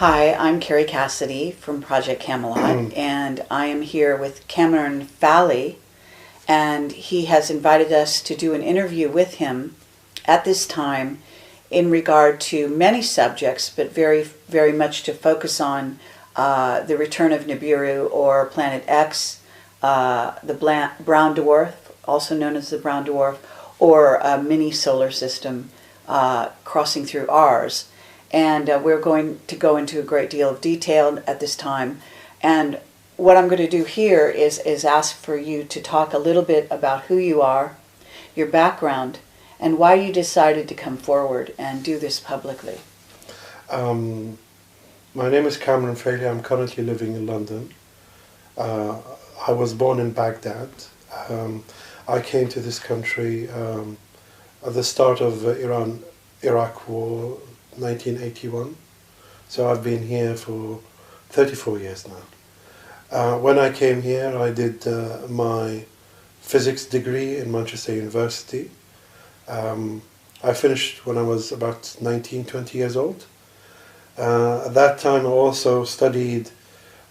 Hi, I'm Carrie Cassidy from Project Camelot, and I am here with Cameran Fally, and he has invited us to do an interview with him at this time in regard to many subjects, but very much to focus on the return of Nibiru, or Planet X, the brown dwarf, also known as the brown dwarf, or a mini solar system crossing through ours. And we're going to go into a great deal of detail at this time. And what I'm going to do here is ask for you to talk a little bit about who you are, your background, and why you decided to come forward and do this publicly. My name is Cameran Fally. I'm currently living in London. I was born in Baghdad. I came to this country at the start of Iran-Iraq War, 1981. So I've been here for 34 years now. When I came here, I did my physics degree in Manchester University. I finished when I was about 19, 20 years old. At that time I also studied,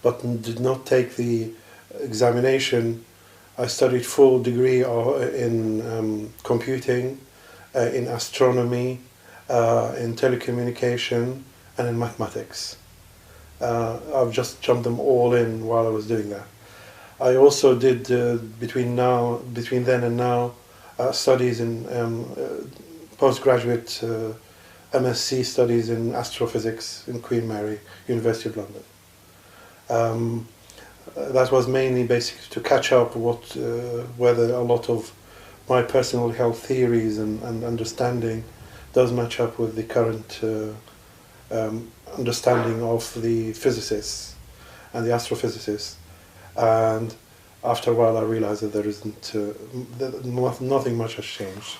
but did not take the examination. I studied full degree in computing, in astronomy, in telecommunication, and in mathematics. I've just jumped them all in while I was doing that. I also did between then and now studies in postgraduate MSc studies in astrophysics in Queen Mary, University of London. That was mainly basically to catch up whether a lot of my personal health theories and understanding does match up with the current understanding of the physicists and the astrophysicists. And after a while I realized that there isn't, nothing much has changed.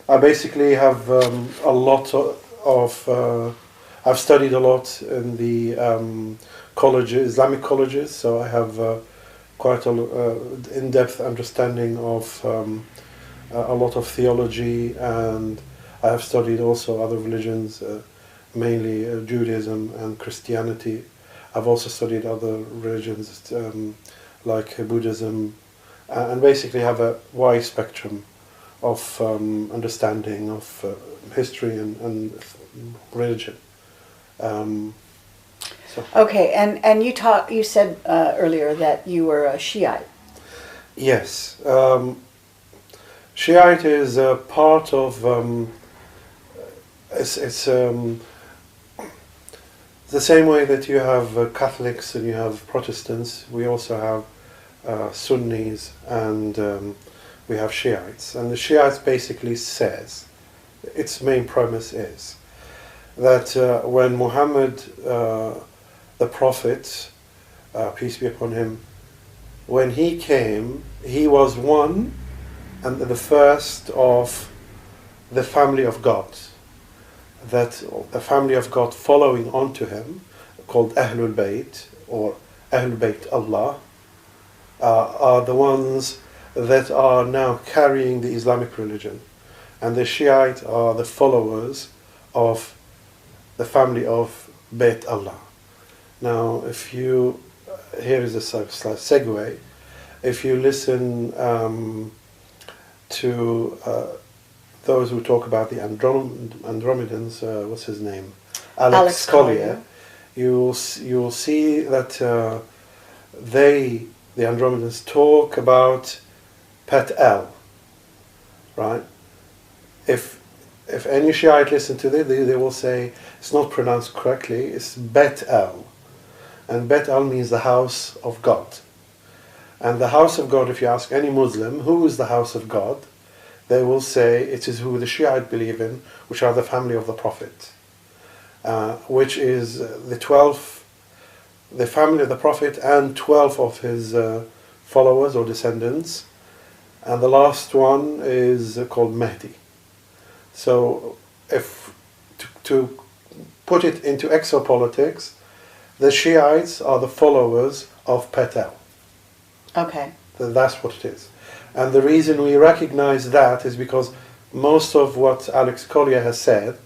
I basically have a lot of I've studied a lot in the colleges, Islamic colleges, so I have quite an in-depth understanding of a lot of theology, and I have studied also other religions, mainly Judaism and Christianity. I've also studied other religions like Buddhism, and basically have a wide spectrum of understanding of history and religion. Okay, and you said earlier that you were a Shiite. Yes. Shiite is a part of, it's the same way that you have Catholics and you have Protestants. We also have Sunnis and we have Shiites. And the Shiites basically says, its main premise is that when Muhammad, the Prophet, peace be upon him, when he came, he was one and the first of the family of God, that the family of God following on to him, called Ahlul Bayt, or Ahlul Bayt Allah, are the ones that are now carrying the Islamic religion. And the Shiite are the followers of the family of Bayt Allah. Now, here is a slight segue. If you listen to those who talk about the Andromedans, what's his name? Alex Collier. You'll see that the Andromedans talk about Pet El, right? If any Shiite listen to this, they will say it's not pronounced correctly. It's Bet El, and Bet El means the house of God. And the house of God, if you ask any Muslim, who is the house of God, they will say it is who the Shiite believe in, which are the family of the Prophet, which is the family of the Prophet and 12 of his followers or descendants, and the last one is called Mahdi. So, to put it into exopolitics, the Shiites are the followers of Patel. Okay. That's what it is. And the reason we recognize that is because most of what Alex Collier has said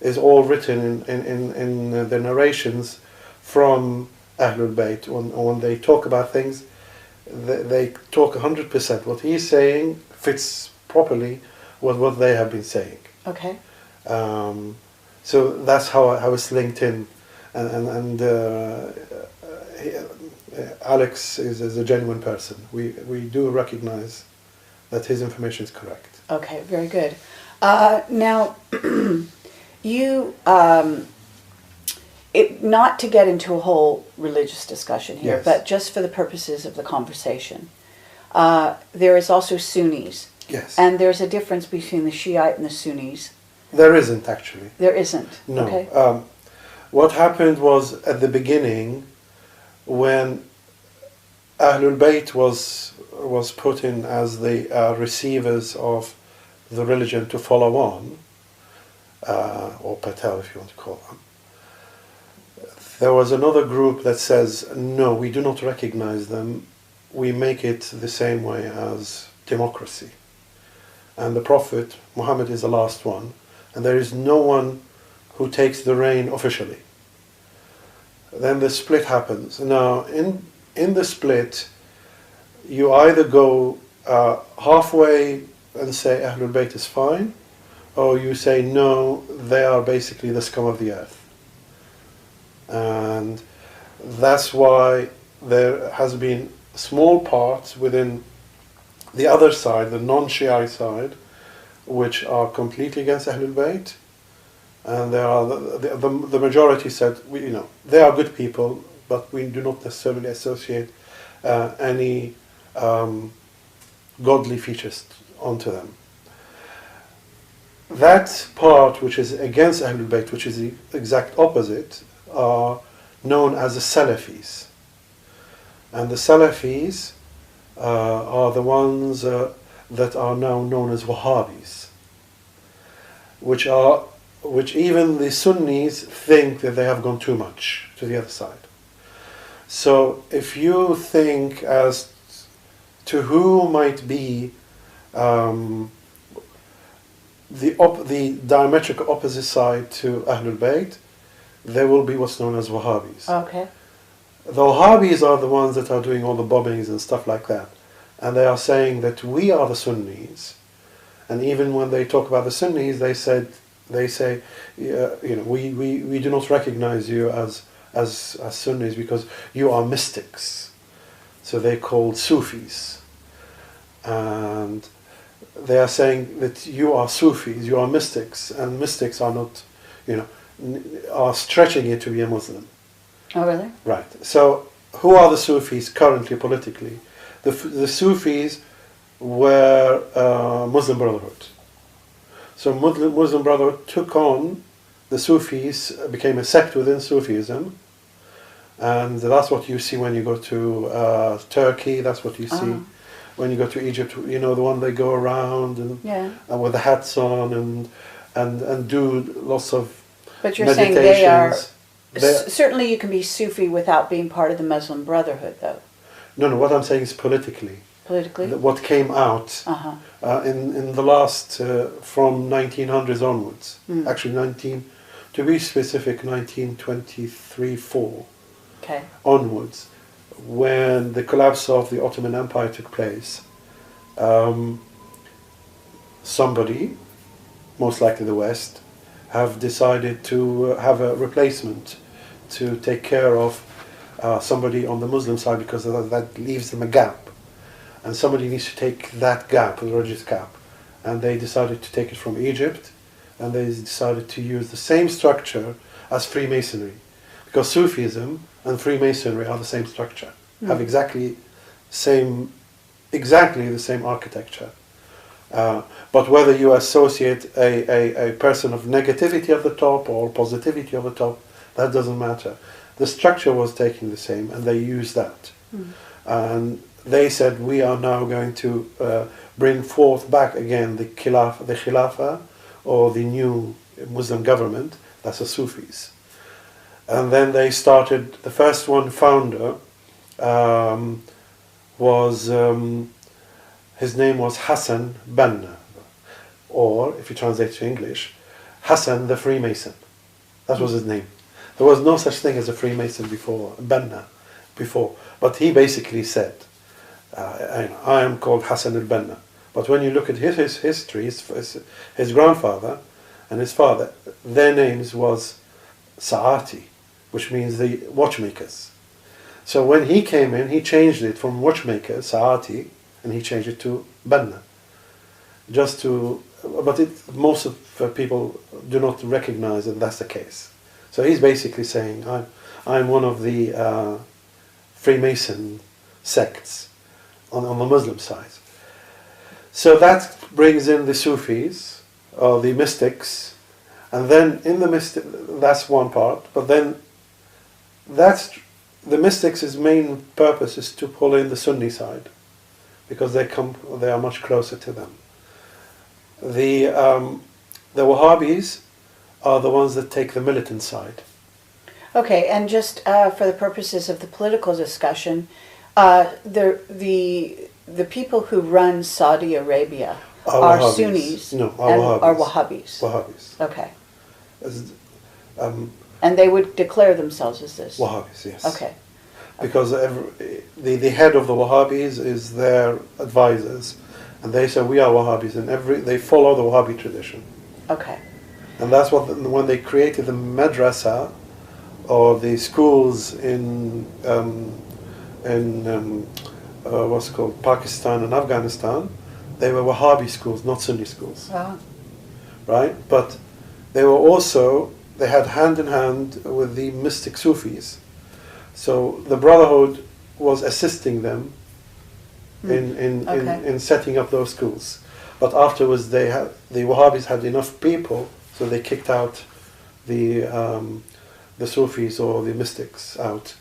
is all written in the narrations from Ahlul Bayt. When they talk about things, they talk 100%. What he's saying fits properly with what they have been saying. Okay. So that's how it's linked in, and Alex is a genuine person. We do recognize that his information is correct. Okay, very good. Now, you, not to get into a whole religious discussion here, Yes. but just for the purposes of the conversation, there is also Sunnis. Yes. And there's a difference between the Shiite and the Sunnis. There isn't actually. There isn't. No. Okay. What happened was at the beginning, when Ahlul Bayt was put in as the receivers of the religion to follow on, or Patel if you want to call them, there was another group that says, no, we do not recognize them, we make it the same way as democracy. And the Prophet, Muhammad, is the last one, and there is no one who takes the reign officially. Then the split happens. Now, in the split, you either go halfway and say Ahlul Bayt is fine, or you say no, they are basically the scum of the earth. And that's why there has been small parts within the other side, the non-Shiite side, which are completely against Ahlul Bayt, and there are the majority said, they are good people, but we do not necessarily associate any godly features onto them. That part which is against Ahlul Bayt, which is the exact opposite, are known as the Salafis. And the Salafis are the ones that are now known as Wahhabis, which even the Sunnis think that they have gone too much to the other side. So if you think as to who might be the diametric opposite side to Ahlul Bayt, there will be what's known as Wahhabis. Okay. The Wahhabis are the ones that are doing all the bombings and stuff like that. And they are saying that we are the Sunnis. And even when they talk about the Sunnis, they say, we do not recognize you as Sunnis because you are mystics. So they're called Sufis. And they are saying that you are Sufis, you are mystics, and mystics are not, are stretching it to be a Muslim. Oh, really? Right. So who are the Sufis currently politically? The Sufis were Muslim Brotherhood. So Muslim Brotherhood took on the Sufis, became a sect within Sufism, and that's what you see when you go to Turkey. That's what you see when you go to Egypt. The one they go around and with the hats on and do lots of. But you're saying they are. Certainly, you can be Sufi without being part of the Muslim Brotherhood, though. No. What I'm saying is politically. Politically. What came out in the last from 1900s onwards. Actually, to be specific, 1923-4 onwards, when the collapse of the Ottoman Empire took place. Somebody, most likely the West, have decided to have a replacement to take care of somebody on the Muslim side, because that leaves them a gap. And somebody needs to take that gap, the religious gap. And they decided to take it from Egypt, and they decided to use the same structure as Freemasonry. Because Sufism and Freemasonry are the same structure, have exactly the same architecture. But whether you associate a person of negativity at the top or positivity at the top, that doesn't matter. The structure was taking the same, and they used that. And they said, we are now going to bring forth back again the Khilafah, or the new Muslim government. That's the Sufis. And then they started, the first one founder was, his name was Hassan Banna, or if you translate to English, Hassan the Freemason. That was his name. There was no such thing as a Freemason before, Banna before. But he basically said, I am called Hassan al-Banna. But when you look at his history, his grandfather and his father, their names was Sa'ati, which means the watchmakers. So when he came in, he changed it from watchmaker, Sa'ati, and he changed it to Banna. But most of people do not recognize that that's the case. So he's basically saying, I'm one of the Freemason sects on the Muslim side. So that brings in the Sufis, or the mystics, and then in the mystic, that's one part, but then the mystics' main purpose is to pull in the Sunni side, because they are much closer to them. The Wahhabis are the ones that take the militant side. Okay, and just for the purposes of the political discussion, the people who run Saudi Arabia are Wahhabis. Sunnis No, are Wahhabis. Wahhabis. Okay. Um, And they would declare themselves as this? Wahhabis, yes. Okay. Because the head of the Wahhabis is their advisors, and they say we are Wahhabis, and they follow the Wahhabi tradition. Okay. And that's what when they created the madrasa, or the schools in what's called Pakistan and Afghanistan, they were Wahhabi schools, not Sunni schools. Oh. Right? But they had hand in hand with the mystic Sufis. So the Brotherhood was assisting them in setting up those schools. But afterwards the Wahhabis had enough people, so they kicked out the Sufis or the mystics out.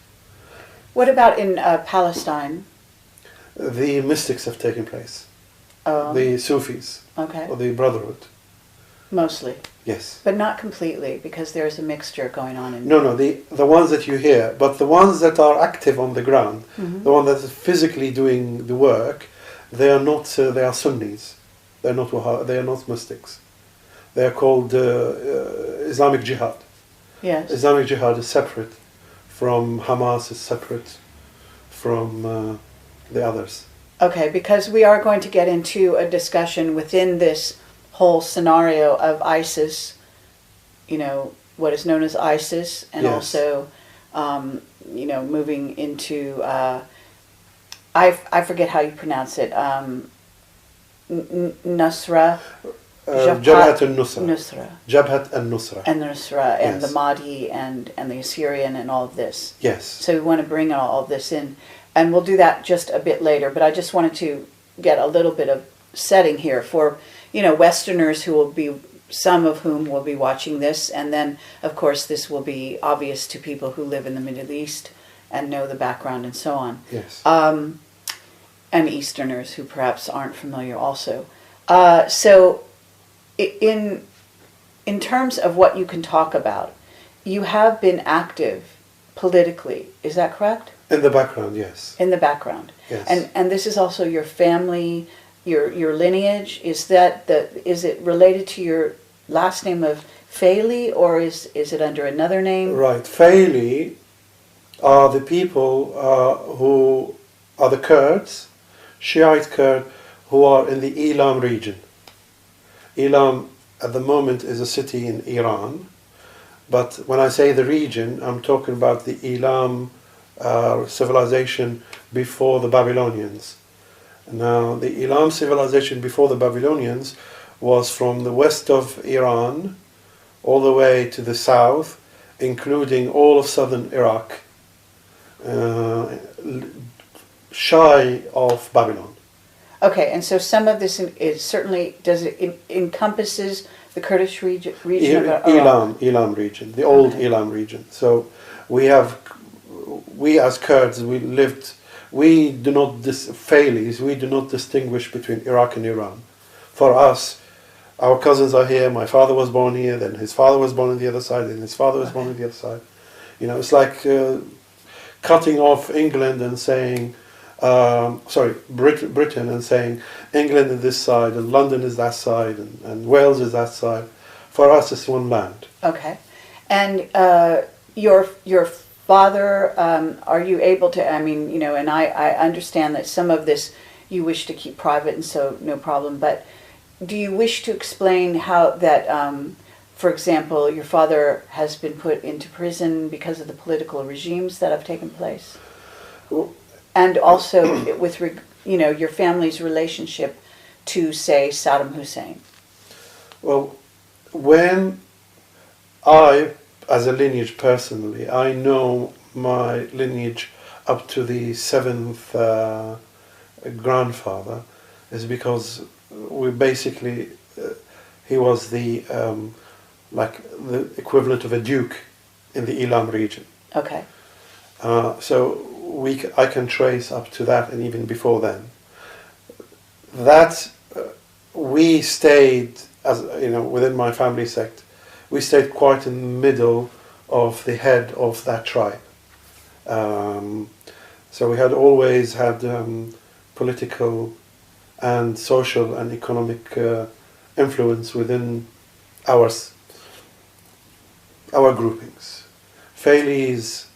What about in Palestine? The mystics have taken place. Oh. The Sufis. Okay. Or the Brotherhood. Mostly. Yes. But not completely, because there's a mixture going on in. No, the ones that you hear, but the ones that are active on the ground, the one that is physically doing the work, they are not. They are Sunnis. They are not mystics. They are called Islamic Jihad. Yes. Islamic Jihad is separate from Hamas. Is separate from the others. Okay, because we are going to get into a discussion within this whole scenario of ISIS, what is known as ISIS, and Yes. also, moving into, I forget how you pronounce it, Nusra, Jabhat al-Nusra. Nusra, Jabhat al-Nusra. and Nusra, and Yes. the Mahdi, and the Assyrian, and all of this. Yes. So we want to bring all of this in, and we'll do that just a bit later, but I just wanted to get a little bit of setting here for Westerners some of whom will be watching this, and then of course this will be obvious to people who live in the Middle East and know the background and so on. Yes. And Easterners who perhaps aren't familiar also. So in terms of what you can talk about, you have been active politically, is that correct? In the background, yes. In the background. Yes. And this is also your family, your lineage. Is it related to your last name of Fally, or is it under another name? Right. Fally are the people who are the Kurds, Shiite Kurd, who are in the Elam region. Elam at the moment is a city in Iran, but when I say the region, I'm talking about the Elam civilization before the Babylonians. Now, the Elam civilization before the Babylonians was from the west of Iran all the way to the south, including all of southern Iraq, shy of Babylon. Okay, and so some of this encompasses the Kurdish region of Iraq? Elam region, the old Elam region. So we as Kurds, we do not distinguish between Iraq and Iran. For us, our cousins are here, my father was born here, then his father was born on the other side, and his father was born on the other side. It's like cutting off England and saying, Britain and saying England is this side and London is that side and Wales is that side. For us, it's one land. Okay. And your father, are you able to, I mean, you know, and I understand that some of this you wish to keep private, and so no problem, but do you wish to explain how that, for example, your father has been put into prison because of the political regimes that have taken place? Well, and also with, you know, your family's relationship to, say, Saddam Hussein? Well, when I, as a lineage personally, I know my lineage up to the seventh grandfather, is because we basically, he was the, like the equivalent of a duke in the Elam region. Okay. So I can trace up to that, and even before then. That we stayed, as you know, within my family sect, we stayed quite in the middle of the head of that tribe. So we had always had political and social and economic influence within our groupings. Fallys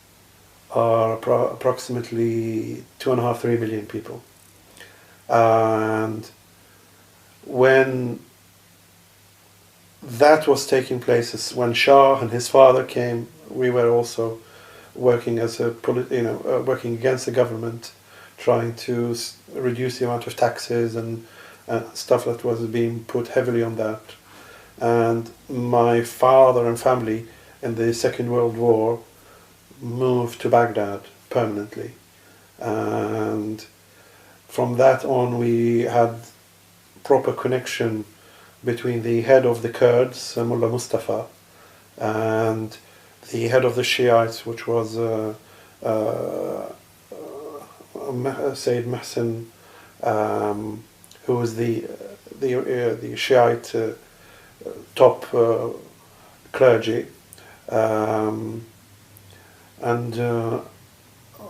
are approximately 2.5–3 million people. And when that was taking place, when Shah and his father came, we were also working as a working against the government, trying to reduce the amount of taxes and stuff that was being put heavily on that. And my father and family in the Second World War moved to Baghdad permanently, and from that on we had proper connection between the head of the Kurds, Mullah Mustafa, and the head of the Shiites, which was Sayyid Mahsen, who was the Shiite top clergy, and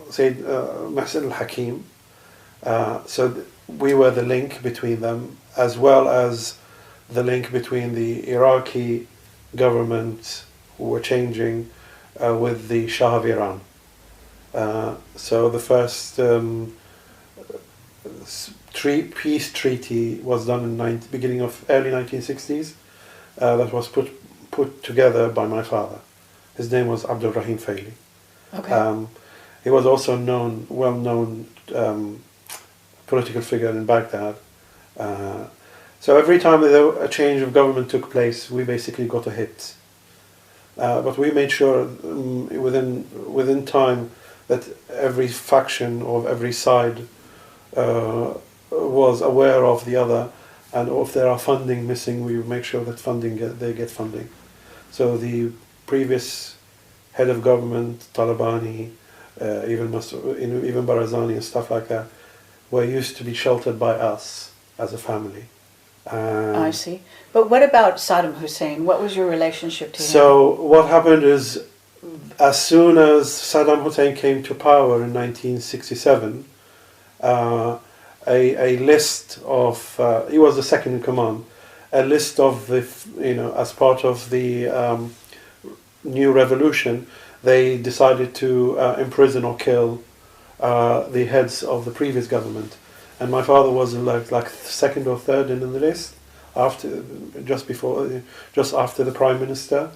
Sayyid Mahsen al-Hakim. So we were the link between them, as well as the link between the Iraqi government, who were changing, with the Shah of Iran. So the first peace treaty was done in beginning of early 1960s. That was put together by my father. His name was Abdul Rahim Fally. Okay. He was also well-known political figure in Baghdad. So every time a change of government took place, we basically got a hit. But we made sure within time that every faction of every side was aware of the other, and if there are funding missing, we make sure that they get funding. So the previous head of government, Talabani, even Barazani and stuff like that, were used to be sheltered by us as a family. I see. But what about Saddam Hussein? What was your relationship to him? So what happened is, as soon as Saddam Hussein came to power in 1967, a list of, he was the second in command, a list of the, as part of the new revolution, they decided to imprison or kill the heads of the previous government. And my father was like second or third in the list, just after the prime minister.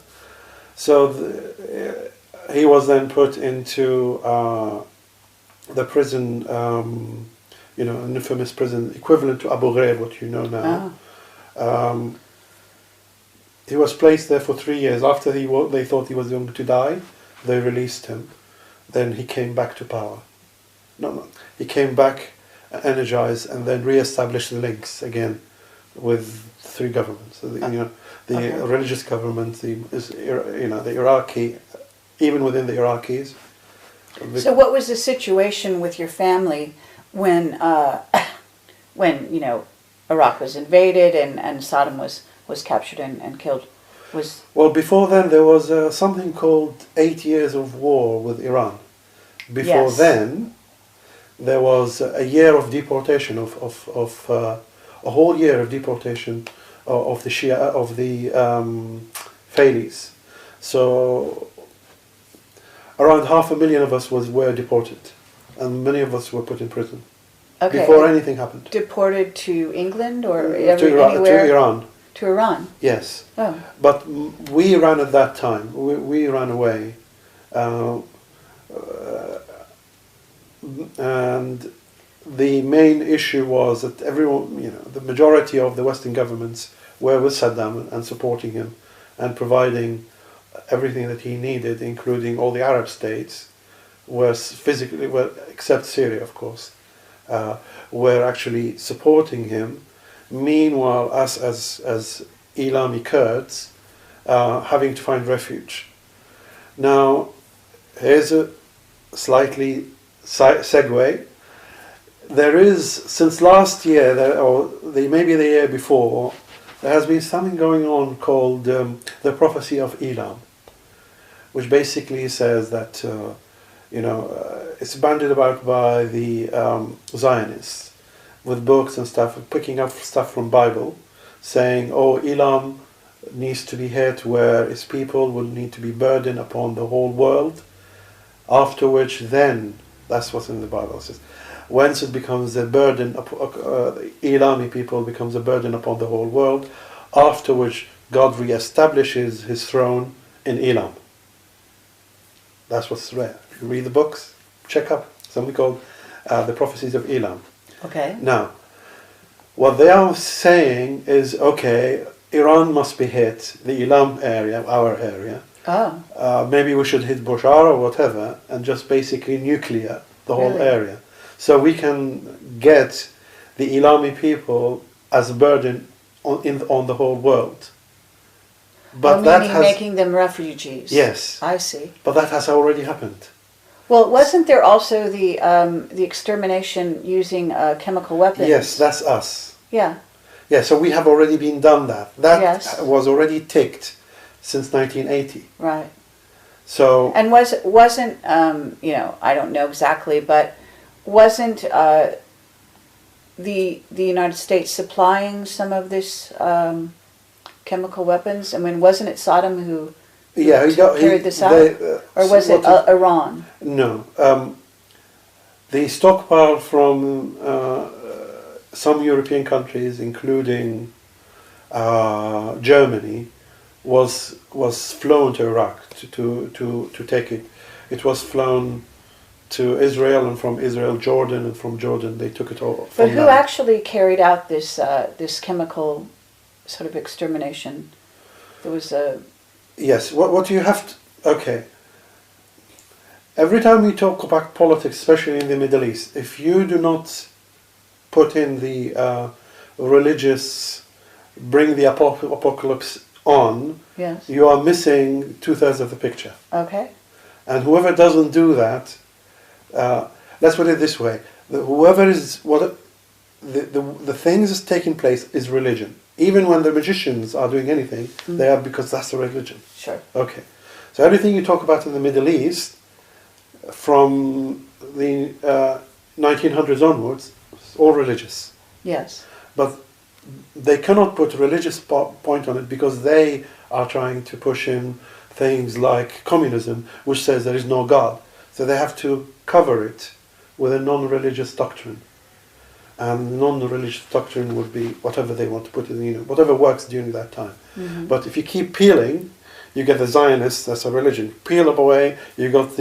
So he was then put into the prison, an infamous prison equivalent to Abu Ghraib, what you know now. Oh. He was placed there for 3 years. After they thought he was going to die, they released him. Then he came back to power. No, he came back energized, and then re-established the links again with three governments. So the religious government, the Iraqi, even within the Iraqis. So what was the situation with your family when Iraq was invaded and Saddam was captured and killed? Well, before then there was something called 8 years of war with Iran. Before then, there was a year of deportation a whole year of deportation of the Shia of the Falis. So around 500,000 of us were deported, and many of us were put in prison before anything happened. Deported to England or to Iran. To Iran. Yes. Oh. But we ran at that time. We ran away, and the main issue was that everyone, the majority of the Western governments were with Saddam and supporting him, and providing everything that he needed, including all the Arab states, except Syria, of course, were actually supporting him. Meanwhile, us as Ilami Kurds, having to find refuge. Now, here's a slightly segue. There is, since last year, maybe the year before, there has been something going on called the prophecy of Elam, which basically says that, it's bandied about by the Zionists with books and stuff, picking up stuff from Bible, saying, Elam needs to be hit where its people will need to be burdened upon the whole world, after which then, that's what's in the Bible, it says, once it becomes a burden, the Elami people becomes a burden upon the whole world, after which God re-establishes his throne in Elam. That's what's rare. If you read the books, check up something called The Prophecies of Elam. Okay. Now, what they are saying is, okay, Iran must be hit, the Elam area, our area. Oh. Maybe we should hit Bushara or whatever, and just basically nuclear the whole area. So we can get the Elami people as a burden on the whole world. But making them refugees. Yes. I see. But that has already happened. Well, wasn't there also the extermination using chemical weapons? Yes, that's us. Yeah. Yeah, so we have already been done that. That was already ticked since 1980. Right. So. And wasn't I don't know exactly, but wasn't the United States supplying some of this chemical weapons? I mean, wasn't it Saddam who carried this out? Or was it Iran? No. The stockpile from some European countries, including Germany, was flown to Iraq to take it. It was flown to Israel, and from Israel, Jordan, and from Jordan they took it all. But who actually carried out this this chemical sort of extermination? There was a... Yes, what you have to... Okay. Every time we talk about politics, especially in the Middle East, if you do not put in the religious, bring the apocalypse on, yes, you are missing 2/3 of the picture. Okay. And whoever doesn't do that, let's put it this way: the things that's taking place is religion. Even when the magicians are doing anything, they are, because that's the religion. Sure. Okay. So everything you talk about in the Middle East, from the 1900s onwards, it's all religious. Yes. But they cannot put a religious point on it, because they are trying to push in things like communism, which says there is no God. So they have to cover it with a non-religious doctrine. And non-religious doctrine would be whatever they want to put in, whatever works during that time. Mm-hmm. But if you keep peeling, you get the Zionists, that's a religion. Peel away, you've got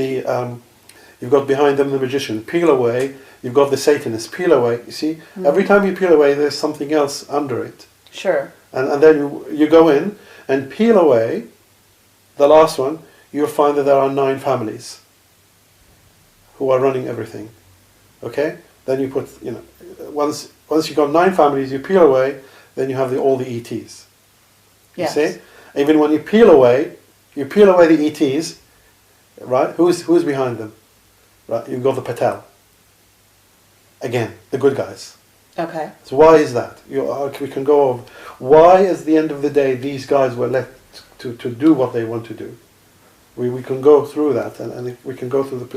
behind them the magician. Peel away, you've got the Satanists. Peel away, you see? Mm-hmm. Every time you peel away, there's something else under it. Sure. And then you go in and peel away the last one, you'll find that there are 9 families who are running everything. Okay? Then you put, once you've got 9 families, you peel away, then you have all the ETs. You yes. see? Even when you peel away the ETs, right? Who's behind them? Right? You've got the Patel. Again, the good guys. Okay. So why is that? We can go over. Why, at the end of the day, these guys were left to do what they want to do? We can go through that, and we can go through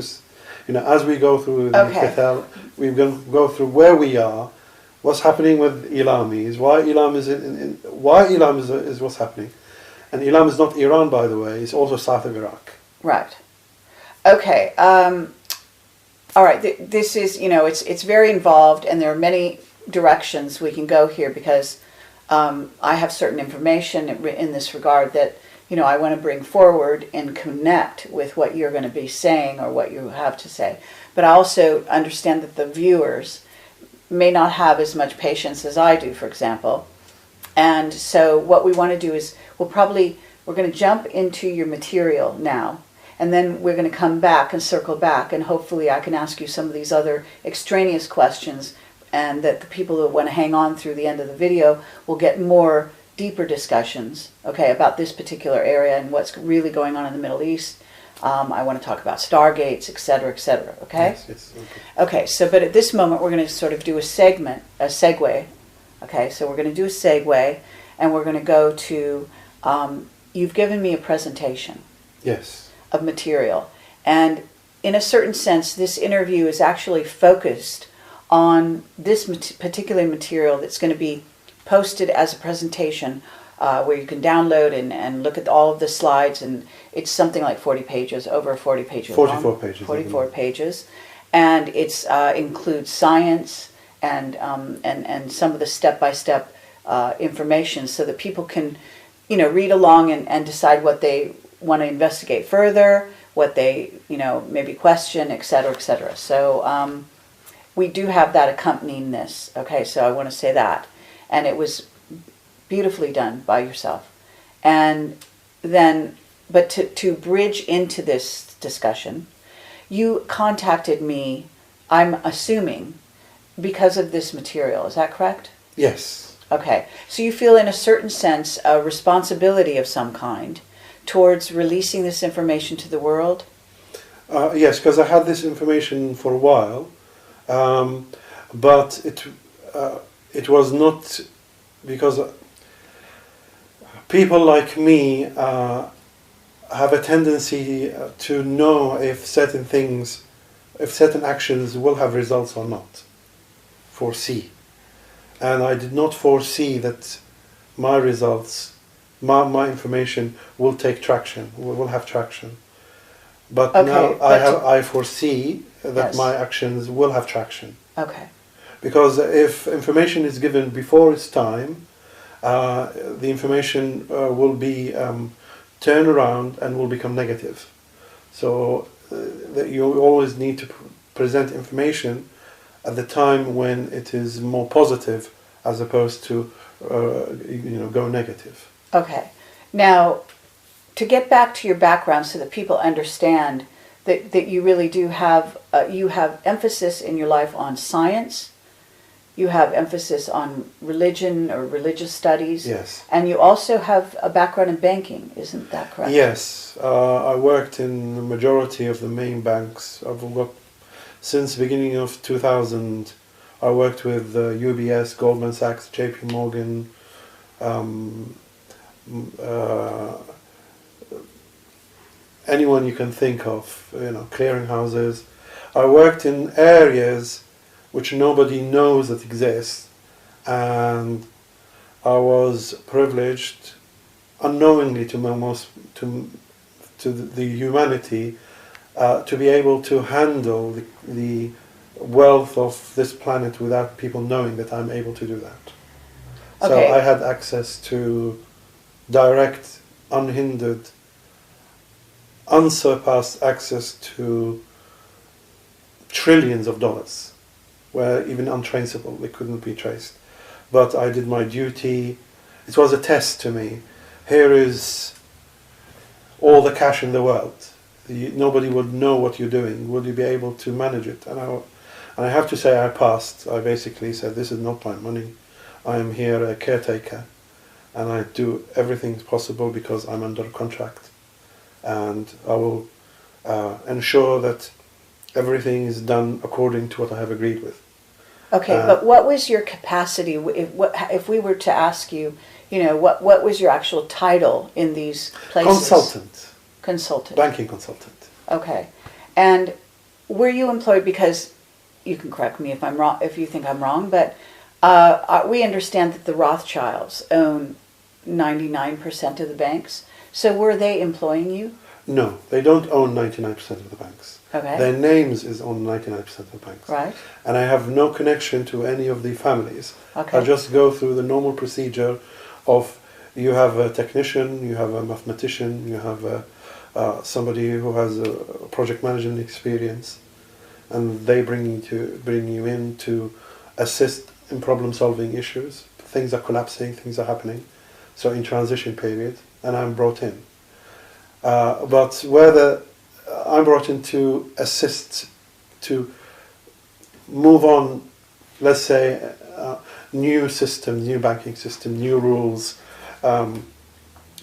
as we go through the Patel, we're going to go through where we are, what's happening with Elam is why Elam is what's happening, and Elam is not Iran, by the way. It's also south of Iraq. Right. Okay. All right. This is, it's very involved, and there are many directions we can go here because I have certain information in this regard that I want to bring forward and connect with what you're going to be saying or what you have to say. But I also understand that the viewers may not have as much patience as I do, for example. And so what we want to do is we're going to jump into your material now, and then we're going to come back and circle back, and hopefully I can ask you some of these other extraneous questions, and that the people that want to hang on through the end of the video will get more deeper discussions, okay, about this particular area and what's really going on in the Middle East. I want to talk about stargates, etc., okay? Yes, okay, so but at this moment we're going to sort of do a segue. Okay, so we're going to do a segue, and we're going to go to, you've given me a presentation. Yes. Of material. And in a certain sense, this interview is actually focused on this particular material that's going to be posted as a presentation where you can download and look at all of the slides, and it's something like 40 pages, over 40 pages 44 long. pages. 44 pages. And it includes science and some of the step-by-step information so that people can, read along and decide what they want to investigate further, what they, maybe question, etc. So we do have that accompanying this. Okay, so I want to say that. And it was beautifully done by yourself. And then, but to bridge into this discussion, you contacted me, I'm assuming, because of this material. Is that correct? Yes. Okay. So you feel in a certain sense a responsibility of some kind towards releasing this information to the world? Yes, because I had this information for a while, but it was not because people like me have a tendency to know if certain things, if certain actions will have results or not. Foresee. And I did not foresee that my results, my information will take traction, will have traction. But okay, now I foresee that yes. my actions will have traction. Okay. Because if information is given before its time, the information will be turned around and will become negative. So that you always need to present information at the time when it is more positive, as opposed to go negative. Okay. Now, to get back to your background so that people understand that you really do have, you have emphasis in your life on science, you have emphasis on religion or religious studies, yes, and you also have a background in banking, isn't that correct? Yes, I worked in the majority of the main banks. I've worked since the beginning of 2000. I worked with UBS, Goldman Sachs, JP Morgan, anyone you can think of, clearing houses. I worked in areas which nobody knows that exist, and I was privileged, unknowingly to the humanity, to be able to handle the wealth of this planet without people knowing that I'm able to do that. Okay. So I had access to direct, unhindered, unsurpassed access to trillions of dollars, where even untraceable, they couldn't be traced. But I did my duty. It was a test to me. Here is all the cash in the world. Nobody would know what you're doing. Will you be able to manage it? And I have to say I passed. I basically said, this is not my money. I am here a caretaker, and I do everything possible because I'm under contract. And I will ensure that everything is done according to what I have agreed with. Okay, but what was your capacity, if we were to ask you, what was your actual title in these places? Consultant. Consultant. Banking consultant. Okay. And were you employed, because you can correct me if I'm wrong, if you think I'm wrong, but We understand that the Rothschilds own 99% of the banks. So were they employing you? No, they don't own 99% of the banks. Okay. Their names is on 99% of the banks. Right. And I have no connection to any of the families. Okay. I just go through the normal procedure of you have a technician, you have a mathematician, you have somebody who has a project management experience, and they bring you in to assist in problem-solving issues. Things are collapsing, things are happening. So in transition period, and I'm brought in. But whether I'm brought in to assist to move on, let's say, new system, new banking system, new rules,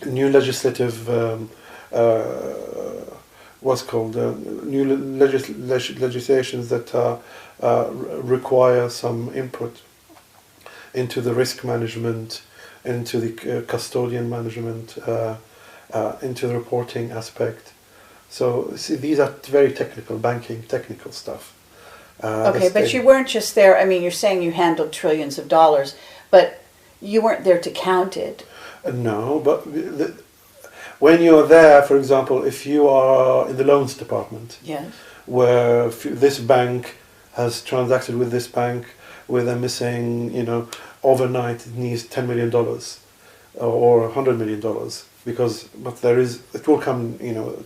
new legislative, what's called, new legislations that require some input into the risk management, into the custodian management, into the reporting aspect. So see, these are very technical, banking, technical stuff. Okay, but you weren't just there. I mean, you're saying you handled trillions of dollars, but you weren't there to count it. No, but when you're there, for example, if you are in the loans department, yes, where this bank has transacted with this bank with a missing, overnight it needs $10 million or $100 million but it will come,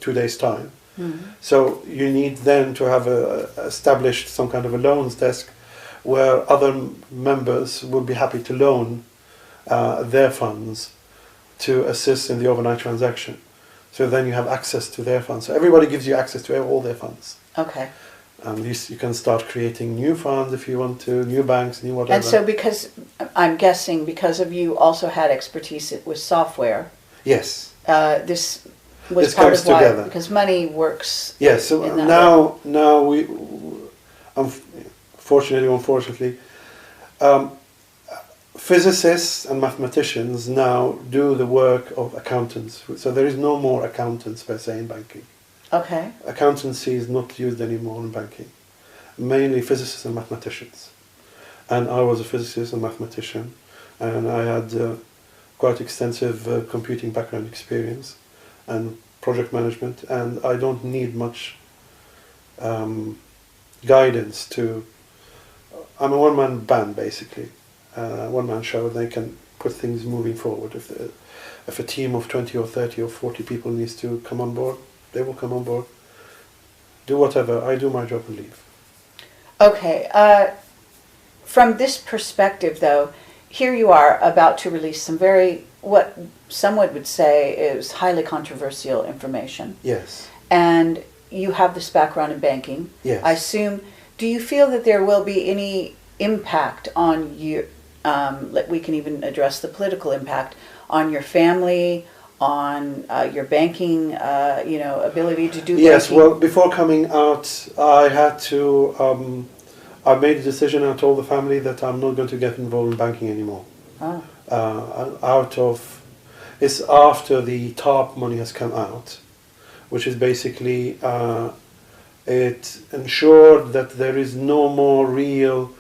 2 days time. Mm-hmm. So you need then to have established some kind of a loans desk where other members will be happy to loan their funds to assist in the overnight transaction. So then you have access to their funds. So everybody gives you access to all their funds. Okay. And you can start creating new funds if you want to, new banks, new whatever. And so I'm guessing because of you also had expertise with software. Yes. This was this part comes of why, together. because money works. Yes. So now we, fortunately or unfortunately, physicists and mathematicians now do the work of accountants. So there is no more accountants per se in banking. Okay. Accountancy is not used anymore in banking. Mainly physicists and mathematicians. And I was a physicist and mathematician, and I had quite extensive computing background experience and project management, and I don't need much guidance to... I'm a one-man band, basically. One-man show. They can put things moving forward. If a team of 20 or 30 or 40 people needs to come on board, they will come on board. Do whatever. I do my job and leave. Okay. From this perspective, though, here you are about to release some what someone would say is highly controversial information. Yes. And you have this background in banking. Yes. I assume, do you feel that there will be any impact on you, we can even address the political impact on your family, on your banking, ability to do Yes, banking? well, before coming out, I had to... I made a decision. I told the family that I'm not going to get involved in banking anymore. Oh. It's after the TARP money has come out, which is basically it ensured that there is no more real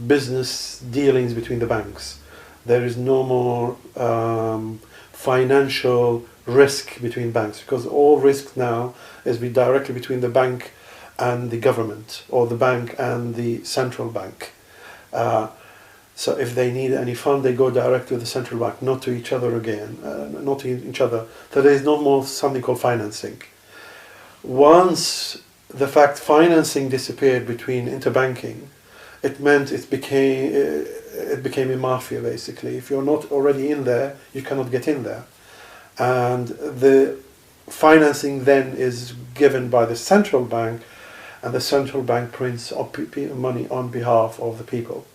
business dealings between the banks. There is no more financial risk between banks, because all risk now is directly between the bank and the government, or the bank and the central bank. So if they need any fund, they go direct to the central bank, not to each other again, not to each other. So there is no more something called financing. Once the fact financing disappeared between interbanking, it meant it became a mafia, basically. If you're not already in there, you cannot get in there. And the financing then is given by the central bank, and the central bank prints money on behalf of the people.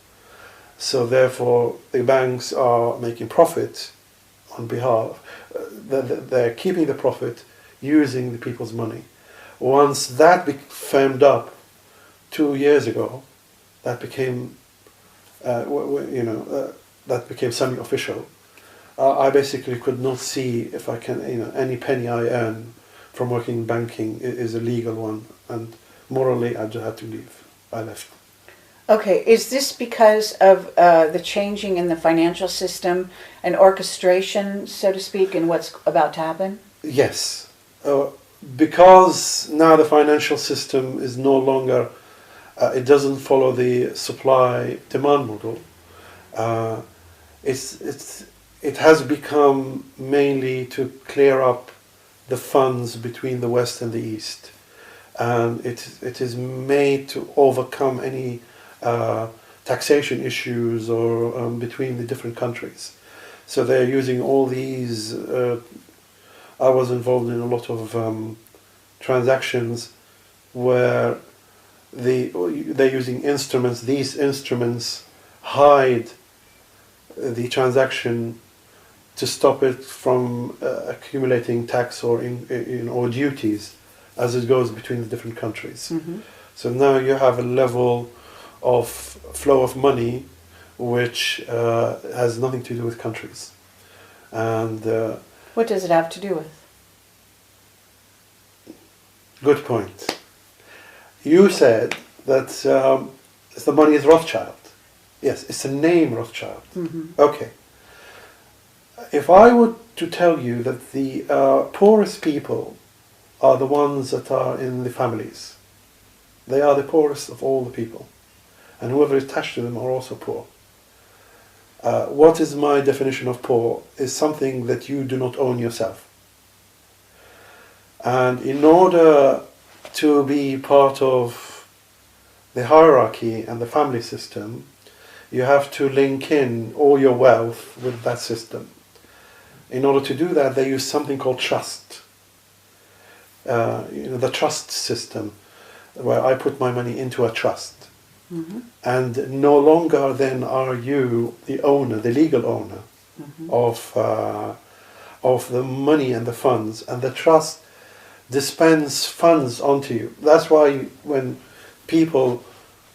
So therefore, the banks are making profit on behalf. They're keeping the profit using the people's money. Once that firmed up 2 years ago, that became, that became semi-official. I basically could not see if I can, any penny I earn from working in banking is a legal one, and morally I just had to leave. I left. Okay, is this because of the changing in the financial system and orchestration, so to speak, in what's about to happen? Yes. Because now the financial system is no longer, it doesn't follow the supply-demand model. Uh, it has become mainly to clear up the funds between the West and the East. And it is made to overcome any taxation issues or between the different countries. So they're using all these. I was involved in a lot of transactions where they're using instruments. These instruments hide the transaction to stop it from accumulating tax or or duties as it goes between the different countries. Mm-hmm. So now you have a level of flow of money which has nothing to do with countries. And What does it have to do with? good point. You said that the money is Rothschild. Yes, it's the name Rothschild. Mm-hmm. Okay. If I were to tell you that the poorest people are the ones that are in the families, they are the poorest of all the people, and whoever is attached to them are also poor. What is my definition of poor is something that you do not own yourself. And in order to be part of the hierarchy and the family system, you have to link in all your wealth with that system. In order to do that, they use something called trust. The trust system, where I put my money into a trust. Mm-hmm. And no longer then are you the owner, the legal owner Mm-hmm. of the money and the funds, and the trust dispense funds onto you. That's why when people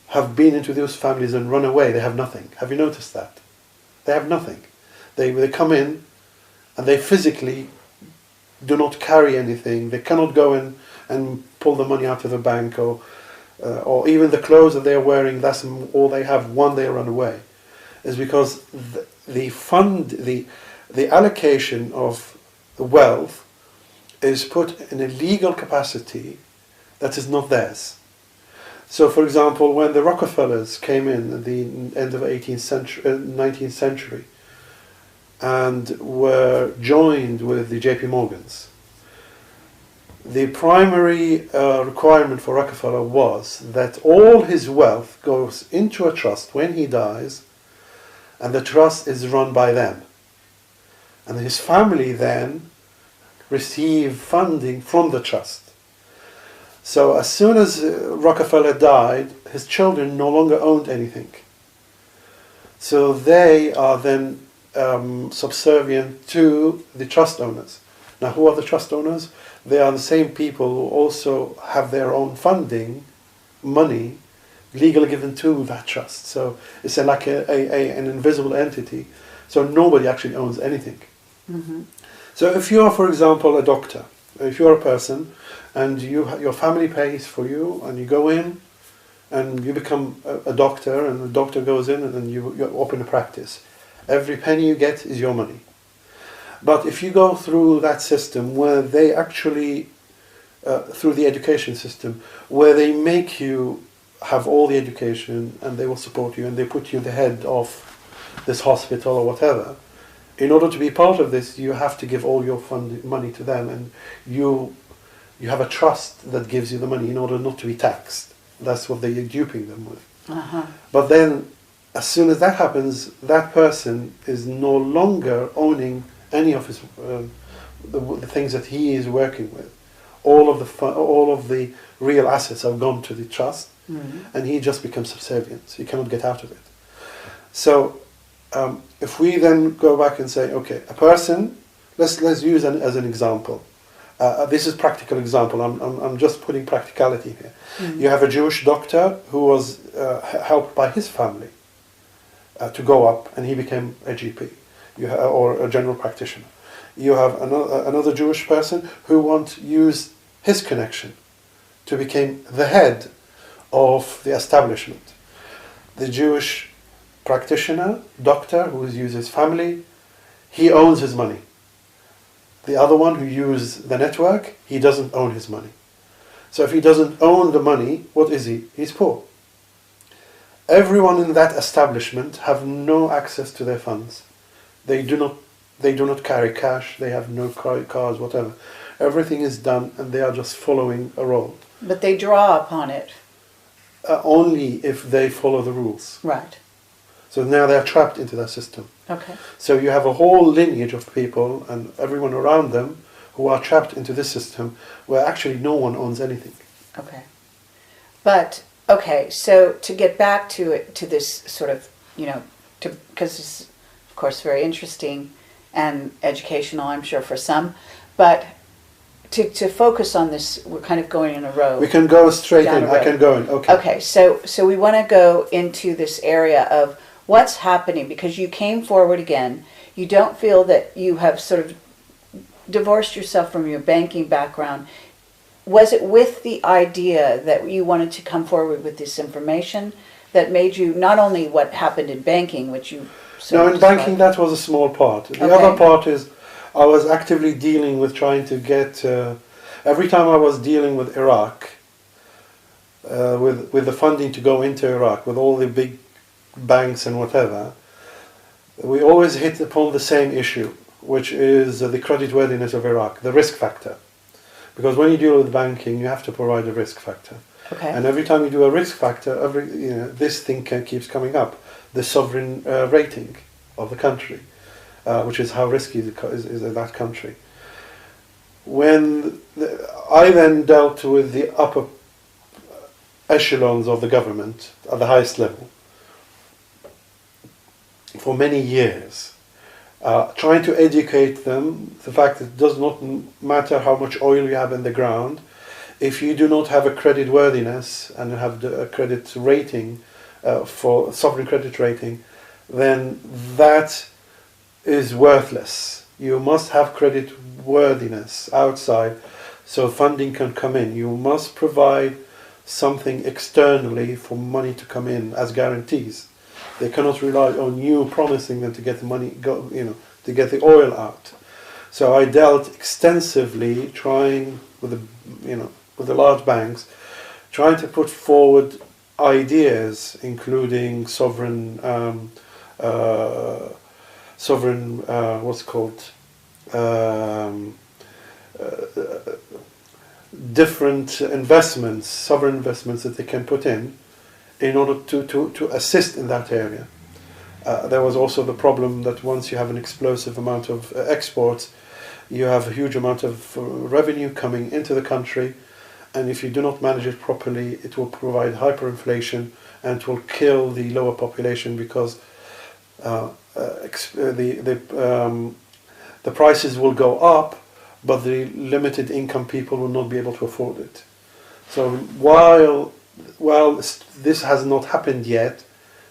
have been into those families and run away, they have nothing. Have you noticed that? They have nothing. They come in and they physically do not carry anything. They cannot go in and pull the money out of the bank or even the clothes that they're wearing, that's all they have when they run away. Is because the allocation of the wealth is put in a legal capacity that is not theirs. So, for example, when the Rockefellers came in at the end of 19th century and were joined with the JP Morgans, the primary requirement for Rockefeller was that all his wealth goes into a trust when he dies, and the trust is run by them. And his family then receive funding from the trust. So as soon as Rockefeller died, his children no longer owned anything. So they are then subservient to the trust owners. Now, who are the trust owners? They are the same people who also have their own funding, money, legally given to that trust. So it's like an invisible entity. So nobody actually owns anything. Mm-hmm. So if you are, for example, a doctor, if you are a person and your family pays for you and you go in and you become a doctor, and the doctor goes in and you open a practice, every penny you get is your money. But if you go through that system where they actually, through the education system, where they make you have all the education and they will support you and they put you the head of this hospital or whatever, in order to be part of this, you have to give all your money to them, and you have a trust that gives you the money in order not to be taxed. That's what they're duping them with. Uh-huh. But then, as soon as that happens, that person is no longer owning any of his the things that he is working with. All of the real assets have gone to the trust, Mm-hmm. and he just becomes subservient. He cannot get out of it. So, if we then go back and say, okay, a person, let's use as an example. This is practical example. I'm just putting practicality here. Mm-hmm. You have a Jewish doctor who was helped by his family to go up, and he became a GP, or a general practitioner. You have another Jewish person who wants to use his connection to become the head of the establishment. the Jewish practitioner, doctor who uses family, he owns his money. The other one who uses the network, he doesn't own his money. So if he doesn't own the money, what is he? He's poor. Everyone in that establishment have no access to their funds. They do not carry cash, they have no cars, whatever. Everything is done and they are just following a road. But they draw upon it. Only if they follow the rules. Right. So now they are trapped into that system. Okay. So you have a whole lineage of people and everyone around them who are trapped into this system where actually no one owns anything. Okay. But, okay, so to get back to it, to this sort of, because it's, of course, very interesting and educational, I'm sure, for some, but to focus on this, we're kind of going in a row. We can go straight in. I can go in. Okay. Okay, so we want to go into this area of what's happening, because you came forward again. You don't feel that you have sort of divorced yourself from your banking background. Was it with the idea that you wanted to come forward with this information that made you, not only what happened in banking, which you... No, in banking that was a small part. The other part is I was actively dealing with trying to get... every time I was dealing with Iraq, with the funding to go into Iraq, with all the big banks and whatever, we always hit upon the same issue, which is the creditworthiness of Iraq, the risk factor. Because when you deal with banking, you have to provide a risk factor. Okay. And every time you do a risk factor, this thing keeps coming up, the sovereign rating of the country, which is how risky is that country. I then dealt with the upper echelons of the government at the highest level for many years, trying to educate them the fact that it does not matter how much oil you have in the ground. If you do not have a credit worthiness and have a credit rating for sovereign credit rating, then that is worthless. You must have credit worthiness outside so funding can come in. You must provide something externally for money to come in as guarantees. They cannot rely on you promising them to get the money, to get the oil out. So I dealt extensively trying with the large banks, trying to put forward ideas, including sovereign, different investments, sovereign investments that they can put in order to assist in that area. There was also the problem that once you have an explosive amount of exports, you have a huge amount of revenue coming into the country, and if you do not manage it properly, it will provide hyperinflation and it will kill the lower population because the prices will go up, but the limited income people will not be able to afford it. So while this has not happened yet,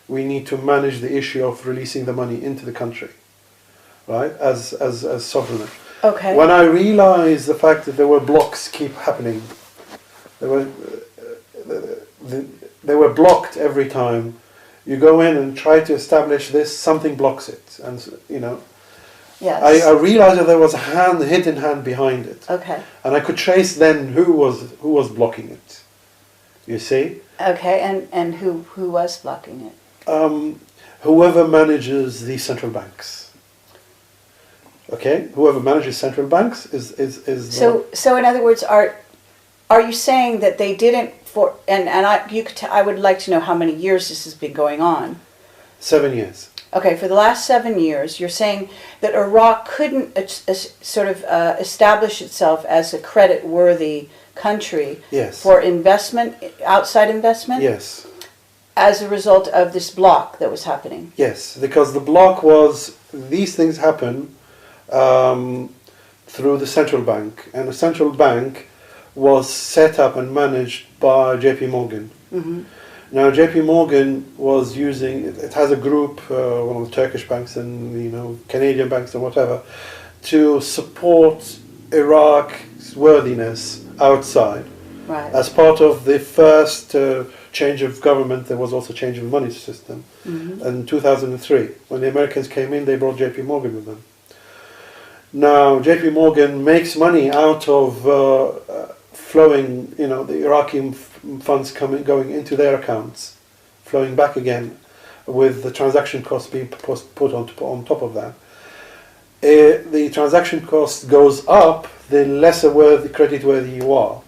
we need to manage the issue of releasing the money into the country, right? As sovereign. Okay. When I realized the fact that there were blocks keep happening, they were blocked every time you go in and try to establish this, something blocks it, and Yes. I realized that there was a hidden hand behind it. Okay. And I could trace then who was blocking it. You see? Okay, and who was blocking it? Whoever manages the central banks. Okay? Whoever manages central banks is So in other words, are you saying that they didn't I would like to know how many years this has been going on. 7 years. Okay, for the last 7 years, you're saying that Iraq couldn't establish itself as a credit-worthy country Yes. for investment, outside investment? Yes. As a result of this block that was happening? Yes, because the block was, these things happen through the central bank, and the central bank was set up and managed by JP Morgan. Mm-hmm. Now JP Morgan was using, it has a group, one of the Turkish banks and Canadian banks and whatever, to support Iraq's worthiness outside. Right. As part of the first change of government, there was also change of money system. In 2003, when the Americans came in, they brought J.P. Morgan with them. Now, J.P. Morgan makes money out of flowing, the Iraqi funds going into their accounts, flowing back again, with the transaction costs being put on top of that. The transaction cost goes up, the lesser creditworthy you are.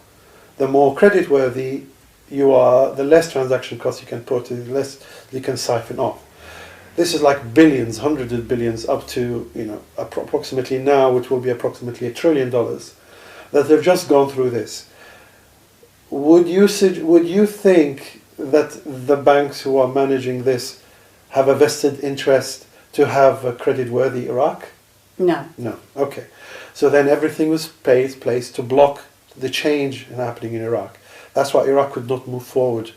The more creditworthy you are, the less transaction costs you can put, the less you can siphon off. This is like billions, hundreds of billions, up to approximately now, which will be approximately $1 trillion, that they've just gone through this. Would you think that the banks who are managing this have a vested interest to have a creditworthy Iraq? No. No. Okay. So then everything was placed to block the change happening in Iraq. That's why Iraq could not move forward.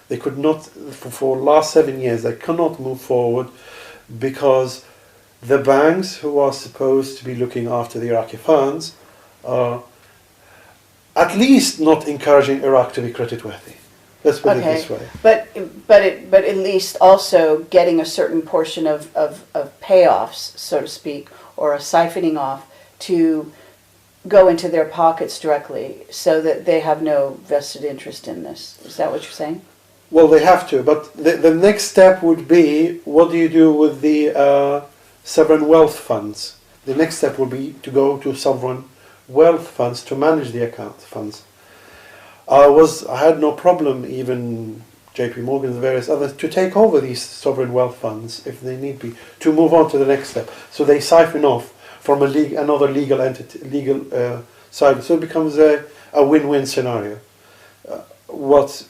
They could not, for the last 7 years, they cannot move forward because the banks who are supposed to be looking after the Iraqi funds are at least not encouraging Iraq to be creditworthy. Let's put it this way. But at least also getting a certain portion of payoffs, so to speak, or a siphoning off to go into their pockets directly so that they have no vested interest in this. Is that what you're saying? Well, they have to, but the next step would be, what do you do with the sovereign wealth funds? The next step would be to go to sovereign wealth funds to manage the account funds. I had no problem, even J.P. Morgan and various others, to take over these sovereign wealth funds if they need be, to move on to the next step. So they siphon off from another legal entity, side. So it becomes a win-win scenario. What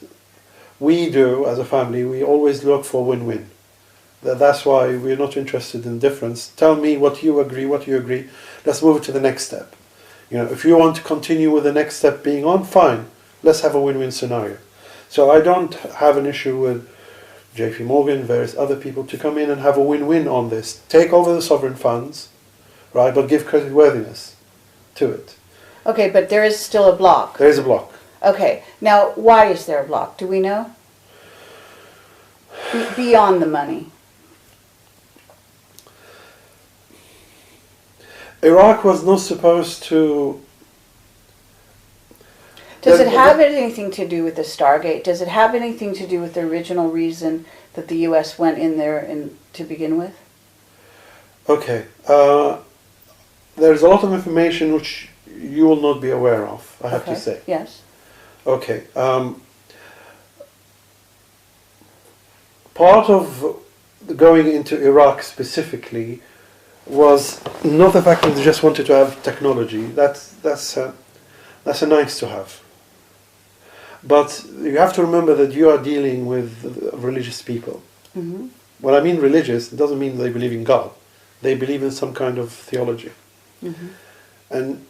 we do as a family, we always look for win-win. That's why we're not interested in difference. Tell me what you agree, Let's move it to the next step. If you want to continue with the next step being on, fine. Let's have a win-win scenario. So I don't have an issue with J.P. Morgan, various other people to come in and have a win-win on this. Take over the sovereign funds, right, but give creditworthiness to it. Okay, but there is still a block. There is a block. Okay, now why is there a block? Do we know? Beyond the money. Iraq was not supposed to... Does it have anything to do with the Stargate? Does it have anything to do with the original reason that the U.S. went in there to begin with? Okay. There's a lot of information which you will not be aware of, I have to say. Yes. Okay. Part of going into Iraq specifically was not the fact that they just wanted to have technology. That's a nice to have. But you have to remember that you are dealing with religious people. Mm-hmm. When I mean religious, it doesn't mean they believe in God. They believe in some kind of theology. Mm-hmm. And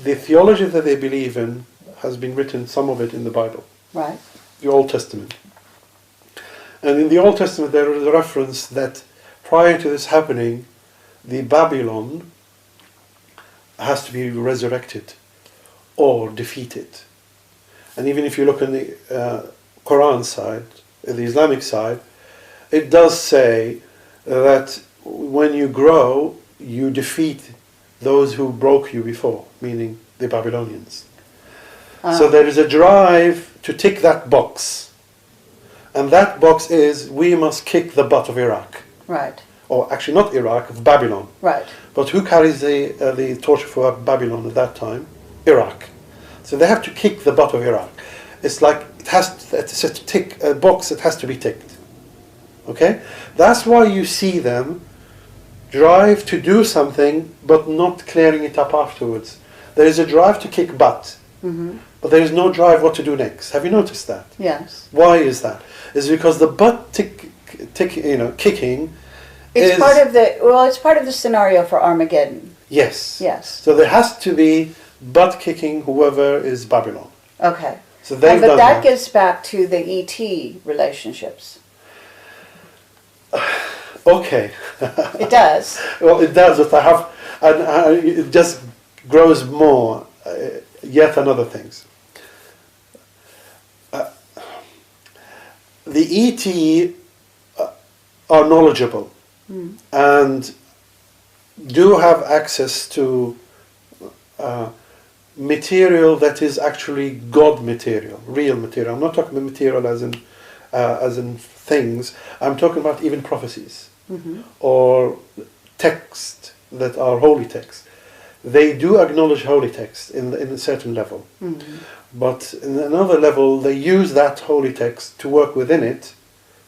the theology that they believe in has been written, some of it in the Bible. Right. The Old Testament. And in the Old Testament there is a reference that prior to this happening, the Babylon has to be resurrected or defeated. And even if you look on the Quran side, the Islamic side, it does say that when you grow, you defeat those who broke you before, meaning the Babylonians. So there is a drive to tick that box. And that box is, we must kick the butt of Iraq. Right. Or actually not Iraq, of Babylon. Right. But who carries the torch for Babylon at that time? Iraq. So they have to kick the butt of Iraq. It's like it's a box that has to be ticked. Okay? That's why you see them drive to do something but not clearing it up afterwards. There is a drive to kick butt. Mm-hmm. But there is no drive what to do next. Have you noticed that? Yes. Why is that? It's because the butt kicking it's part of the scenario for Armageddon. Yes. Yes. So there has to be butt kicking whoever is Babylon. Okay. So they've but done that gets back to the ET relationships. Okay. It does. Well, it does, but it just grows more, yet another things. the ET are knowledgeable and do have access to material that is actually God material, real material. I'm not talking about material as in things. I'm talking about even prophecies or texts that are holy texts. They do acknowledge holy text in a certain level, but in another level they use that holy text to work within it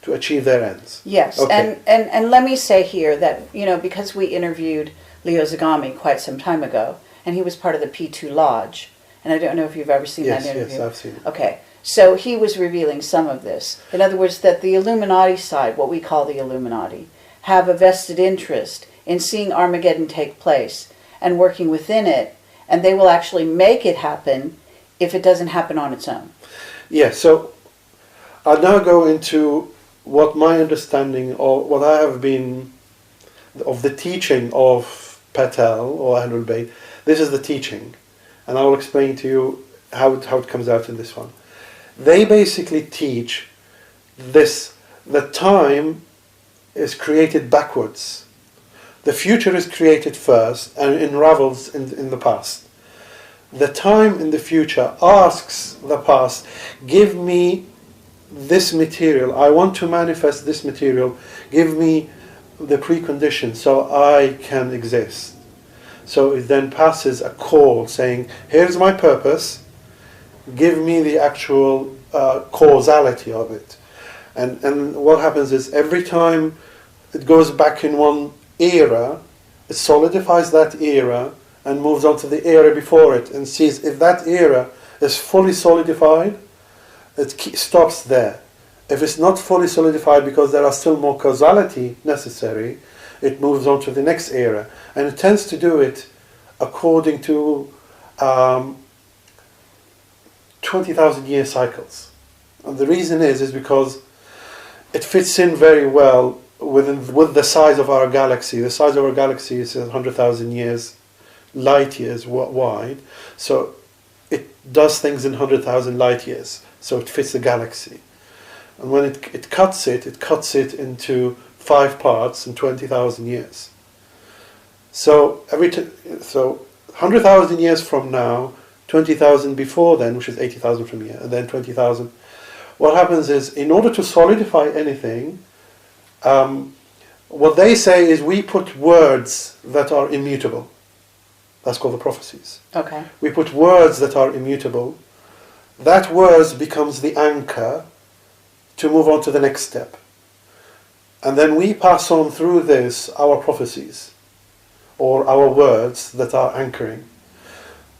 to achieve their ends. Yes, Okay. and let me say here that, you know, because we interviewed Leo Zagami quite some time ago, and he was part of the P2 Lodge, and I don't know if you've ever seen that interview. Yes, I've seen it. Okay, so he was revealing some of this. In other words, that the Illuminati side, what we call the Illuminati, have a vested interest in seeing Armageddon take place and working within it, and they will actually make it happen if it doesn't happen on its own. Yes, so I'll now go into what my understanding or what I have been of the teaching of Patel or Ahlul Bayt. This is the teaching, and I will explain to you how it comes out in this one. They basically teach this: that time is created backwards. The future is created first and unravels in the past. The time in the future asks the past, give me this material, I want to manifest this material, give me the preconditions so I can exist. So it then passes a call saying, here's my purpose, give me the actual causality of it. And what happens is every time it goes back in one era, it solidifies that era and moves on to the era before it and sees if that era is fully solidified, it stops there. If it's not fully solidified because there are still more causality necessary, it moves on to the next era. And it tends to do it according to 20,000 year cycles. And the reason is because it fits in very well with the size of our galaxy. The size of our galaxy is 100,000 light years wide. So it does things in 100,000 light years. So it fits the galaxy. And when it cuts it into 5 parts in 20,000 years. So 100,000 years from now, 20,000 before then, which is 80,000 from here, and then 20,000. What happens is, in order to solidify anything, what they say is we put words that are immutable. That's called the prophecies. Okay. We put words that are immutable. That word becomes the anchor to move on to the next step. And then we pass on through this our prophecies, or our words that are anchoring.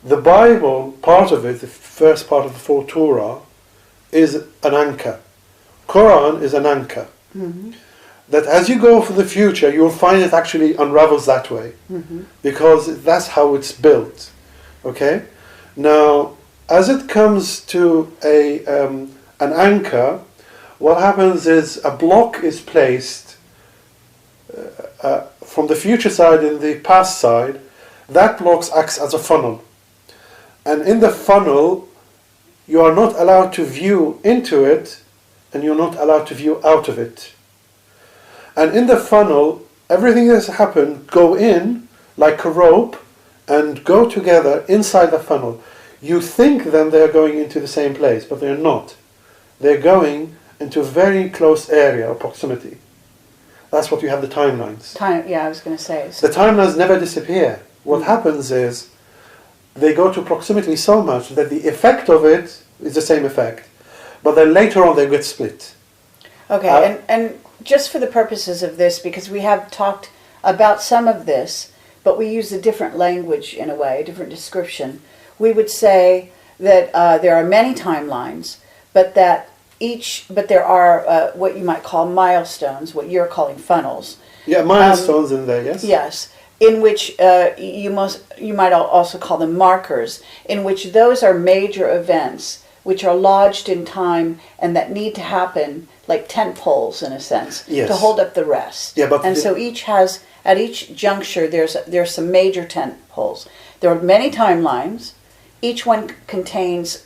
The Bible, part of it, the first part of the 4 Torah, is an anchor. Quran is an anchor. That as you go for the future, you'll find it actually unravels that way. Because that's how it's built. Okay? Now, as it comes to an anchor, what happens is a block is placed from the future side and the past side. That block acts as a funnel. And in the funnel, you are not allowed to view into it, and you're not allowed to view out of it. And in the funnel, everything that's happened go in like a rope and go together inside the funnel. You think then they're going into the same place, but they're not. They're going into a very close area or proximity. That's what you have the timelines. Yeah, I was going to say. The timelines never disappear. What happens is they go to proximity so much that the effect of it is the same effect. But then later on they get split. Okay, and just for the purposes of this, because we have talked about some of this, but we use a different language in a way, a different description, we would say that there are many timelines, but there are what you might call milestones, what you're calling funnels. Yeah, milestones in there, yes? Yes, in which you might also call them markers, in which those are major events which are lodged in time and that need to happen, like tent poles in a sense, yes, to hold up the rest. Yeah, but and so each has, at each juncture, there's some major tent poles. There are many timelines. Each one contains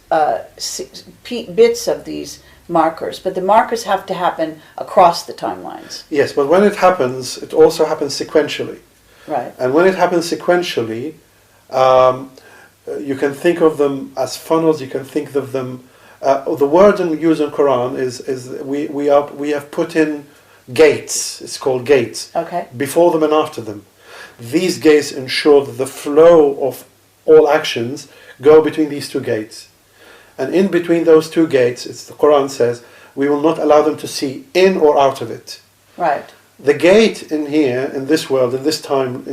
bits of these markers, but the markers have to happen across the timelines. Yes, but when it happens, it also happens sequentially. Right. And when it happens sequentially, you can think of them as funnels. You can think of them. The word we use in Quran is we have put in gates. It's called gates. Okay. Before them and after them. These gates ensure that the flow of all actions go between these two gates. And in between those two gates, the Quran says, we will not allow them to see in or out of it. Right. The gate in here, in this world, in this time,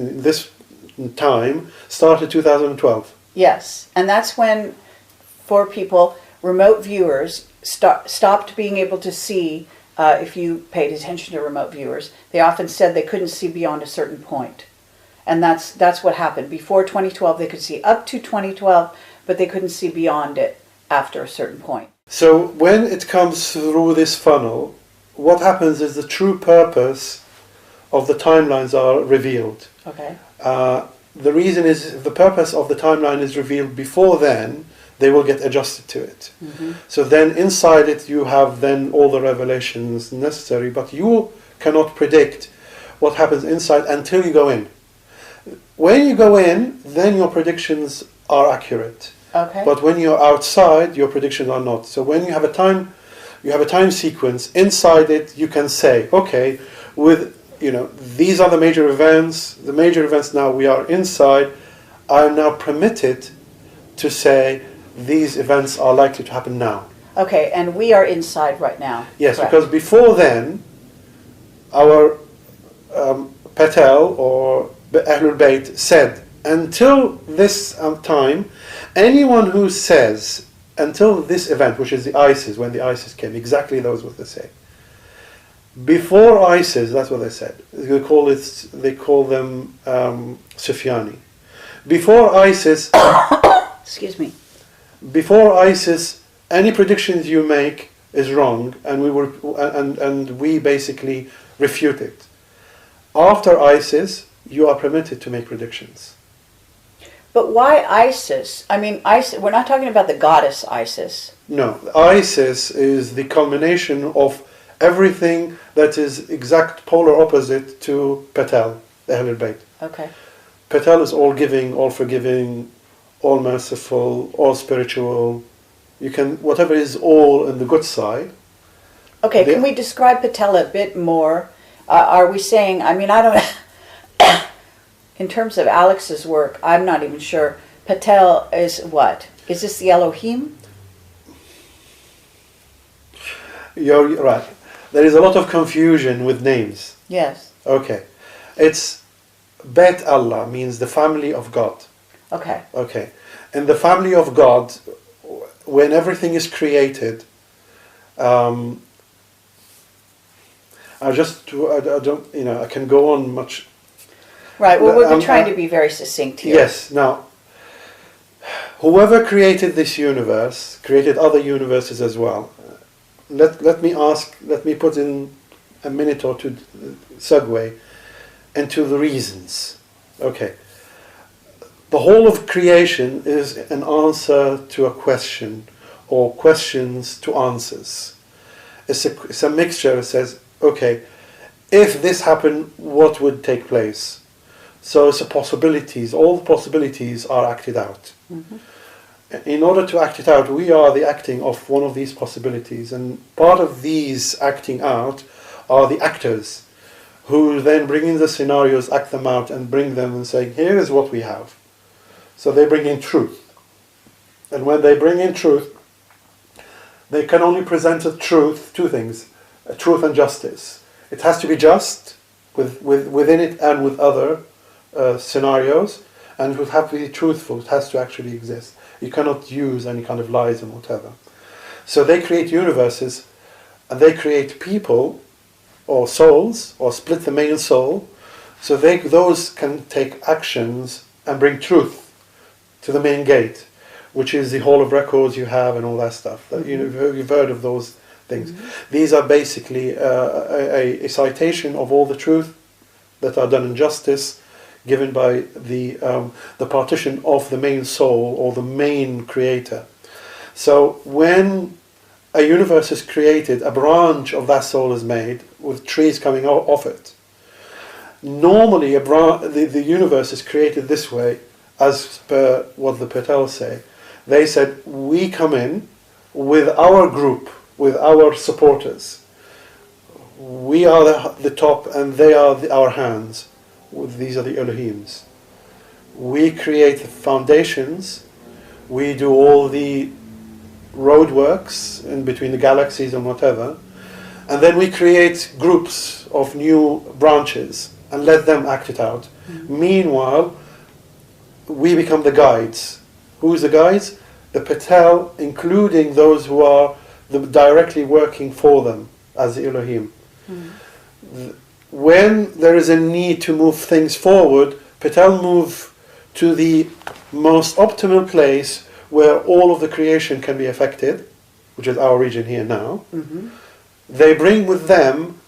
started 2012. Yes, and that's when, for people, remote viewers stopped being able to see. If you paid attention to remote viewers, they often said they couldn't see beyond a certain point. And that's what happened. Before 2012, they could see up to 2012, but they couldn't see beyond it after a certain point. So when it comes through this funnel, what happens is the true purpose of the timelines are revealed. Okay. The reason is, if the purpose of the timeline is revealed before then, they will get adjusted to it. Mm-hmm. So then inside it you have then all the revelations necessary, but you cannot predict what happens inside until you go in. When you go in, then your predictions are accurate. Okay. But when you're outside, your predictions are not. So when you have a time sequence inside it, you can say, okay, these are the major events. The major events now we are inside. I am now permitted to say these events are likely to happen now. Okay, and we are inside right now. Yes, correct? because before then, our Patel or Ahlul Bayt said, until this time, anyone who says, until this event, which is the ISIS, when the ISIS came, exactly those what they say. Before ISIS, that's what they said. They call them Sufyani. Before ISIS, excuse me. Before ISIS, any predictions you make is wrong, and we basically refute it. After ISIS, you are permitted to make predictions. But why ISIS? I mean, we're not talking about the goddess Isis. No, ISIS is the culmination of everything that is exact polar opposite to Patel, the Ahlul Bayt. Okay. Patel is all giving, all forgiving, all merciful, all spiritual. Whatever is all in the good side. Okay, can we describe Patel a bit more? Are we saying, I mean, I don't, in terms of Alex's work, I'm not even sure. Patel is what? Is this the Elohim? You're right. There is a lot of confusion with names. Yes. Okay. It's Bet Allah means the family of God. Okay. Okay. In the family of God, when everything is created, I can go on much. Right. Well, we're trying to be very succinct here. Yes. Now, whoever created this universe created other universes as well. Let me put in a minute or two segue into the reasons. Okay. The whole of creation is an answer to a question, or questions to answers. It's a mixture. It says, okay, if this happened, what would take place? So it's possibilities. All the possibilities are acted out. Mm-hmm. In order to act it out, we are the acting of one of these possibilities, and part of these acting out are the actors, who then bring in the scenarios, act them out, and bring them and say, here is what we have. So they bring in truth. And when they bring in truth, they can only present a truth, two things, truth and justice. It has to be just within it and with other scenarios, and it would have to be truthful. It has to actually exist. You cannot use any kind of lies and whatever. So they create universes, and they create people, or souls, or split the male soul, so those can take actions and bring truth to the main gate, which is the hall of records you have and all that stuff. Mm-hmm. You've heard of those things. Mm-hmm. These are basically a citation of all the truth that are done in justice, given by the partition of the main soul or the main creator. So when a universe is created, a branch of that soul is made with trees coming off it. Normally, the universe is created this way, as per what the Patels say. They said, we come in with our group, with our supporters. We are the top and they are our hands. These are the Elohims. We create the foundations. We do all the roadworks in between the galaxies and whatever. And then we create groups of new branches and let them act it out. Mm-hmm. Meanwhile, we become the guides. Who's the guides? The Patel, including those who are directly working for them as the Elohim. Mm-hmm. When there is a need to move things forward, Patel move to the most optimal place where all of the creation can be affected, which is our region here now. Mm-hmm. They bring with them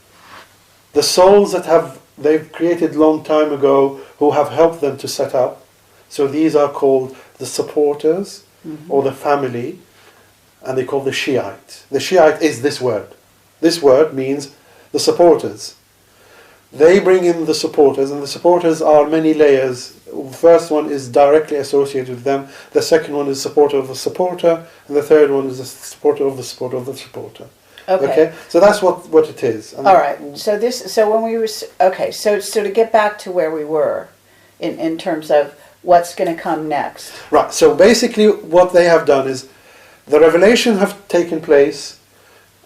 the souls that they've created long time ago, who have helped them to set up. So these are called the supporters, mm-hmm. or the family, and they call the Shiite. The Shiite is this word. This word means the supporters. They bring in the supporters, and the supporters are many layers. The first one is directly associated with them. The second one is supporter of the supporter, and the third one is the supporter of the supporter of the supporter. Okay. So that's what it is. All right. So when we were So to get back to where we were, in terms of what's going to come next. Right. So basically, what they have done is the revelation have taken place.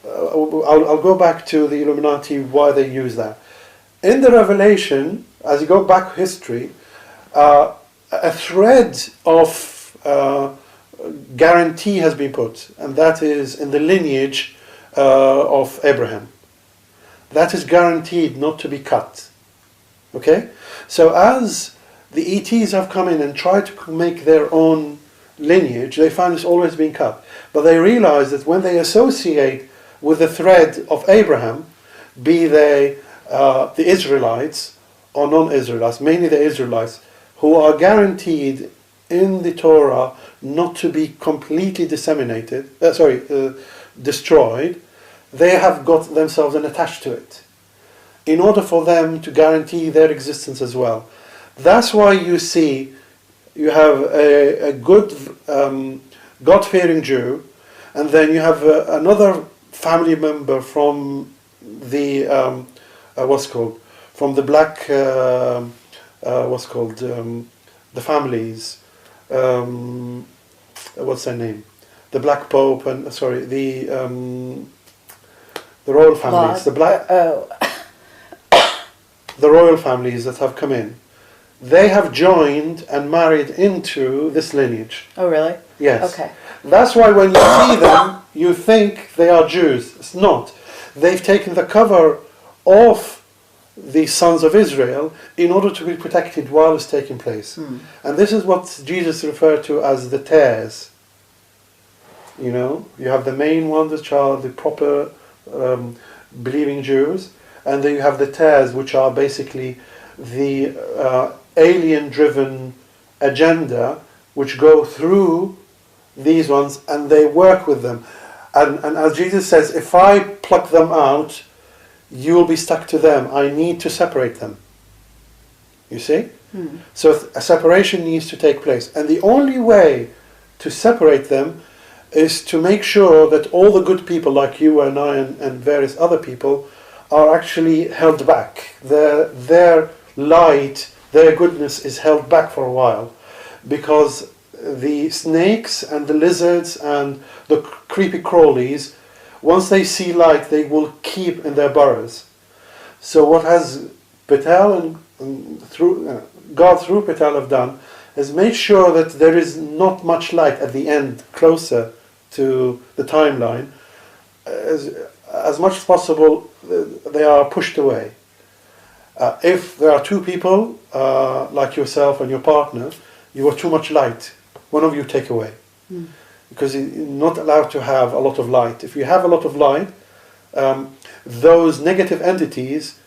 I'll go back to the Illuminati, why they use that. In the revelation, as you go back history, a thread of guarantee has been put, and that is in the lineage of Abraham. That is guaranteed not to be cut. Okay? So as the ETs have come in and tried to make their own lineage, they find it's always been cut. But they realize that when they associate with the thread of Abraham, be they the Israelites or non-Israelites, mainly the Israelites, who are guaranteed in the Torah not to be completely destroyed, they have got themselves attached to it in order for them to guarantee their existence as well. That's why you see you have a good God-fearing Jew, and then you have another family member from the from the black the families, what's their name, the black pope, and the royal families, the royal families that have come in, they have joined and married into this lineage. Oh, really? Yes. Okay. That's why when you see them, you think they are Jews. It's not. They've taken the cover off the sons of Israel in order to be protected while it's taking place. And this is what Jesus referred to as the tares. You know, you have the main ones, which are the proper believing Jews, and then you have the tares, which are basically the alien-driven agenda, which go through these ones, and they work with them. And as Jesus says, if I pluck them out, you will be stuck to them. I need to separate them. You see? So a separation needs to take place. And the only way to separate them is to make sure that all the good people like you and I and various other people are actually held back. Their light, their goodness is held back for a while, because the snakes and the lizards and the creepy crawlies, once they see light, they will keep in their burrows. So what has Patel and through God through Patel have done is made sure that there is not much light at the end, closer to the timeline. As much as possible, they are pushed away. If there are two people, like yourself and your partner, you are too much light. One of you take away. Because you're not allowed to have a lot of light. If you have a lot of light, those negative entities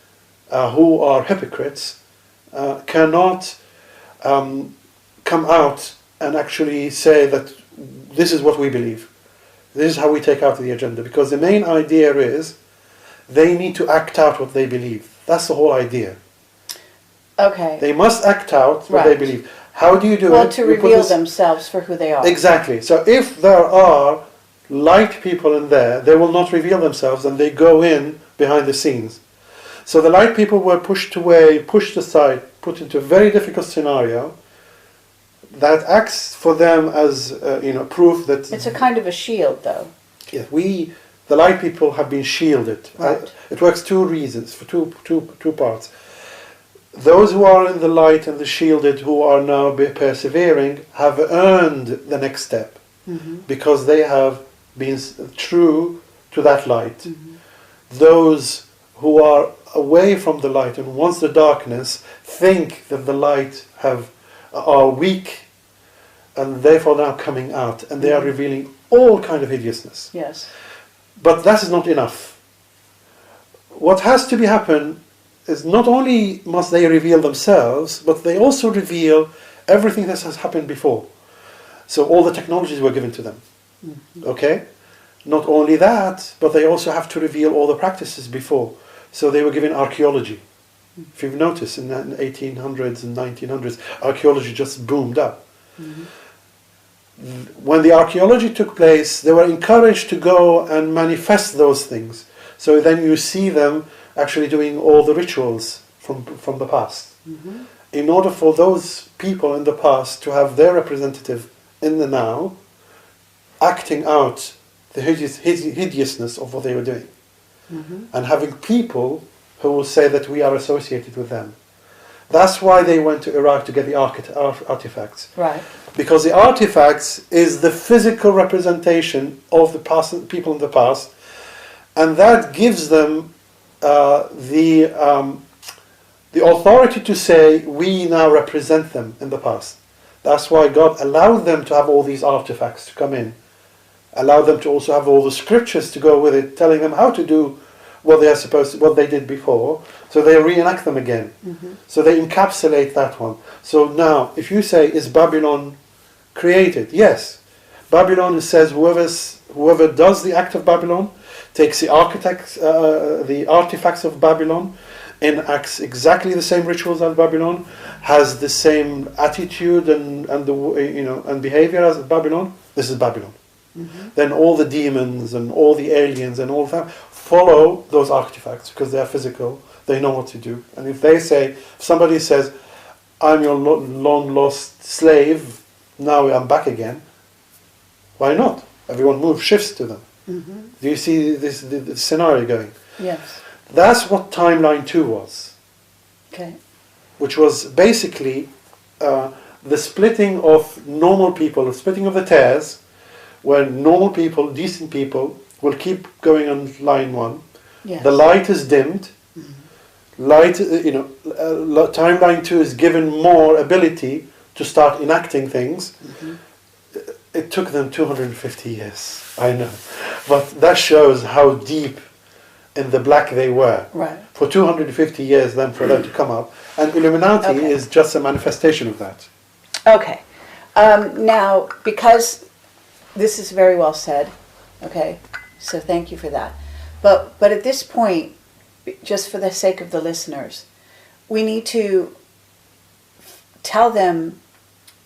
who are hypocrites cannot come out and actually say that this is what we believe. This is how we take out the agenda, because the main idea is they need to act out what they believe. That's the whole idea. Okay. They must act out what they believe. How do you do it? Well, to reveal themselves for who they are. Exactly. So if there are light people in there, they will not reveal themselves, and they go in behind the scenes. So the light people were pushed away, pushed aside, put into a very difficult scenario that acts for them as proof that it's a kind of a shield, though. Yeah, the light people have been shielded. Right. It works two reasons, for two parts. Those who are in the light and the shielded, who are now persevering, have earned the next step, because they have been true to that light. Those who are away from the light and wants the darkness think that the light are weak, and therefore now coming out, and they are revealing all kind of hideousness. Yes. But that is not enough. What has to be happen is not only must they reveal themselves, but they also reveal everything that has happened before. So all the technologies were given to them. Okay? Not only that, but they also have to reveal all the practices before. So they were given archaeology. If you've noticed, in the 1800s and 1900s, archaeology just boomed up. When the archaeology took place, they were encouraged to go and manifest those things. So then you see them actually doing all the rituals from the past. In order for those people in the past to have their representative in the now, acting out the hideousness of what they were doing. And having people who will say that we are associated with them. That's why they went to Iraq to get the artifacts. Right. Because the artifacts is the physical representation of the past, people in the past, and that gives them the authority to say, we now represent them in the past. That's why God allowed them to have all these artifacts to come in. Allowed them to also have all the scriptures to go with it, telling them how to do what they are supposed to, what they did before, so they reenact them again. So they encapsulate that one. So now, if you say, is Babylon created? Yes. Babylon says whoever does the act of Babylon takes the artifacts of Babylon, enacts exactly the same rituals as Babylon, has the same attitude and behavior as Babylon. This is Babylon. Then all the demons and all the aliens and all that follow those artifacts because they are physical. They know what to do. And if somebody says, I'm your long lost slave, now I'm back again, why not? Everyone shifts to them. Do you see the scenario going? Yes. That's what timeline 2 was. Okay. Which was basically the splitting of normal people, the splitting of the tares, where normal people, decent people, will keep going on line 1. Yes. The light is dimmed. Timeline 2 is given more ability to start enacting things. It took them 250 years, I know. But that shows how deep in the black they were. Right. For 250 years then for them to come up. And Illuminati is just a manifestation of that. Okay. Now, because this is very well said, okay, so thank you for that. But at this point, just for the sake of the listeners, we need to tell them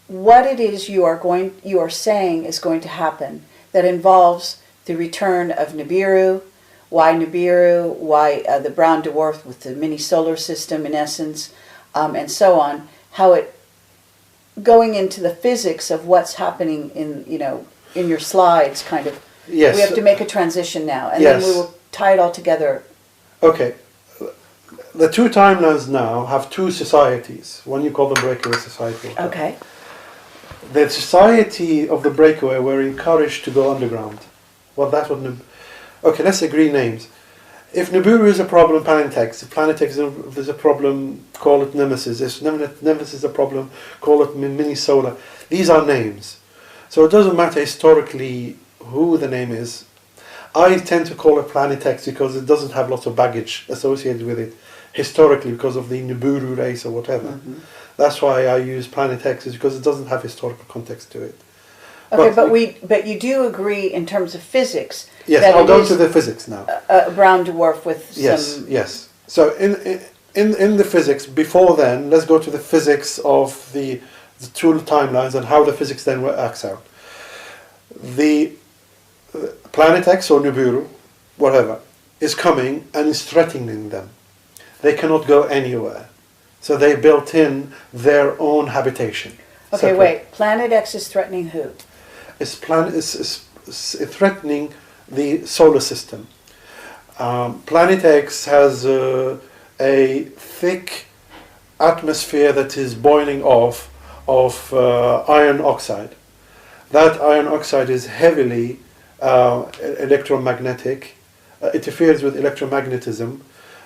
what it is you are saying is going to happen that involves the return of Nibiru, why the brown dwarf with the mini solar system in essence, and so on, how it going into the physics of what's happening in your slides kind of. Yes. We have to make a transition now, and then we will tie it all together. Okay. The two timelines now have two societies. One you call the breakaway society. Okay. The society of the breakaway were encouraged to go underground. Okay, let's agree names. If Nibiru is a problem, Planetex. If Planetex is a problem, call it Nemesis. If Nemesis is a problem, call it Mini Solar. These are names. So it doesn't matter historically who the name is. I tend to call it Planetex because it doesn't have lots of baggage associated with it historically because of the Nibiru race or whatever. That's why I use Planetex, is because it doesn't have historical context to it. Okay, but you do agree in terms of physics. Yes, that I'll go to the physics now. A brown dwarf with some. Yes. So in the physics before then, let's go to the physics of the two timelines and how the physics then works out. The planet X or Nibiru, whatever, is coming and is threatening them. They cannot go anywhere. So they built in their own habitation. Okay, separate. wait. Planet X is threatening who? It's threatening the solar system. Planet X has a thick atmosphere that is boiling off of iron oxide. That iron oxide is heavily electromagnetic. It interferes with electromagnetism.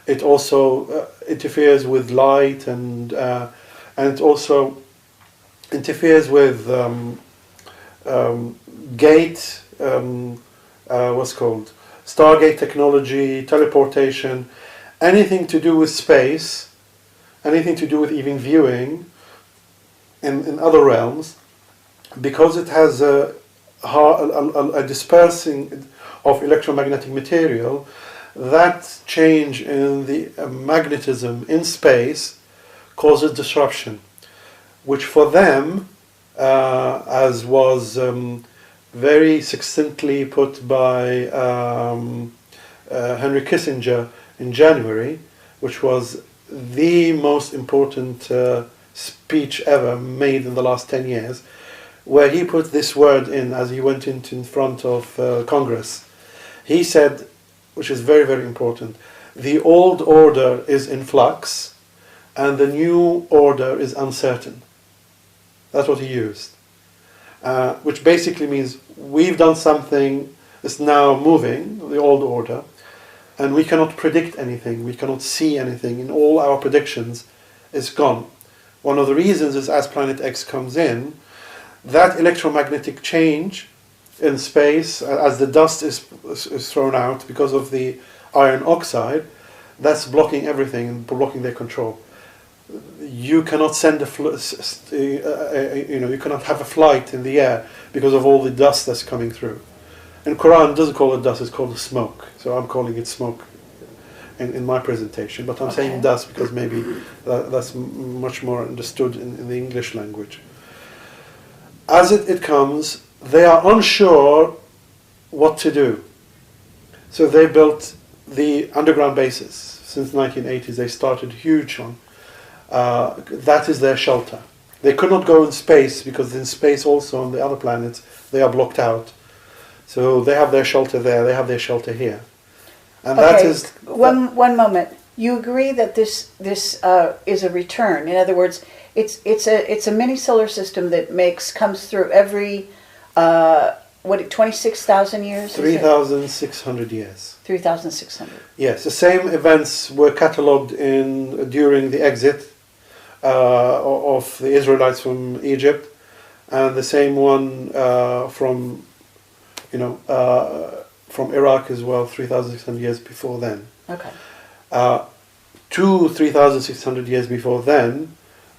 It also interferes with light, and it also interferes with what's called Stargate technology, teleportation, anything to do with space, anything to do with even viewing in other realms, because it has a dispersing of electromagnetic material. That change in the magnetism in space causes disruption, which for them, as was very succinctly put by Henry Kissinger in January, which was the most important speech ever made in the last 10 years, where he put this word in as he went in front of Congress. He said, which is very, very important, the old order is in flux and the new order is uncertain. That's what he used. Which basically means we've done something that's now moving, the old order, and we cannot predict anything, we cannot see anything, and all our predictions is gone. One of the reasons is as Planet X comes in, that electromagnetic change in space, as the dust is thrown out because of the iron oxide, that's blocking everything and blocking their control. You cannot send you cannot have a flight in the air because of all the dust that's coming through. And Quran doesn't call it dust; it's called smoke. So I'm calling it smoke in my presentation, but I'm saying dust because maybe that's much more understood in the English language. As it comes, they are unsure what to do. So they built the underground bases. Since the 1980s, they started huge one. That is their shelter. They could not go in space because in space also on the other planets they are blocked out. So they have their shelter there, they have their shelter here. And that is... One moment. You agree that this is a return. In other words, it's a mini solar system that comes through every 26,000 years? 3,600 years. 3,600. Yes, the same events were catalogued during the exit of the Israelites from Egypt, and the same one from Iraq as well, 3,600 years before then. Okay. 3,600 years before then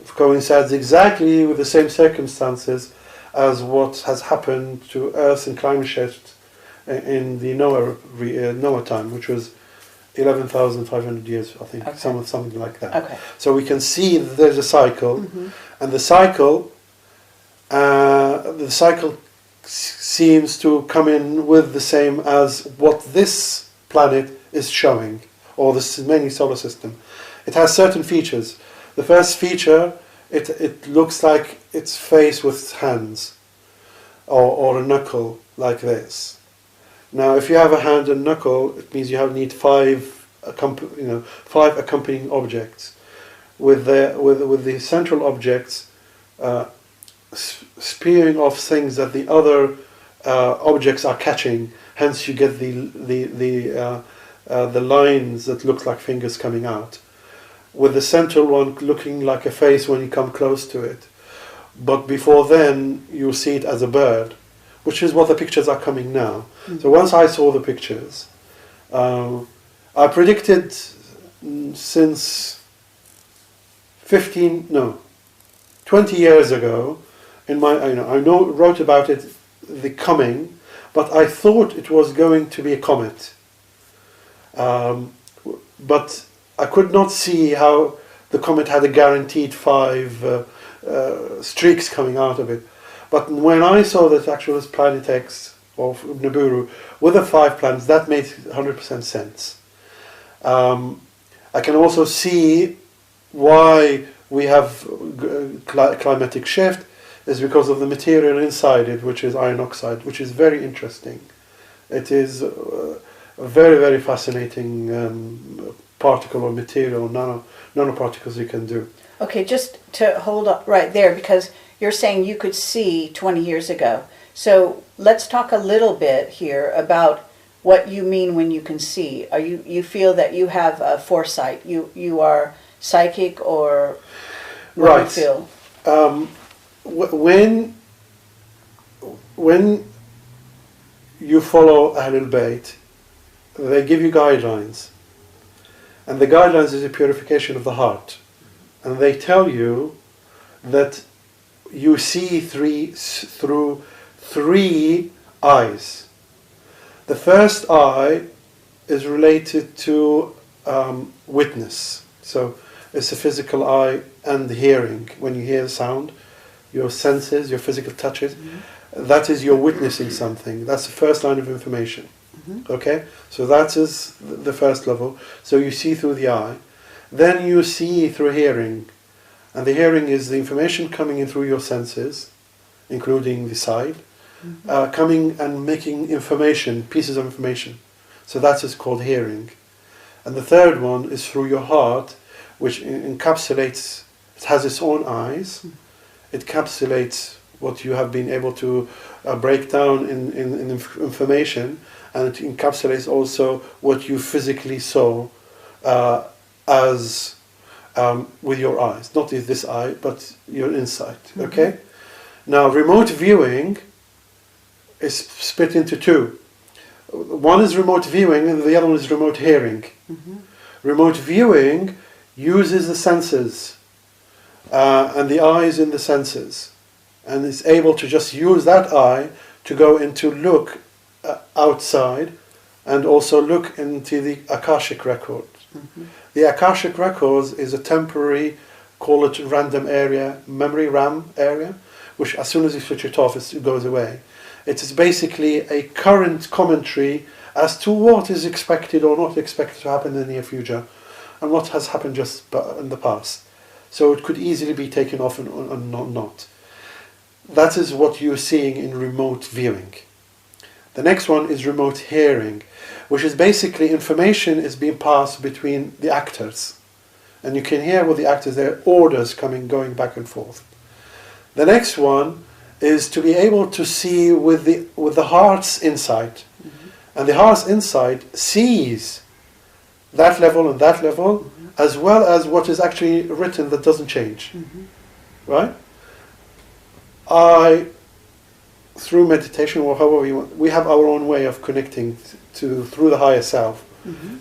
coincides exactly with the same circumstances as what has happened to Earth and climate shift in the Noah time, which was 11,500 years, I think, something like that. Okay. So we can see that there's a cycle, and the cycle seems to come in with the same as what this planet is showing, or this mini solar system. It has certain features. The first feature, it looks like it's faced with hands, or a knuckle like this. Now, if you have a hand and knuckle, it means you need five accompanying objects, with the central objects spearing off things that the other objects are catching. Hence, you get the lines that look like fingers coming out, with the central one looking like a face when you come close to it. But before then, you see it as a bird, which is what the pictures are coming now. So once I saw the pictures, I predicted since 20 years ago, wrote about it the coming, but I thought it was going to be a comet. But I could not see how the comet had a guaranteed 5 streaks coming out of it. But when I saw that actual Planet X of Nibiru with the 5 planets, that made 100% sense. I can also see why we have climatic shift is because of the material inside it, which is iron oxide, which is very interesting. It is a very, very fascinating particle or material, nanoparticles you can do. Okay, just to hold up right there, because you're saying you could see 20 years ago. So let's talk a little bit here about what you mean when you can see. Are you feel that you have a foresight? You are psychic, or what right. do you feel? When you follow Ahlul Bayt, they give you guidelines, and the guidelines is a purification of the heart, and they tell you that you see through 3 eyes. The first eye is related to witness, so it's the physical eye and the hearing. When you hear the sound, your senses, your physical touches, that is you're witnessing something. That's the first line of information. Okay, so that is the first level. So you see through the eye, then you see through hearing, and the hearing is the information coming in through your senses, including the sight, coming and making information, pieces of information. So that is called hearing. And the third one is through your heart, which encapsulates, it has its own eyes, it encapsulates what you have been able to break down in information, and it encapsulates also what you physically saw as with your eyes, not with this eye, but your insight. Okay. Now, remote viewing is split into 2. One is remote viewing, and the other one is remote hearing. Remote viewing uses the senses and the eyes in the senses, and is able to just use that eye to go into look outside and also look into the Akashic record. The Akashic records is a temporary, call it random area, memory RAM area, which as soon as you switch it off, it goes away. It is basically a current commentary as to what is expected or not expected to happen in the near future, and what has happened just in the past. So it could easily be taken off and not. That is what you're seeing in remote viewing. The next one is remote hearing, which is basically information is being passed between the actors. And you can hear with the actors, there are orders going back and forth. The next one is to be able to see with the heart's insight. And the heart's insight sees that level and that level, as well as what is actually written that doesn't change. Right? Through meditation, or however you want, we have our own way of connecting through the higher self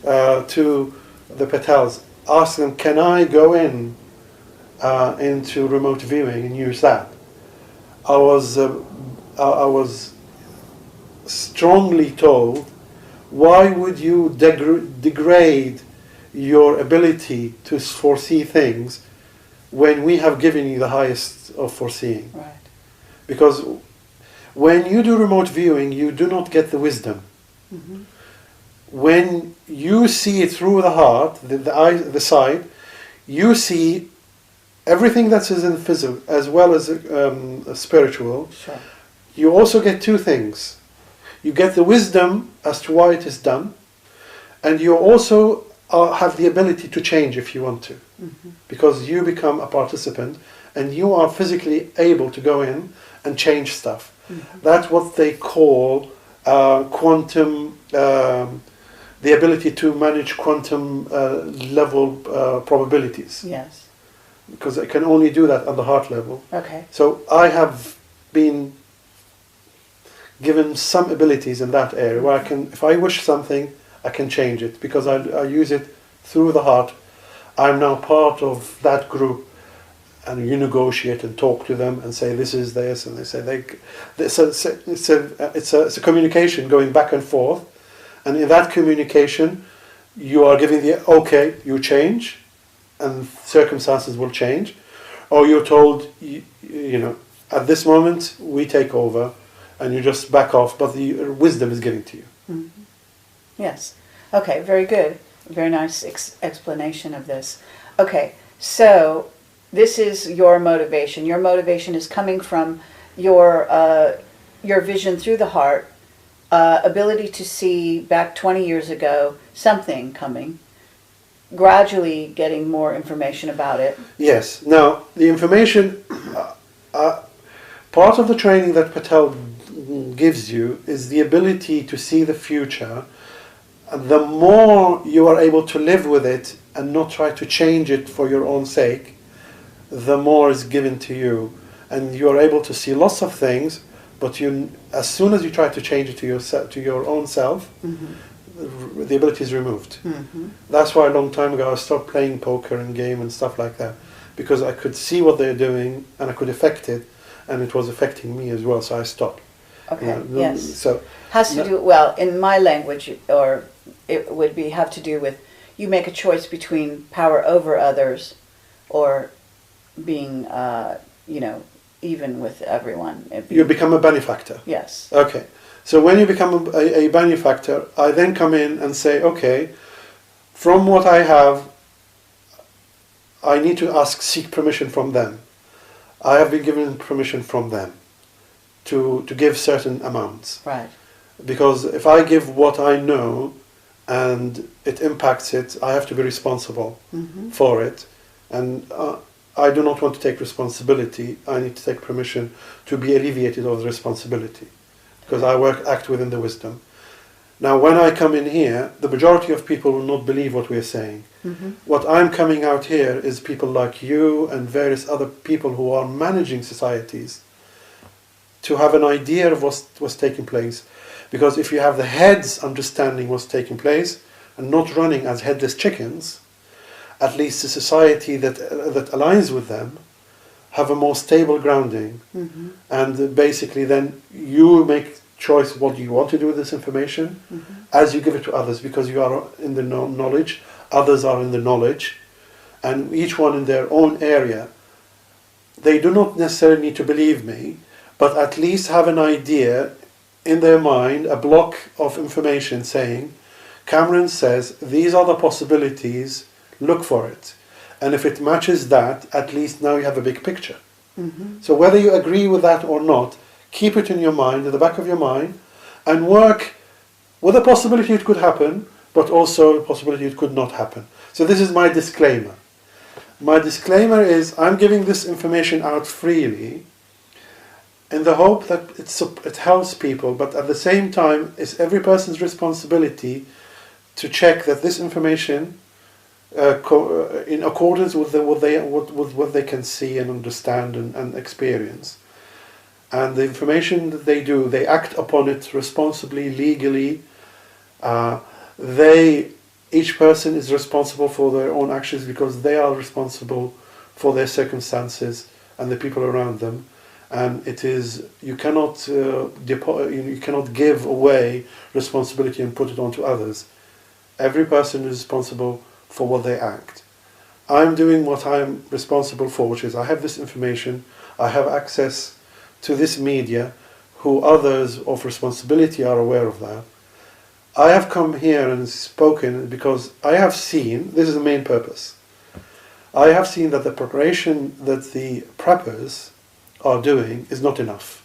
to the petals. Ask them, can I go into remote viewing and use that? I was strongly told, why would you degrade your ability to foresee things when we have given you the highest of foreseeing? Right. Because when you do remote viewing, you do not get the wisdom. When you see it through the heart, the eye, the sight, you see everything that is in physical as well as spiritual. Sure. You also get 2 things. You get the wisdom as to why it is done, and you also have the ability to change if you want to, because you become a participant and you are physically able to go in and change stuff. That's what they call quantum, the ability to manage quantum level probabilities. Yes. Because I can only do that on the heart level. Okay. So I have been given some abilities in that area where I can, if I wish something, I can change it because I use it through the heart. I'm now part of that group, and you negotiate and talk to them and say this is this, and they say it's a communication going back and forth, and in that communication you are giving the okay, you change, and circumstances will change, or you're told you know at this moment we take over, and you just back off, but the wisdom is given to you. Mm-hmm. Yes. Okay. Very good. Very nice explanation of this. Okay. So this is your motivation. Your motivation is coming from your vision through the heart, ability to see back 20 years ago something coming, gradually getting more information about it. Yes. Now, the information, part of the training that Patel gives you is the ability to see the future. And the more you are able to live with it and not try to change it for your own sake, the more is given to you, and you are able to see lots of things. But as soon as you try to change it to your own self, mm-hmm. the ability is removed. Mm-hmm. That's why a long time ago I stopped playing poker and game and stuff like that, because I could see what they're doing and I could affect it, and it was affecting me as well. So I stopped. Okay. Yes. So has to do well in my language, or it would have to do with you make a choice between power over others, or being even with everyone. You become a benefactor. Yes. Okay. So when you become a benefactor, I then come in and say, okay, from what I have, I need to seek permission from them. I have been given permission from them to give certain amounts. Right. Because if I give what I know and it impacts it, I have to be responsible mm-hmm. for it. And I do not want to take responsibility. I need to take permission to be alleviated of the responsibility, because I act within the wisdom. Now, when I come in here, the majority of people will not believe what we're saying. Mm-hmm. What I'm coming out here is people like you and various other people who are managing societies to have an idea of what's taking place. Because if you have the heads understanding what's taking place and not running as headless chickens, at least the society that aligns with them have a more stable grounding. Mm-hmm. And basically then you make choice what you want to do with this information mm-hmm. as you give it to others, because you are in the knowledge, others are in the knowledge, and each one in their own area. They do not necessarily need to believe me, but at least have an idea in their mind, a block of information saying, Kameran says, these are the possibilities, look for it. And if it matches that, at least now you have a big picture. Mm-hmm. So whether you agree with that or not, keep it in your mind, at the back of your mind, and work with the possibility it could happen, but also the possibility it could not happen. So this is my disclaimer. My disclaimer is I'm giving this information out freely in the hope that it helps people, but at the same time it's every person's responsibility to check that this information in accordance with what they can see and understand and experience. And the information that they act upon it responsibly, legally. Each person is responsible for their own actions, because they are responsible for their circumstances and the people around them. And it is you cannot give away responsibility and put it onto others. Every person is responsible for what they act. I'm doing what I'm responsible for, which is I have this information, I have access to this media, who others of responsibility are aware of that. I have come here and spoken because I have seen, this is the main purpose, I have seen that the preparation that the preppers are doing is not enough.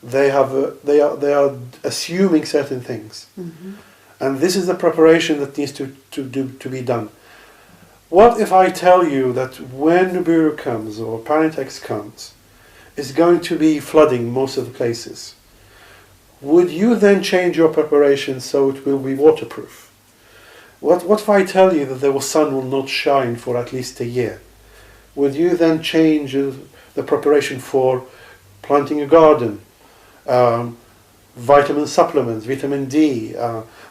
They are assuming certain things. Mm-hmm. And this is the preparation that needs to be done. What if I tell you that when Nibiru comes or Planet X comes, it's going to be flooding most of the places? Would you then change your preparation so it will be waterproof? What if I tell you that the sun will not shine for at least a year? Would you then change the preparation for planting a garden, vitamin supplements, vitamin D,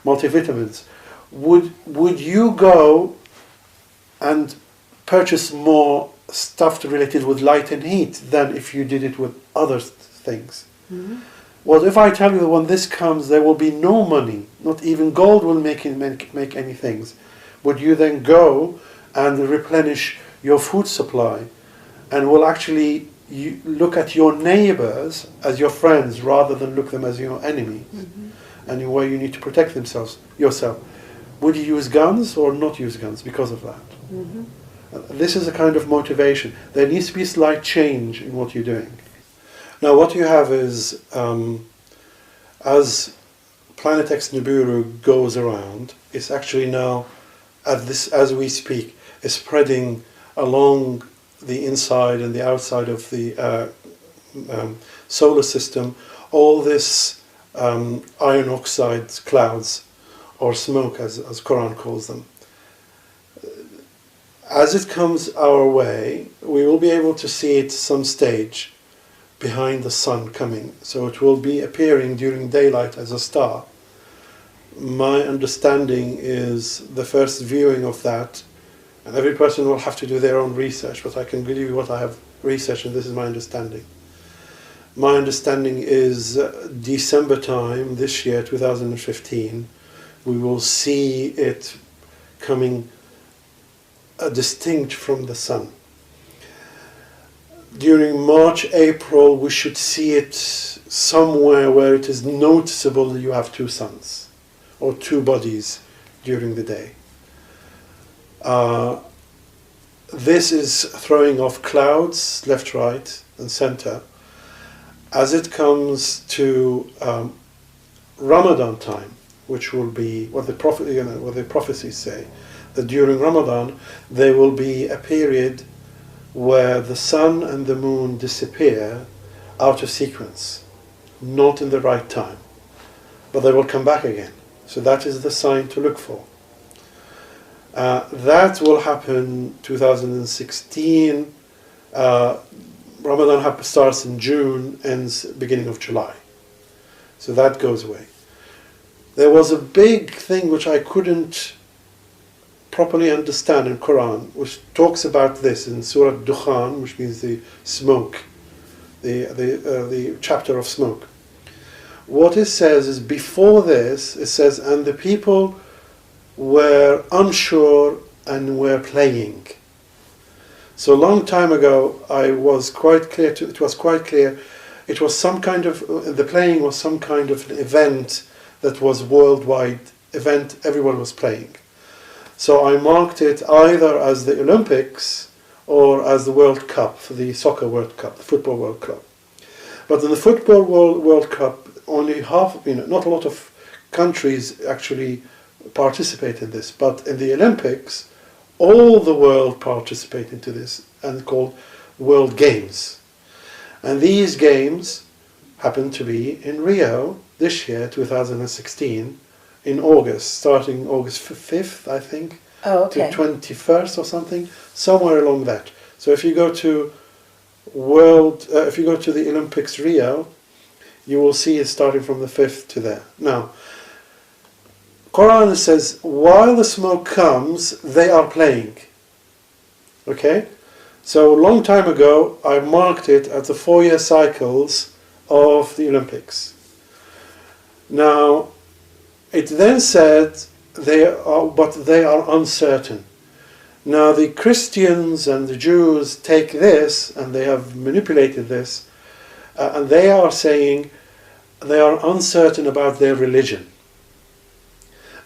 multivitamins? Would you go and purchase more stuff related with light and heat than if you did it with other things. Mm-hmm. Well, if I tell you that when this comes, there will be no money, not even gold will make any things, would you then go and replenish your food supply and will actually look at your neighbors as your friends rather than look them as your enemy, and where you need to protect yourself? Would you use guns or not use guns because of that? This is a kind of motivation. There needs to be a slight change in what you're doing. Now what you have is, as Planet X Nibiru goes around, it's actually now, as we speak, is spreading along the inside and the outside of the solar system, all this iron oxide clouds, or smoke as Quran calls them. As it comes our way, we will be able to see it some stage behind the sun coming. So it will be appearing during daylight as a star. My understanding is the first viewing of that, and every person will have to do their own research, but I can give you what I have researched, and this is my understanding. My understanding is December time this year, 2015, we will see it coming distinct from the sun. During March, April, we should see it somewhere where it is noticeable that you have two suns or two bodies during the day. This is throwing off clouds left, right, and center. As it comes to Ramadan time, which will be what the prophecies say, that during Ramadan there will be a period where the sun and the moon disappear out of sequence, not in the right time, but they will come back again. So that is the sign to look for. That will happen 2016. Ramadan starts in June, ends beginning of July. So that goes away. There was a big thing which I couldn't properly understand in Quran, which talks about this in Surah Dukhan, which means the smoke, the chapter of smoke. What it says is, before this, it says, and the people were unsure and were playing. So a long time ago, it was quite clear, it was some kind of, the playing was some kind of an event that was worldwide event, everyone was playing. So I marked it either as the Olympics or as the World Cup, the Soccer World Cup, the Football World Cup. But in the Football World Cup, only not a lot of countries actually participate in this. But in the Olympics, all the world participate into this, and called World Games. And these games happen to be in Rio this year, 2016, in August, starting August 5th, I think, to 21st or something, somewhere along that. So if you go to the Olympics Rio, you will see it starting from the 5th to there. Now, Quran says, while the smoke comes, they are playing. Okay? So a long time ago, I marked it at the 4-year cycles of the Olympics. Now, it then said, they are uncertain. Now the Christians and the Jews take this, and they have manipulated this, and they are saying they are uncertain about their religion.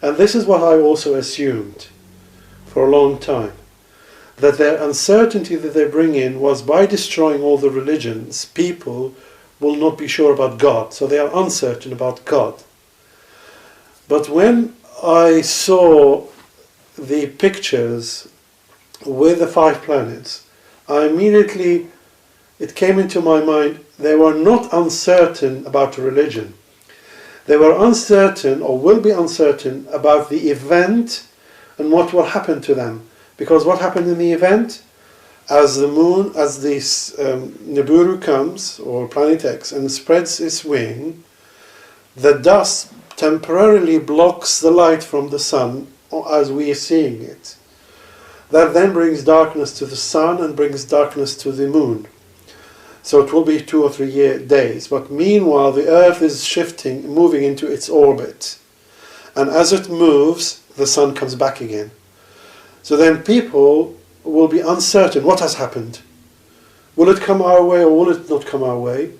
And this is what I also assumed for a long time, that their uncertainty that they bring in was by destroying all the religions, people will not be sure about God, so they are uncertain about God. But when I saw the pictures with the 5 planets, it came into my mind, they were not uncertain about religion. They were uncertain, or will be uncertain, about the event and what will happen to them. Because what happened in the event, as the Nibiru comes, or Planet X, and spreads its wing, the dust temporarily blocks the light from the sun as we are seeing it. That then brings darkness to the sun and brings darkness to the moon. So it will be 2 or 3 days. But meanwhile, the Earth is shifting, moving into its orbit. And as it moves, the sun comes back again. So then people will be uncertain what has happened. Will it come our way or will it not come our way?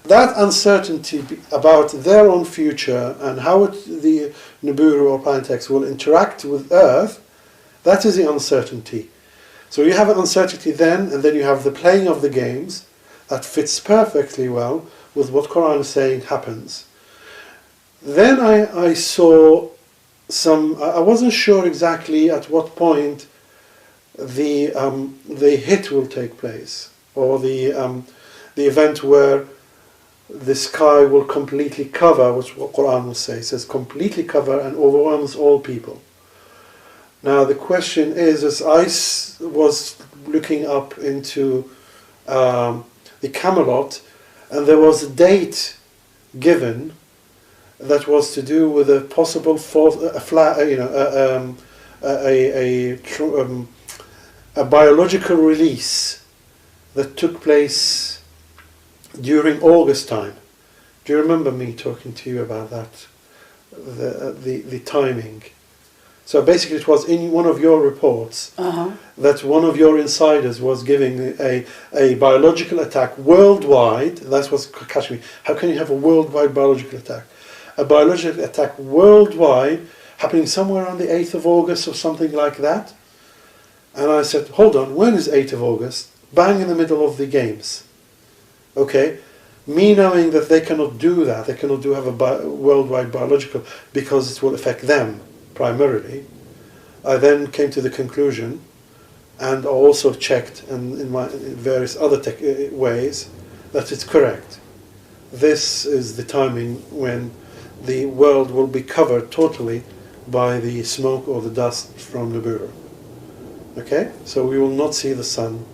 That uncertainty about their own future and how the Nibiru or Planet X will interact with Earth, that is the uncertainty. So you have an uncertainty then, and then you have the playing of the games that fits perfectly well with what Quran is saying happens. Then I saw some, I wasn't sure exactly at what point the hit will take place, or the event where the sky will completely cover, which what Quran will say, it says completely cover and overwhelms all people. Now the question is, as I was looking up into the Camelot, and there was a date given that was to do with a possible a biological release that took place during August time. Do you remember me talking to you about that? The timing. So basically it was in one of your reports that one of your insiders was giving a biological attack worldwide. That's what's catching me. How can you have a worldwide biological attack? A biological attack worldwide happening somewhere on the 8th of August or something like that. And I said, hold on, when is 8th of August? Bang in the middle of the games. Okay, me knowing that they cannot do that, they cannot have a worldwide biological because it will affect them primarily. I then came to the conclusion, and also checked in various other ways, that it's correct. This is the timing when the world will be covered totally by the smoke or the dust from Nibiru. Okay, so we will not see the sun.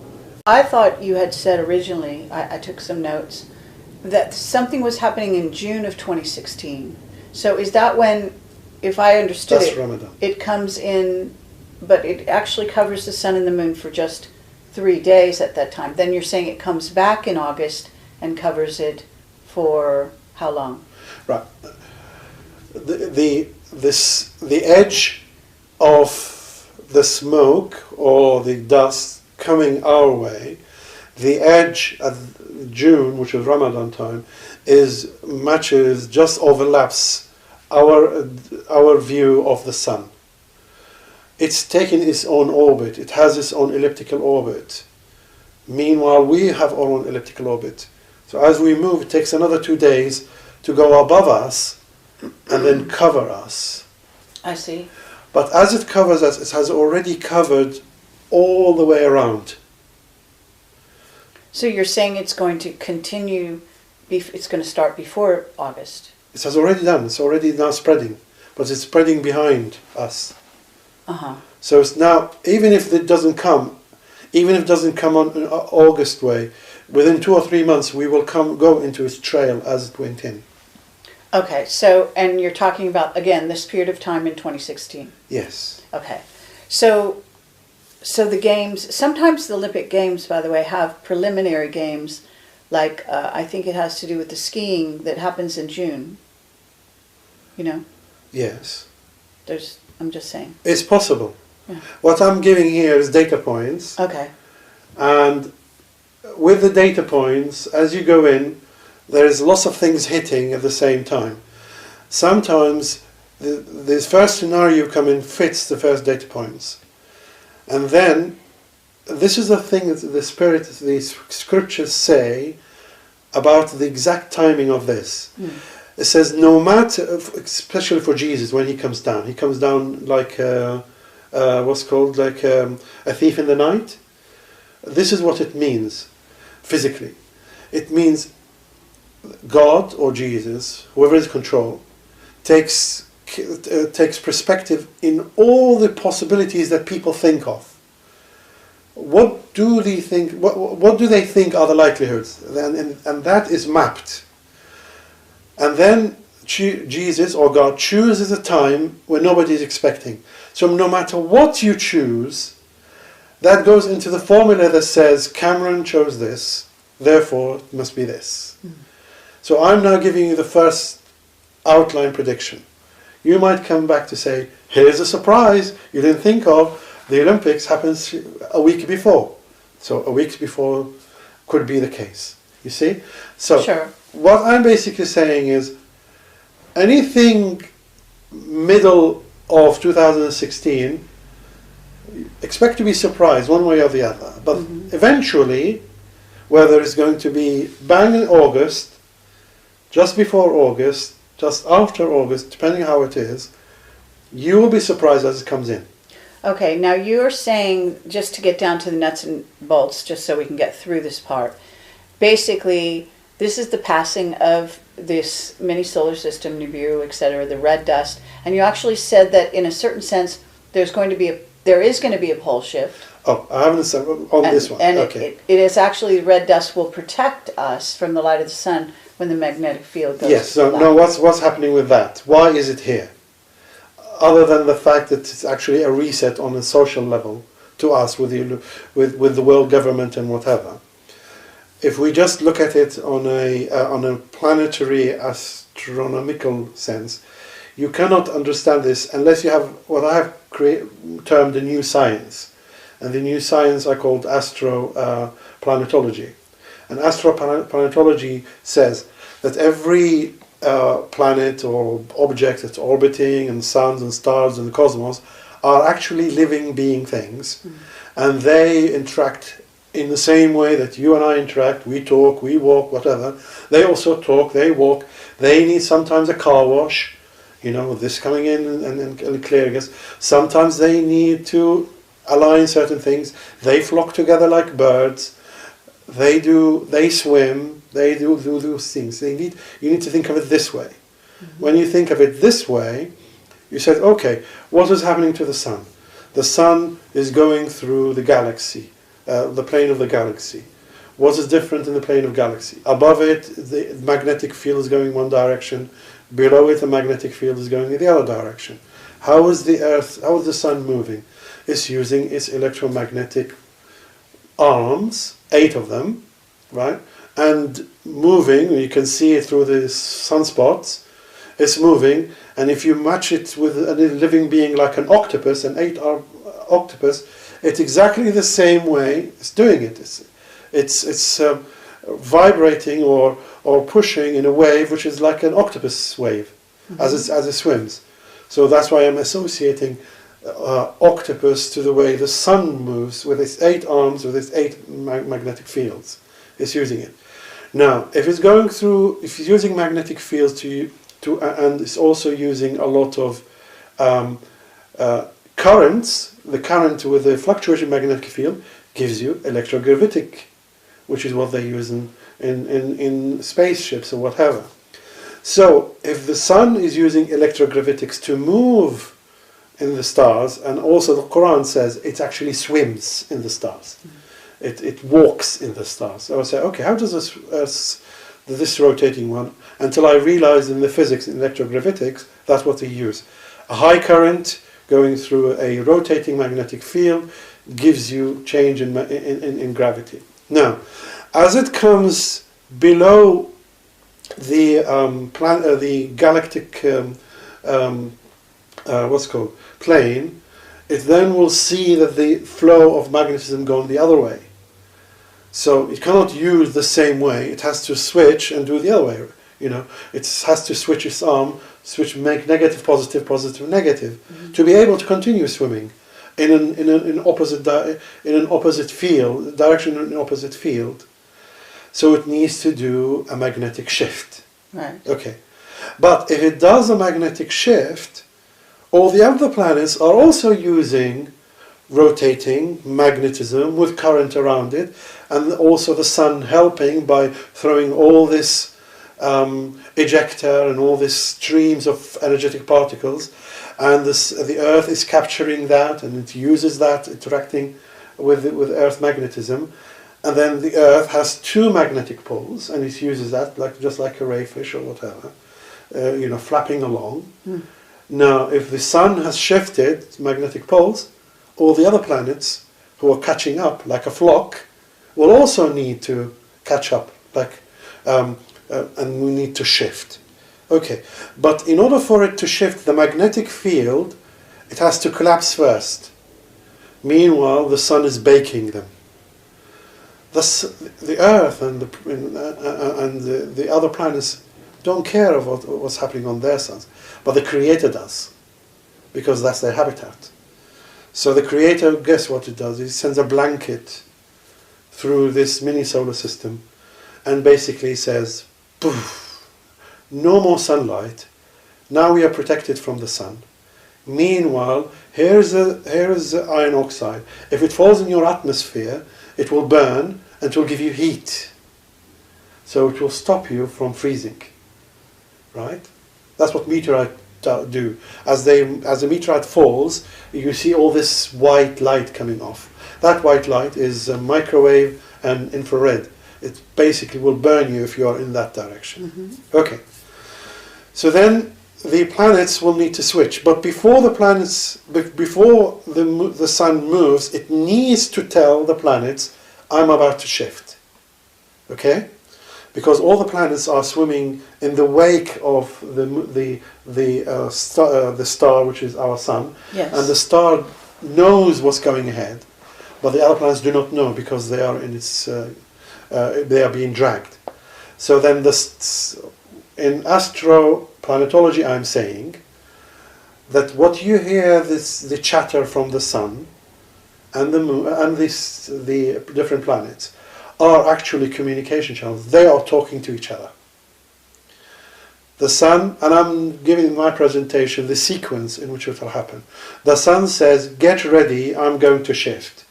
I thought you had said originally, I took some notes, that something was happening in June of 2016. So is that when, if I understood That's it, Ramadan. it comes in, but it actually covers the sun and the moon for just 3 days at that time. Then you're saying it comes back in August and covers it for how long? Right. The edge of the smoke or the dust coming our way, the edge at June, which is Ramadan time, just overlaps our view of the sun. It's taken its own orbit. It has its own elliptical orbit. Meanwhile, we have our own elliptical orbit. So as we move, it takes another 2 days to go above us and then cover us. I see. But as it covers us, it has already covered all the way around. So you're saying it's going to continue, it's going to start before August? It has already done. It's already now spreading, but it's spreading behind us. So it's now, even if it doesn't come on an August way, within 2 or 3 months we will go into its trail as it went in. Okay, so, and you're talking about, again, this period of time in 2016? Yes. Okay. So the games, sometimes the Olympic Games, by the way, have preliminary games, like I think it has to do with the skiing that happens in June. You know? Yes. I'm just saying. It's possible. Yeah. What I'm giving here is data points. Okay. And with the data points, as you go in, there's lots of things hitting at the same time. Sometimes the first scenario come in fits the first data points. And then, this is the thing that the scriptures say about the exact timing of this. It says, no matter, especially for Jesus, when he comes down like, what's called, like a thief in the night. This is what it means, physically. It means God or Jesus, whoever is in control, takes perspective in all the possibilities that people think of. What do they think? What do they think are the likelihoods? And that is mapped. And then Jesus or God chooses a time when nobody is expecting. So no matter what you choose, that goes into the formula that says Kameran chose this, therefore it must be this. So I'm now giving you the first outline prediction. You might come back to say, here's a surprise you didn't think of. The Olympics happens a week before. So a week before could be the case. You see? So Sure. what I'm basically saying is anything middle of 2016, expect to be surprised one way or the other. But eventually, whether it's going to be bang in August, just before August, just after August, depending how it is, you will be surprised as it comes in. Okay, now you're saying, just to get down to the nuts and bolts, just so we can get through this part, basically, this is the passing of this mini solar system, Nibiru, etc., the red dust, and you actually said that in a certain sense, there is going to be a pole shift. Oh, I haven't said on this one. And Okay. it is actually, the red dust will protect us from the light of the sun when the magnetic field goes. Yes. So now, what's happening with that? Why is it here? Other than the fact that it's actually a reset on a social level to us with the world government and whatever. If we just look at it on a planetary astronomical sense, you cannot understand this unless you have what I have termed a new science, and the new science I called Astro-Planetology. And Astro-Planetology says that every planet or object that's orbiting, and suns and stars and the cosmos are actually living being things, and they interact in the same way that you and I interact. We talk, we walk, whatever. They also talk, they walk. They need sometimes a car wash, this coming in and clearing us. Sometimes they need to align certain things. They flock together like birds. They swim. They do those things. You need to think of it this way. When you think of it this way, you said, okay, what is happening to the sun? The sun is going through the galaxy, the plane of the galaxy. What is different in the plane of galaxy? Above it, the magnetic field is going one direction. Below it, the magnetic field is going in the other direction. How is the sun moving? It's using its electromagnetic arms, 8 of them, right? And moving, you can see it through the sunspots. It's moving, and if you match it with a living being like an octopus, an 8-armed octopus, it's exactly the same way it's doing it. It's vibrating or pushing in a wave which is like an octopus wave, as it swims. So that's why I'm associating octopus to the way the sun moves with its 8 arms, with its 8 magnetic fields. It's using it. Now, if it's using magnetic fields and it's also using a lot of currents, the current with the fluctuating magnetic field gives you electrogravitic, which is what they use in spaceships or whatever. So, if the sun is using electrogravitics to move in the stars, and also the Quran says it actually swims in the stars. It walks in the stars. So I say, okay, how does this rotating one? Until I realized in the physics, in electrogravitics, that's what they use. A high current going through a rotating magnetic field gives you change in gravity. Now, as it comes below the galactic plane, it then will see that the flow of magnetism going the other way. So it cannot use the same way. It has to switch and do the other way. It has to switch its arm, make negative, positive, positive, negative, to be able to continue swimming in an opposite field, direction in an opposite field. So it needs to do a magnetic shift. Right. Okay. But if it does a magnetic shift, all the other planets are also using rotating magnetism with current around it, and also the sun helping by throwing all this ejector and all these streams of energetic particles, and the Earth is capturing that, and it uses that, interacting with Earth magnetism, and then the Earth has 2 magnetic poles, and it uses that just like a rayfish or whatever, flapping along. Now, if the sun has shifted magnetic poles, all the other planets who are catching up, like a flock, will also need to catch up, and we need to shift. Okay, but in order for it to shift, the magnetic field, it has to collapse first. Meanwhile, the sun is baking them. Thus, the Earth and the other planets don't care of what's happening on their suns, but the Creator does, because that's their habitat. So the Creator, guess what it does? He sends a blanket through this mini solar system and basically says, poof, no more sunlight. Now we are protected from the sun. Meanwhile, here's iron oxide. If it falls in your atmosphere, it will burn and it will give you heat. So it will stop you from freezing. Right? That's what meteorites do. As the meteorite falls, you see all this white light coming off. That white light is microwave and infrared. It basically will burn you if you are in that direction. Mm-hmm. Okay. So then the planets will need to switch. But before the sun moves, it needs to tell the planets, I'm about to shift. Okay? Because all the planets are swimming in the wake of the star, which is our sun. Yes. And the star knows what's going ahead, but the other planets do not know because they are in its they are being dragged. So then in Astro-Planetology, I'm saying that what you hear, the chatter from the sun and the moon and the different planets, are actually communication channels. They are talking to each other. The sun, and I'm giving in my presentation the sequence in which it will happen. The sun says, get ready, I'm going to shift.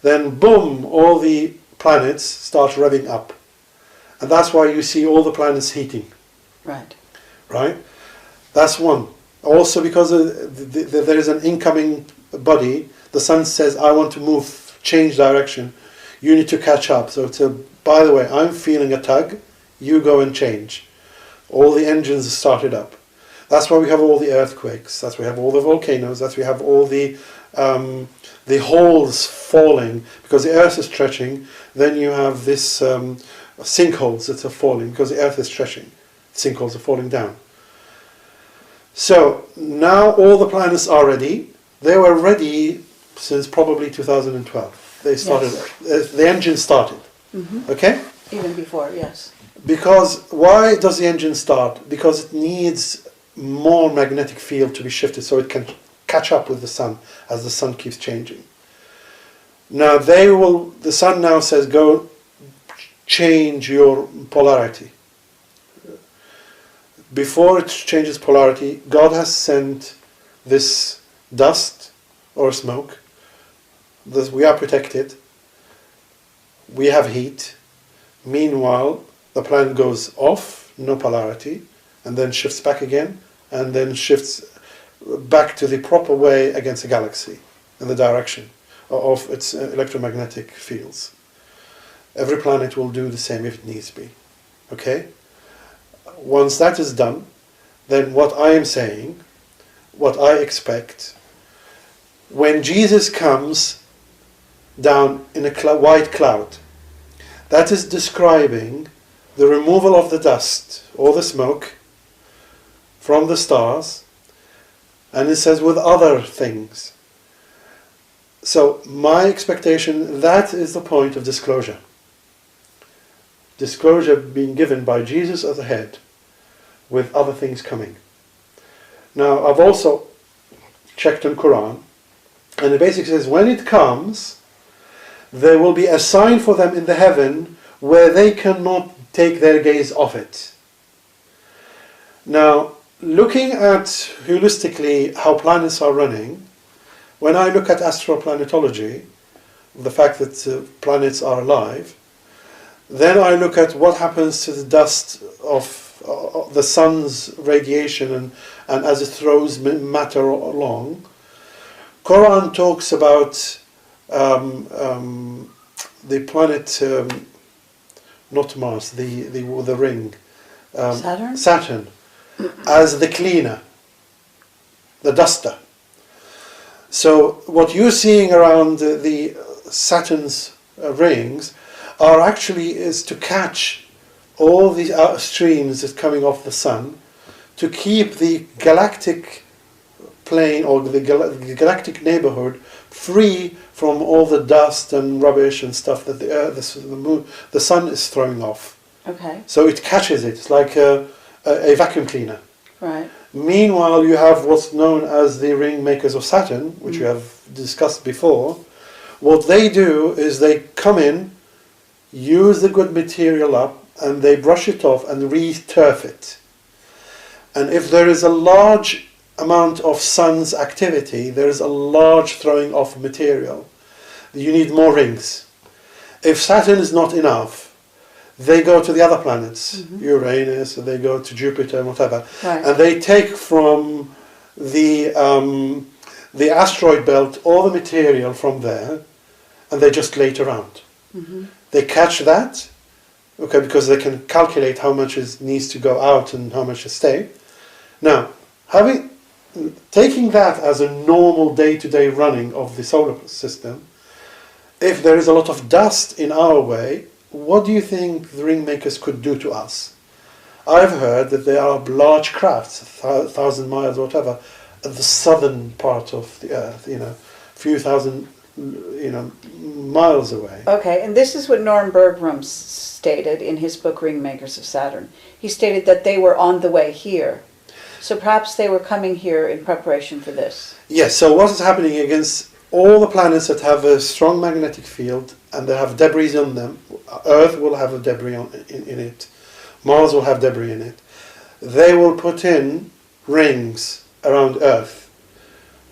Then boom, all the planets start revving up. And that's why you see all the planets heating. Right. Right? That's one. Also because there is an incoming body, the sun says, I want to move, change direction. You need to catch up. So it's by the way, I'm feeling a tug, you go and change. All the engines are started up. That's why we have all the earthquakes. That's why we have all the volcanoes. That's why we have all the holes falling because the earth is stretching. Then you have this sinkholes that are falling because the earth is stretching. Sinkholes are falling down. So now all the planets are ready. They were ready since probably 2012. They started. Yes. The engine started. Mm-hmm. Okay. Even before, yes. Because why does the engine start? Because it needs more magnetic field to be shifted so it can catch up with the sun as the sun keeps changing. Now the sun now says, go change your polarity. Before it changes polarity, God has sent this dust or smoke. We are protected. We have heat. Meanwhile, the planet goes off, no polarity, and then shifts back again, and then shifts back to the proper way against the galaxy in the direction of its electromagnetic fields. Every planet will do the same if it needs be. Okay? Once that is done, then what I am saying, what I expect, when Jesus comes down in a white cloud, that is describing the removal of the dust or the smoke from the stars, and it says with other things. So my expectation, that is the point of disclosure. Disclosure being given by Jesus as the head, with other things coming. Now I've also checked on Quran, and it basically says when it comes, there will be a sign for them in the heaven where they cannot take their gaze off it. Now, looking at holistically how planets are running, when I look at astro-planetology, the fact that planets are alive, then I look at what happens to the dust of the sun's radiation and as it throws matter along. Quran talks about the planet, not Mars, the ring, Saturn, as the cleaner, the duster. So what you're seeing around the Saturn's rings are actually is to catch all the streams that's coming off the sun, to keep the galactic plane or the galactic neighborhood free from all the dust and rubbish and stuff that the sun is throwing off. Okay. So it catches it. It's like a vacuum cleaner. Right. Meanwhile, you have what's known as the ring makers of Saturn, which we have discussed before. What they do is they come in, use the good material up, and they brush it off and re-turf it. And if there is a large amount of sun's activity, there is a large throwing off material. You need more rings. If Saturn is not enough, they go to the other planets, Uranus, or they go to Jupiter and whatever, and they take from the asteroid belt all the material from there, and they just lay it around. They catch that, okay, because they can calculate how much needs to go out and how much to stay. Now, taking that as a normal day-to-day running of the solar system, if there is a lot of dust in our way, what do you think the ring makers could do to us? I've heard that there are large crafts, 1,000 miles or whatever, at the southern part of the Earth, few thousand, miles away. Okay, and this is what Norm Bergrum stated in his book Ring Makers of Saturn. He stated that they were on the way here. So perhaps they were coming here in preparation for this. Yes, so what is happening against all the planets that have a strong magnetic field and they have debris on them? Earth will have a debris in it. Mars will have debris in it. They will put in rings around Earth,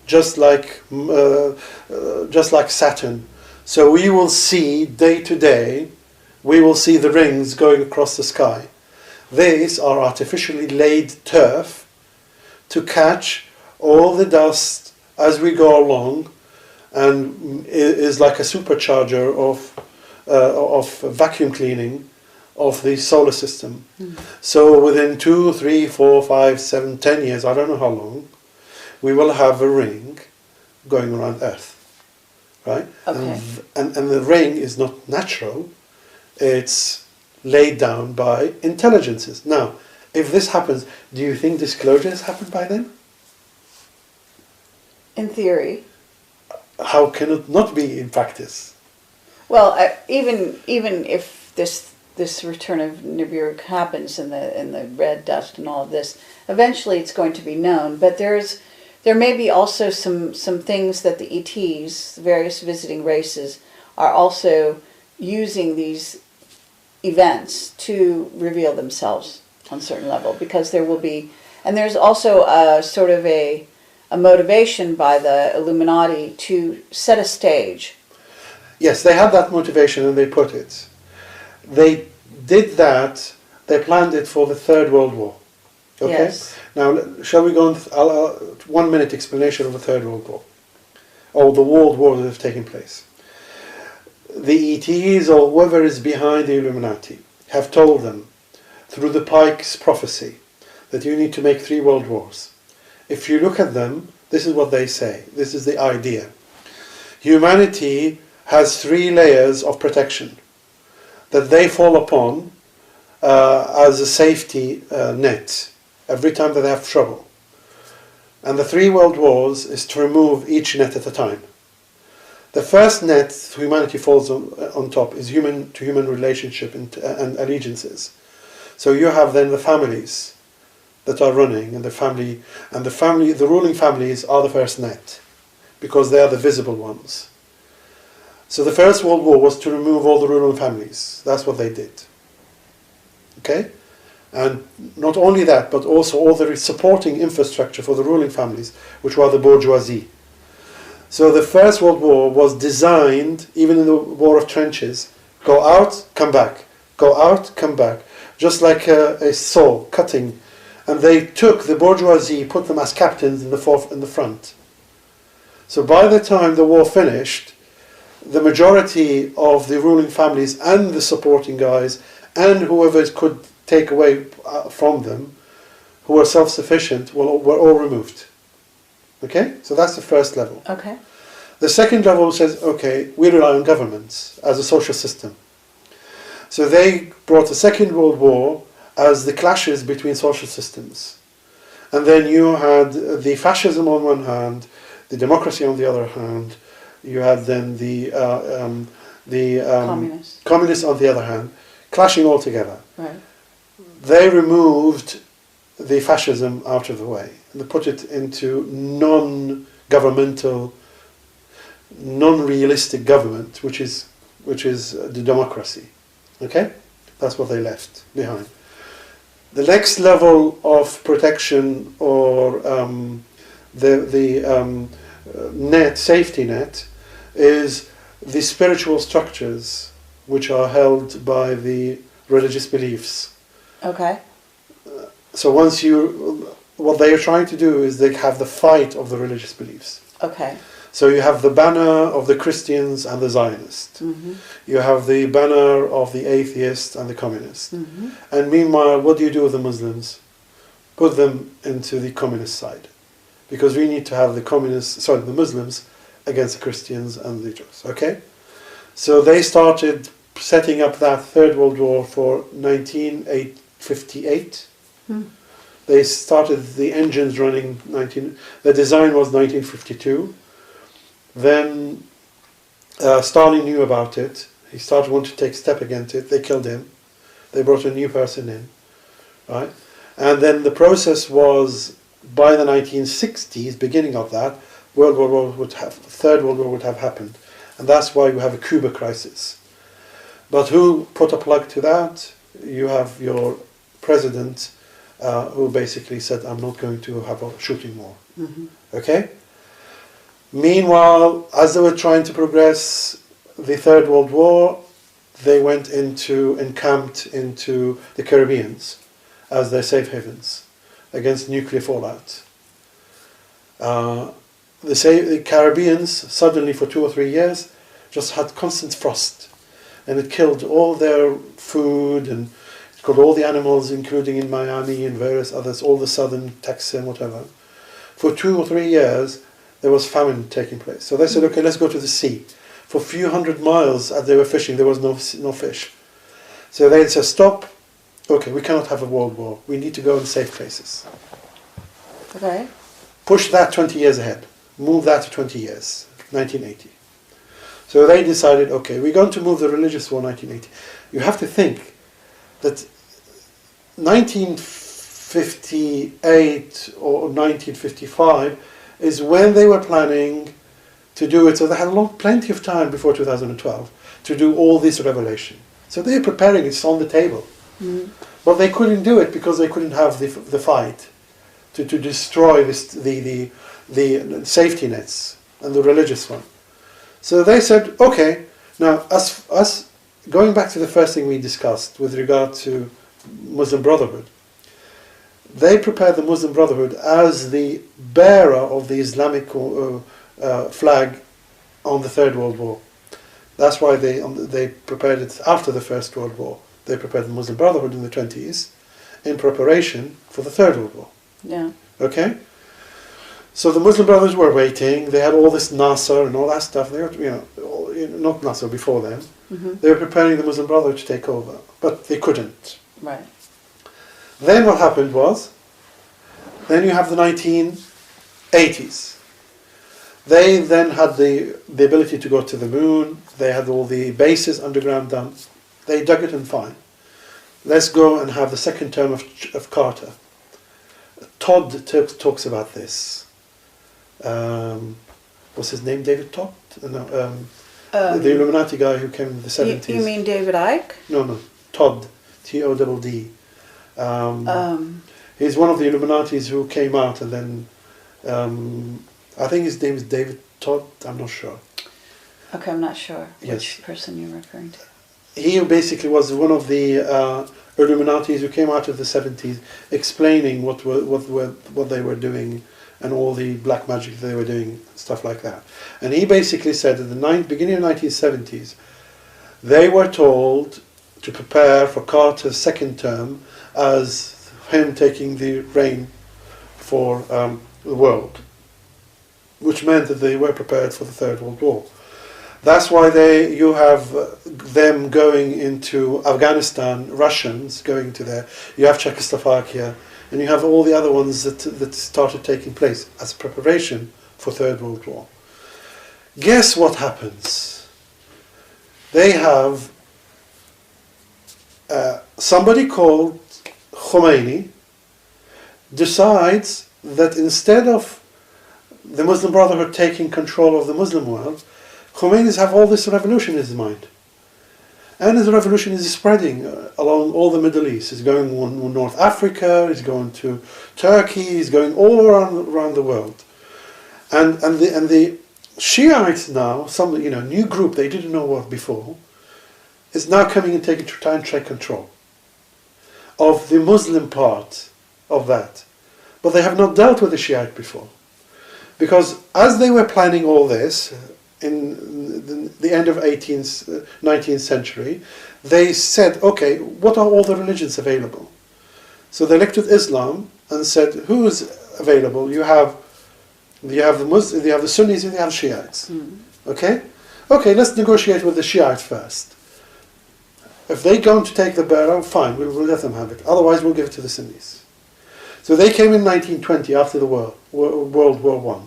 just like Saturn. So we will see day to day, we will see the rings going across the sky. These are artificially laid turf to catch all the dust as we go along, and is like a supercharger of vacuum cleaning of the solar system. So within 2, 3, 4, 5, 7, 10 years, I don't know how long, we will have a ring going around Earth, right? Okay. And the ring is not natural, it's laid down by intelligences. Now, if this happens, do you think disclosure has happened by then? In theory. How can it not be in practice? Well, even if this return of Nibiru happens and the red dust and all of this, eventually it's going to be known. But there may be also some things that the ETs, various visiting races, are also using these events to reveal themselves on a certain level, because there will be, and there's also a sort of a motivation by the Illuminati to set a stage. Yes, they had that motivation and they put it. They did that, they planned it for the Third World War. Okay? Yes. Now, shall we go on 1 minute explanation of the Third World War, or the world wars that have taken place. The ETs or whoever is behind the Illuminati have told them through the Pike's prophecy that you need to make 3 world wars. If you look at them, this is what they say. This is the idea. Humanity has 3 layers of protection that they fall upon as a safety net every time that they have trouble. And the 3 world wars is to remove each net at a time. The first net humanity falls on top is human-to-human relationship and allegiances. So you have then the families that are running, and the ruling families are the first net, because they are the visible ones. So the First World War was to remove all the ruling families. That's what they did. Okay? And not only that, but also all the supporting infrastructure for the ruling families, which were the bourgeoisie. So the First World War was designed, even in the War of Trenches, go out, come back, go out, come back, just like a saw cutting. And they took the bourgeoisie, put them as captains in the front. So by the time the war finished, the majority of the ruling families and the supporting guys and whoever could take away from them, who were self-sufficient, were all removed. Okay? So that's the first level. Okay. The second level says, okay, we rely on governments as a social system. So they brought the Second World War as the clashes between social systems. And then you had the fascism on one hand, the democracy on the other hand. You had then the communists on the other hand, clashing all together. Right. They removed the fascism out of the way. And they put it into non-governmental, non-realistic government, which is the democracy. Okay? That's what they left behind. The next level of protection or safety net is the spiritual structures which are held by the religious beliefs. Okay. So what they are trying to do is they have the fight of the religious beliefs. Okay. So you have the banner of the Christians and the Zionists. Mm-hmm. You have the banner of the atheists and the communists. Mm-hmm. And meanwhile, what do you do with the Muslims? Put them into the communist side. Because we need to have the Muslims against the Christians and the Jews. Okay? So they started setting up that Third World War for 1958. Hmm. They started the engines running, the design was 1952. Then Stalin knew about it. He started wanting to take a step against it. They killed him. They brought a new person in. Right? And then the process was, by the 1960s, beginning of that, Third World War would have happened. And that's why you have a Cuba crisis. But who put a plug to that? You have your president who basically said, I'm not going to have a shooting war. Mm-hmm. Okay? Meanwhile, as they were trying to progress the Third World War, they went encamped into the Caribbeans as their safe havens against nuclear fallout. The Caribbeans suddenly for 2 or 3 years just had constant frost, and it killed all their food and it killed all the animals, including in Miami and various others, all the southern Texas and whatever. For 2 or 3 years there was famine taking place. So they said, okay, let's go to the sea. For a few hundred miles as they were fishing, there was no fish. So they said, stop. Okay, we cannot have a world war. We need to go in safe places. Okay. Push that 20 years ahead. Move that to 20 years, 1980. So they decided, okay, we're going to move the religious war 1980. You have to think that 1958 or 1955 is when they were planning to do it. So they had plenty of time before 2012 to do all this revelation. So they're preparing, it's on the table. Mm. But they couldn't do it because they couldn't have the fight to destroy the safety nets and the religious one. So they said, okay, now us going back to the first thing we discussed with regard to Muslim Brotherhood, they prepared the Muslim Brotherhood as the bearer of the Islamic flag on the Third World War. That's why they prepared it after the First World War. They prepared the Muslim Brotherhood in the 20s in preparation for the Third World War. Yeah. Okay? So the Muslim Brothers were waiting. They had all this Nasser and all that stuff. They were, not Nasser, before then. Mm-hmm. They were preparing the Muslim Brotherhood to take over, but they couldn't. Right. Then what happened was, then you have the 1980s. They then had the ability to go to the moon. They had all the bases underground done. They dug it and fine. Let's go and have the second term of Carter. Todd talks about this. What's his name? David Todd? No, the Illuminati guy who came in the 70s. You mean David Icke? No. Todd. T-O-D-D. He's one of the Illuminatis who came out and then... I think his name is David Todd. I'm not sure. Okay, I'm not sure which Yes. person you're referring to. He basically was one of the Illuminatis who came out of the 70s explaining what they were doing and all the black magic they were doing, stuff like that. And he basically said at the beginning of the 1970s, they were told to prepare for Carter's second term as him taking the reign for the world. which meant that they were prepared for the Third World War. That's why you have them going into Afghanistan, Russians going to there. You have Czechoslovakia, and you have all the other ones that started taking place as preparation for Third World War. Guess what happens? They have somebody called Khomeini decides that instead of the Muslim Brotherhood taking control of the Muslim world, Khomeini's have all this revolution in his mind. And his revolution is spreading along all the Middle East. It's going on North Africa, it's going to Turkey, it's going all around the world. And the Shiites now, some new group they didn't know what before, is now coming and trying to take control of the Muslim part of that. But they have not dealt with the Shiite before. Because as they were planning all this, in the end of 19th century, they said, okay, what are all the religions available? So they looked at Islam and said, who is available? You have the Muslims, you have the Sunnis, and you have Shiites. Okay, let's negotiate with the Shiites first. If they're going to take the Beira, fine, we'll let them have it. Otherwise, we'll give it to the Sunnis. So they came in 1920 after the World War I.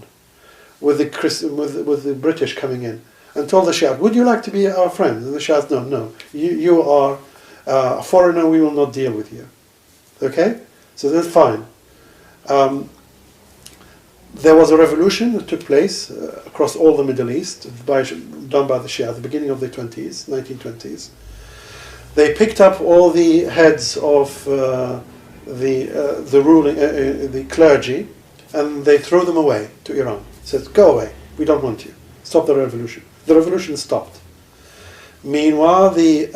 With the British coming in and told the Shiite, would you like to be our friend? And the Shiite, no, you are a foreigner, we will not deal with you. Okay? So that's fine. There was a revolution that took place across all the Middle East, done by the Shia at the beginning of the 1920s. They picked up all the heads of the ruling, the clergy, and they threw them away to Iran. Said, go away, we don't want you. Stop the revolution. The revolution stopped. Meanwhile, the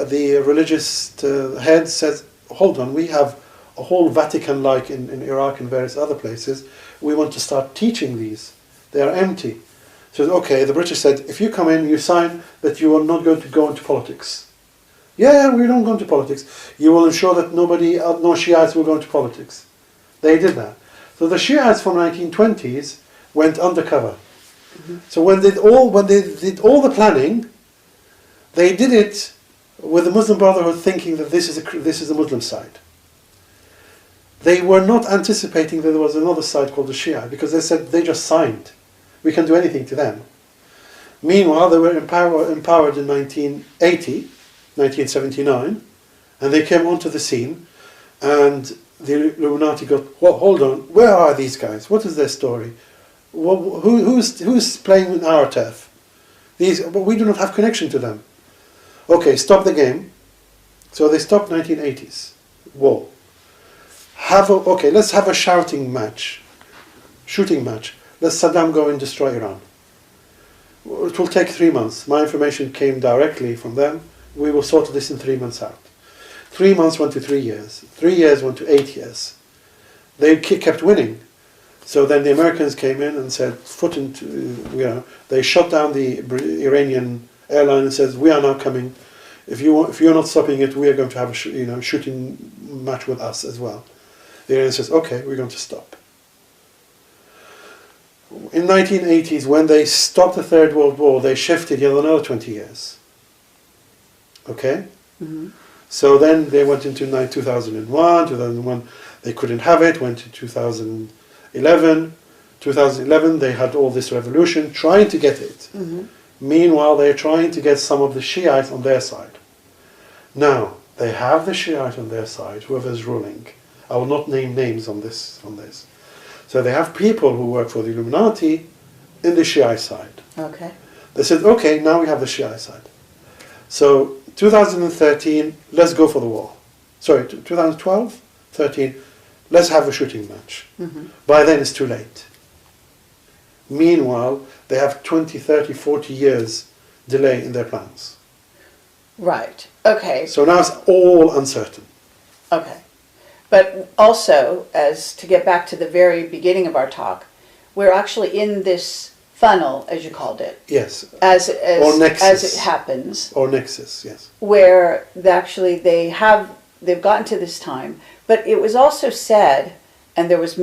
religious head says, hold on, we have a whole Vatican-like in Iraq and various other places. We want to start teaching these. They are empty. So, okay, the British said, if you come in, you sign that you are not going to go into politics. Yeah, we don't go into politics. You will ensure that no Shiites will go into politics. They did that. So the Shiites from 1920s went undercover. So when they did all the planning, they did it with the Muslim Brotherhood thinking that this is the Muslim side. They were not anticipating that there was another side called the Shia, because they said they just signed. We can do anything to them. Meanwhile, they were empowered in 1979, and they came onto the scene, and the Illuminati got, well, hold on, where are these guys? What is their story? Who's playing in our turf? But we do not have connection to them. Okay, stop the game. So they stopped 1980s war. Let's have a shooting match. Let Saddam go and destroy Iran. It will take 3 months. My information came directly from them. We will sort this in 3 months out. 3 months went to 3 years. 3 years went to 8 years. They kept winning. So then the Americans came in and said, they shot down the Iranian airline and says, we are now coming. If you're not stopping it, we are going to have a shooting match with us as well. The Iranian says, okay, we're going to stop. In 1980s, when they stopped the Third World War, they shifted yet another 20 years. Okay? Mm-hmm. So then they went into 2001, they couldn't have it, went to 2011, they had all this revolution, trying to get it. Mm-hmm. Meanwhile, they're trying to get some of the Shiites on their side. Now, they have the Shiite on their side, whoever's ruling. I will not name names on this. So they have people who work for the Illuminati in the Shiite side. Okay. They said, okay, now we have the Shiite side. So 2013, let's go for the war. Sorry, 2012, 13, let's have a shooting match. Mm-hmm. By then it's too late. Meanwhile, they have 20, 30, 40 years delay in their plans. Right. Okay. So now it's all uncertain. Okay. But also, as to get back to the very beginning of our talk, we're actually in this funnel, as you called it. Yes. As or nexus. As it happens. Or nexus, yes. Where actually they've gotten to this time. But it was also said, and there was,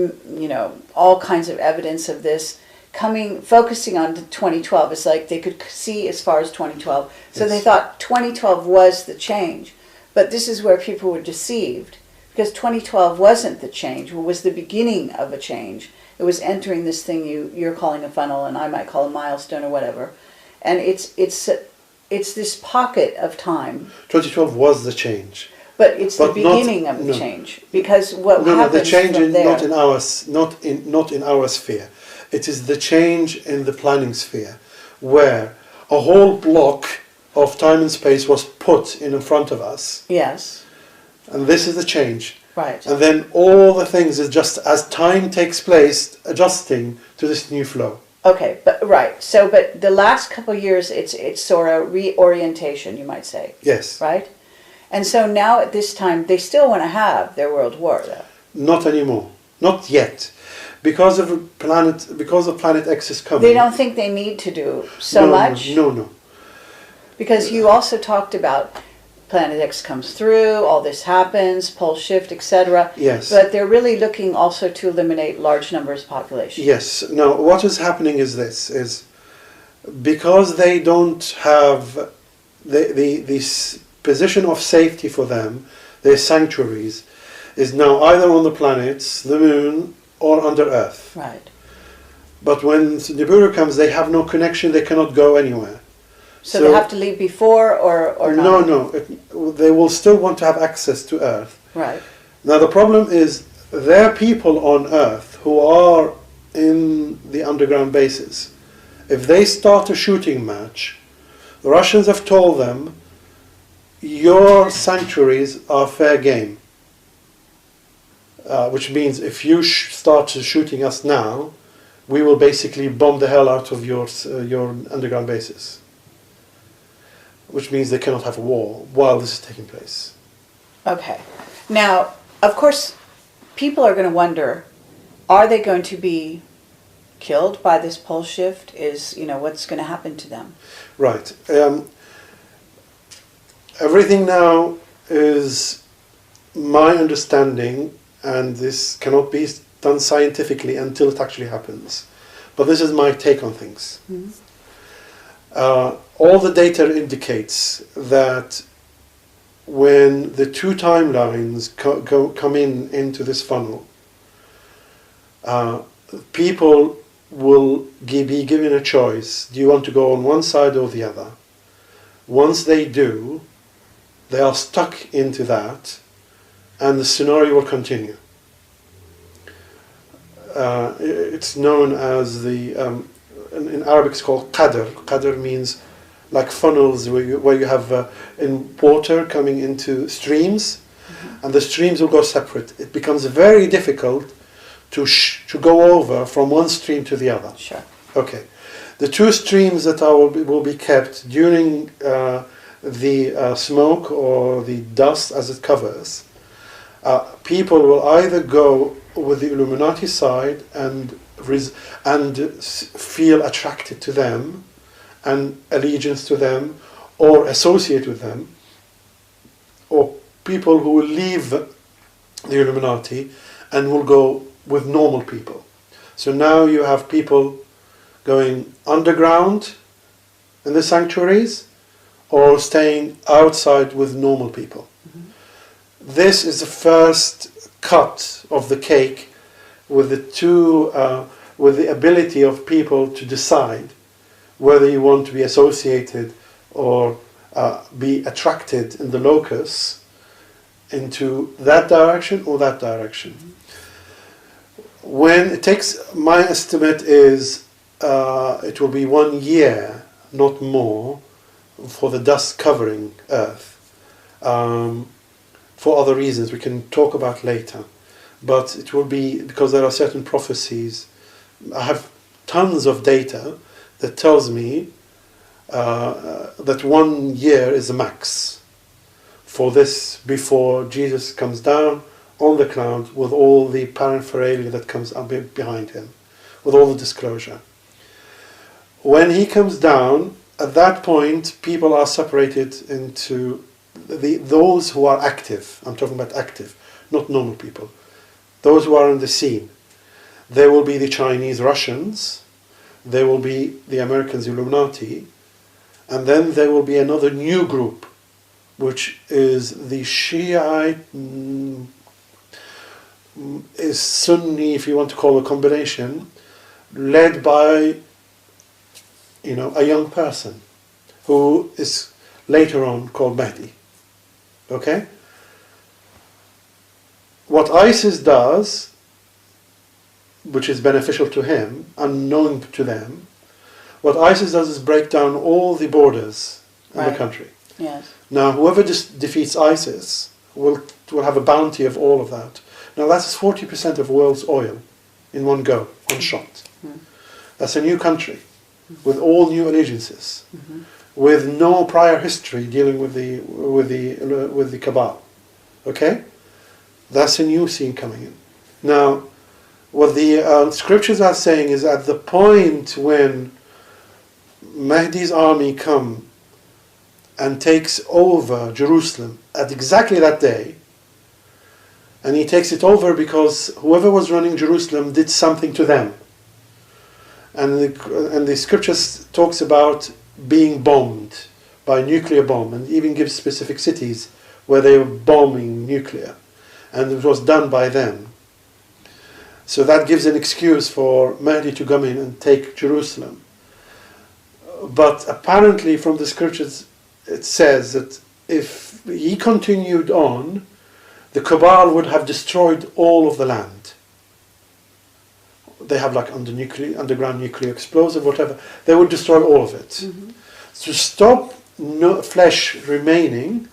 all kinds of evidence of this focusing on 2012. It's like they could see as far as 2012. So Yes. they thought 2012 was the change. But this is where people were deceived, because 2012 wasn't the change. It was the beginning of a change. It was entering this thing you're calling a funnel, and I might call a milestone or whatever. And it's this pocket of time. 2012 was the change. But it's But the not- beginning of the no. change, because what No, happens the change from in, there, not in our sphere. It is the change in the planning sphere, where a whole block of time and space was put in front of us, yes, and this is the change. right, And then all the things is just as time takes place, adjusting to this new flow. okay, but right. So, but the last couple of years, it's sort of reorientation, you might say, Yes, right? And so now at this time, they still want to have their world war, though. not anymore, not yet, because of Planet X is coming. They don't think they need to do so No, much, No. because you also talked about Planet X comes through, all this happens, pole shift, etc. Yes. But they're really looking also to eliminate large numbers of population. Yes. Now, what is happening is this: is because they don't have this position of safety for them, their sanctuaries, is now either on the planets, the moon, or under Earth. Right. But when Nibiru comes, they have no connection. They cannot go anywhere. So they have to leave before or not? No. They will still want to have access to Earth. Right. Now the problem is there are people on Earth who are in the underground bases. If they start a shooting match, the Russians have told them, your sanctuaries are fair game. Which means if you start shooting us now, we will basically bomb the hell out of your underground bases. Which means they cannot have a war while this is taking place. Okay. Now, of course, people are going to wonder, are they going to be killed by this pole shift? What's going to happen to them? Right. Everything now is my understanding, and this cannot be done scientifically until it actually happens. But this is my take on things. Mm-hmm. All the data indicates that when the two timelines come into this funnel, people will be given a choice. Do you want to go on one side or the other? Once they do, they are stuck into that, and the scenario will continue. It's known as in Arabic it's called qadr. Qadr means like funnels where you have in water coming into streams, mm-hmm. and the streams will go separate. It becomes very difficult to go over from one stream to the other. Sure. Okay. The two streams that will be kept during the smoke or the dust as it covers, people will either go with the Illuminati side and feel attracted to them and allegiance to them or associate with them, or people who will leave the Illuminati and will go with normal people. So now you have people going underground in the sanctuaries or staying outside with normal people. Mm-hmm. This is the first cut of the cake with with the ability of people to decide whether you want to be associated or be attracted in the locus into that direction or that direction. When it takes, my estimate is it will be 1 year, not more, for the dust covering Earth. For other reasons we can talk about later. But it will be because there are certain prophecies. I have tons of data that tells me that 1 year is the max for this before Jesus comes down on the cloud with all the paraphernalia that comes up behind him, with all the disclosure. When he comes down, at that point, people are separated into those who are active. I'm talking about active, not normal people. Those who are in the scene. There will be the Chinese Russians there will be the Americans, Illuminati, and then there will be another new group, which is the Shiite, is Sunni, if you want to call a combination, led by, a young person who is later on called Mahdi. Okay? What ISIS does, which is beneficial to him, unknown to them, what ISIS does is break down all the borders in the country. Yes. Now, whoever defeats ISIS will have a bounty of all of that. Now, that's 40% of the world's oil in one go, one shot. That's a new country with all new allegiances, with no prior history dealing with the cabal. Okay, that's a new scene coming in. Now, what the scriptures are saying is at the point when Mahdi's army come and takes over Jerusalem at exactly that day, and he takes it over because whoever was running Jerusalem did something to them. And the scriptures talks about being bombed by a nuclear bomb, and even gives specific cities where they were bombing nuclear, and it was done by them. So that gives an excuse for Mahdi to come in and take Jerusalem. But apparently from the scriptures it says that if he continued on, the cabal would have destroyed all of the land. They have like underground nuclear explosive, whatever. They would destroy all of it. To stop flesh remaining,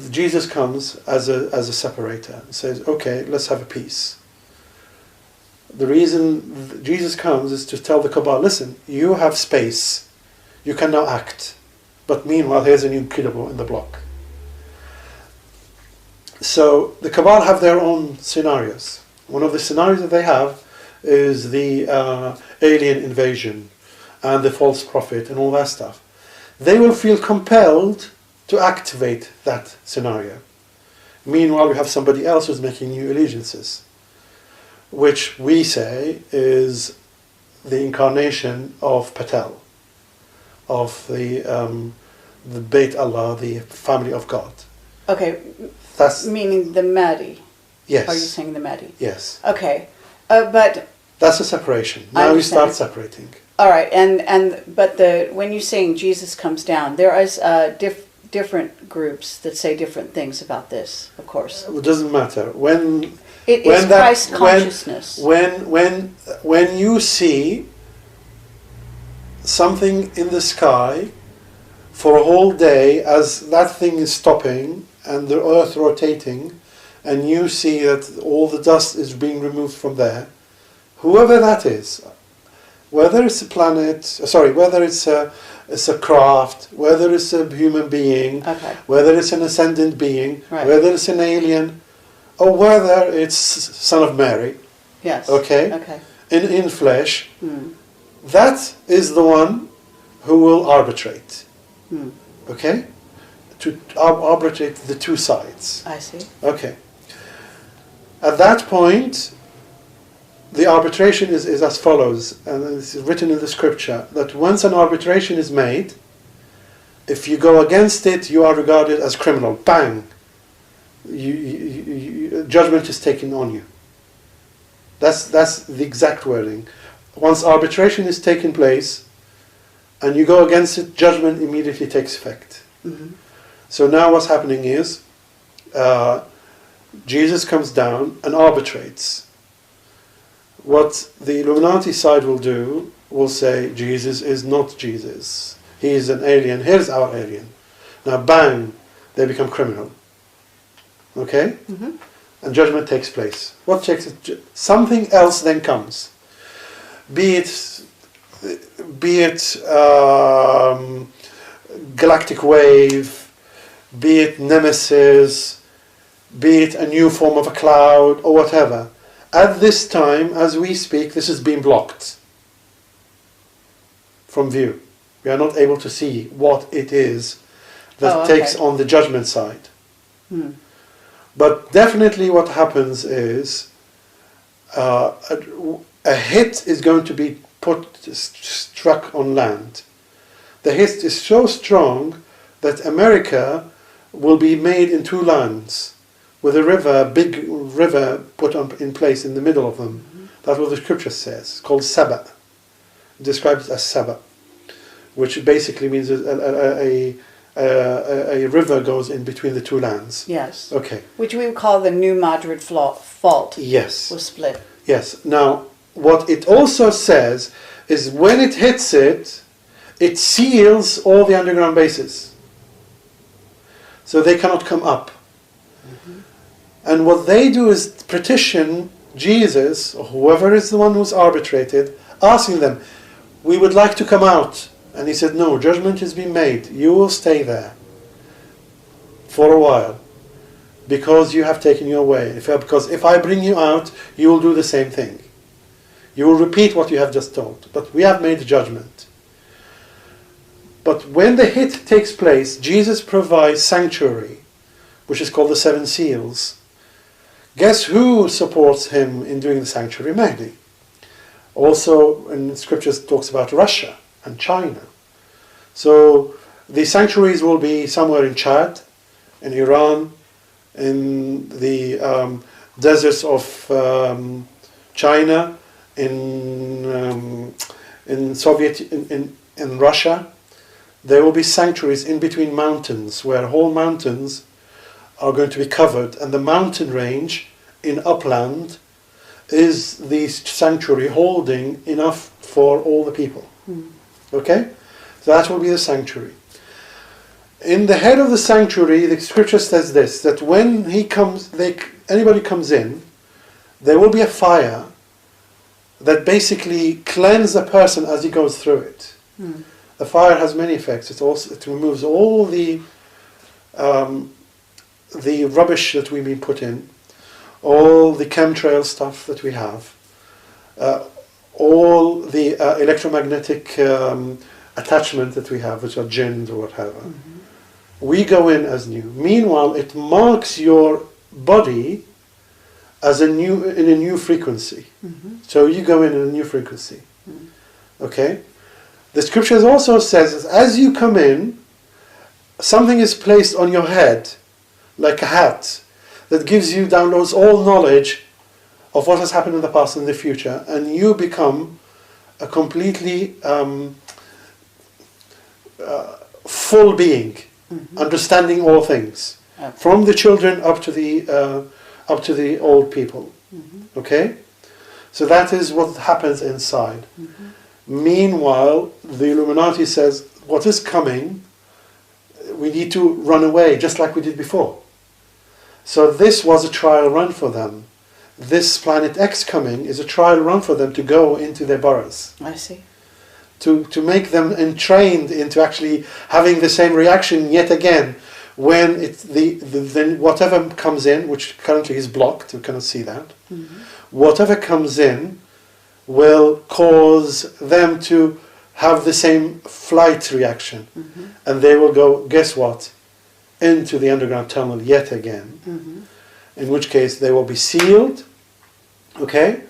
Jesus comes as a separator and says, okay, let's have a peace. The reason Jesus comes is to tell the cabal, listen, you have space, you can now act, but meanwhile here's a new killable in the block. So the cabal have their own scenarios. One of the scenarios that they have is the alien invasion and the false prophet and all that stuff. They will feel compelled to activate that scenario. Meanwhile, we have somebody else who's making new allegiances, which we say is the incarnation of Patel, of the Beit Allah, the family of God. Okay, that's meaning the Mahdi. Yes. Are you saying the Mahdi? Yes. Okay, but that's a separation. Now you start separating. All right, but when you're saying Jesus comes down, there is different groups that say different things about this. Of course, it doesn't matter it is Christ consciousness. When you see something in the sky for a whole day, as that thing is stopping and the earth rotating, and you see that all the dust is being removed from there, whoever that is, whether it's a planet, whether it's a craft, whether it's a human being, whether it's an ascendant being, whether it's an alien, or whether it's Son of Mary, in flesh, that is the one who will arbitrate. Okay? To arbitrate the two sides. I see. Okay. At that point, the arbitration is as follows, and this is written in the scripture, that once an arbitration is made, if you go against it, you are regarded as criminal. Bang! Judgment is taken on you. That's the exact wording. Once arbitration is taken place, and you go against it, judgment immediately takes effect. So now what's happening is, Jesus comes down and arbitrates. What the Illuminati side will do, will say, Jesus is not Jesus. He is an alien. Here's our alien. Now, bang, they become criminal. Okay? And judgment takes place. What takes it? Something else then comes. Be it galactic wave, be it nemesis, be it a new form of a cloud, or whatever. At this time, as we speak, this is being blocked from view. We are not able to see what it is that takes on the judgment side. But definitely what happens is a hit is going to be struck on land. The hit is so strong that America will be made in two lands, with a river, big river, put in place in the middle of them. Mm-hmm. That's what the scripture says. It's called Saba. It describes it as Saba, which basically means a river goes in between the two lands. Yes. Okay. Which we would call the New Madrid Fault. Yes. Was split. Yes. Now, what it also says is when it hits it, it seals all the underground bases. So they cannot come up. Mm-hmm. And what they do is petition Jesus, or whoever is the one who's arbitrated, asking them, we would like to come out. And he said, no, judgment has been made. You will stay there for a while because you have taken your way. Because if I bring you out, you will do the same thing. You will repeat what you have just told. But we have made judgment. But when the hit takes place, Jesus provides sanctuary, which is called the seven seals. Guess who supports him in doing the sanctuary? Mahdi. Also, in scriptures, talks about Russia and China. So the sanctuaries will be somewhere in Chad, in Iran, in the deserts of China, in Russia. There will be sanctuaries in between mountains, where whole mountains are going to be covered, and the mountain range in upland is the sanctuary holding enough for all the people. Mm. Okay? So that will be the sanctuary. In the head of the sanctuary, the scripture says this, that when he comes, anybody comes in, there will be a fire that basically cleanses a person as he goes through it. Mm. The fire has many effects. It removes all the rubbish that we've been put in, all the chemtrail stuff that we have, all the electromagnetic attachment that we have, which are jinns or whatever. Mm-hmm. We go in as new. Meanwhile, it marks your body as in a new frequency. Mm-hmm. So you go in a new frequency. Mm-hmm. Okay? The scriptures also says that as you come in, something is placed on your head, like a hat, that downloads all knowledge of what has happened in the past and the future, and you become a completely full being, mm-hmm. understanding all things, okay. From the children up to the old people. Mm-hmm. Okay, so that is what happens inside. Mm-hmm. Meanwhile, the Illuminati says, what is coming, we need to run away, just like we did before. So this was a trial run for them. This Planet X coming is a trial run for them to go into their boroughs. I see. To make them entrained into actually having the same reaction yet again when then whatever comes in, which currently is blocked, we cannot see that. Mm-hmm. Whatever comes in will cause them to have the same flight reaction. Mm-hmm. And they will go, guess what, into the underground tunnel yet again. Mm-hmm. In which case they will be sealed, okay,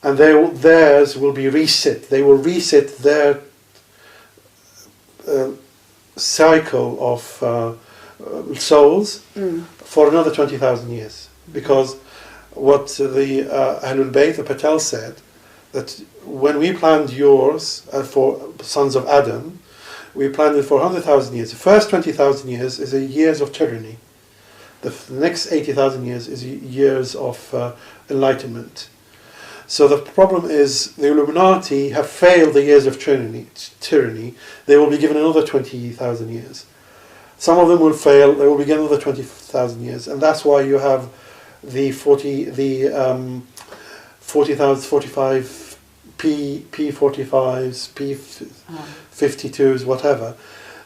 and theirs will be reset. They will reset their cycle of souls for another 20,000 years. Because what the Ahlul Bayt, the Patel said, that when we planned yours for sons of Adam, we planned it for 100,000 years. The first 20,000 years is years of tyranny. The next 80,000 years is years of enlightenment. So the problem is the Illuminati have failed the years of tyranny. They will be given another 20,000 years. Some of them will fail. They will be given another 20,000 years, and that's why you have the 40,000, 45 P45s, P52s, whatever.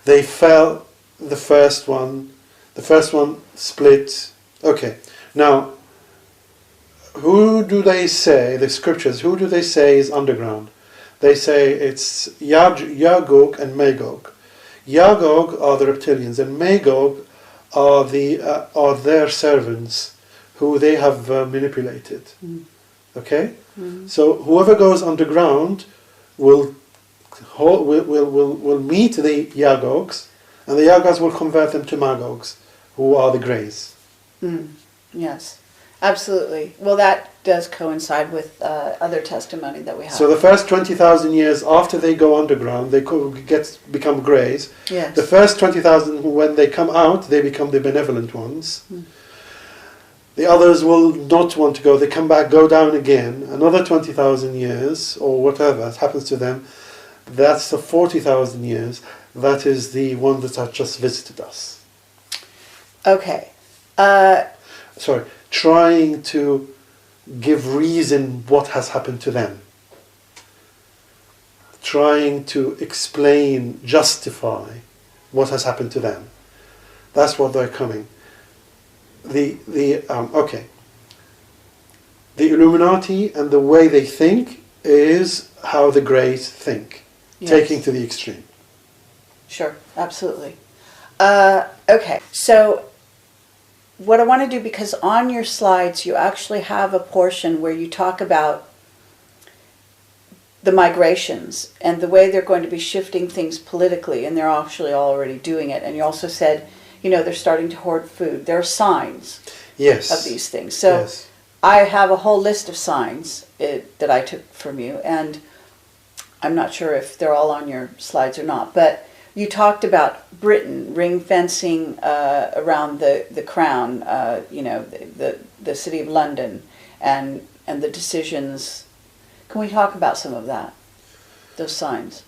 They fell. The first one split. Okay, now who do they say, the scriptures, who do they say is underground? They say it's Yagog and Magog. Yagog are the reptilians, and Magog are their servants who they have manipulated. Mm. Okay? Mm. So whoever goes underground will meet the Yagogs, and the Yagogs will convert them to Magogs, who are the Greys. Yes, absolutely. Well, that does coincide with other testimony that we have. So the first 20,000 years after they go underground, they become Greys. Yes. The first 20,000, when they come out, they become the benevolent ones. The others will not want to go. They come back, go down again. Another 20,000 years, or whatever happens to them. That's the 40,000 years. That is the one that has just visited us. Okay. Sorry, trying to give reason what has happened to them. Trying to explain, justify what has happened to them. That's what they're coming. Okay. The Illuminati and the way they think is how the Greys think, Yes. taking to the extreme. Sure, absolutely. Okay, so what I want to do, because on your slides you actually have a portion where you talk about the migrations and the way they're going to be shifting things politically, and they're actually already doing it. And you also said, they're starting to hoard food. There are signs of these things. So yes. I have a whole list of signs that I took from you, and I'm not sure if they're all on your slides or not, but you talked about Britain ring fencing around the crown, the city of London, and the decisions. Can we talk about some of that, those signs?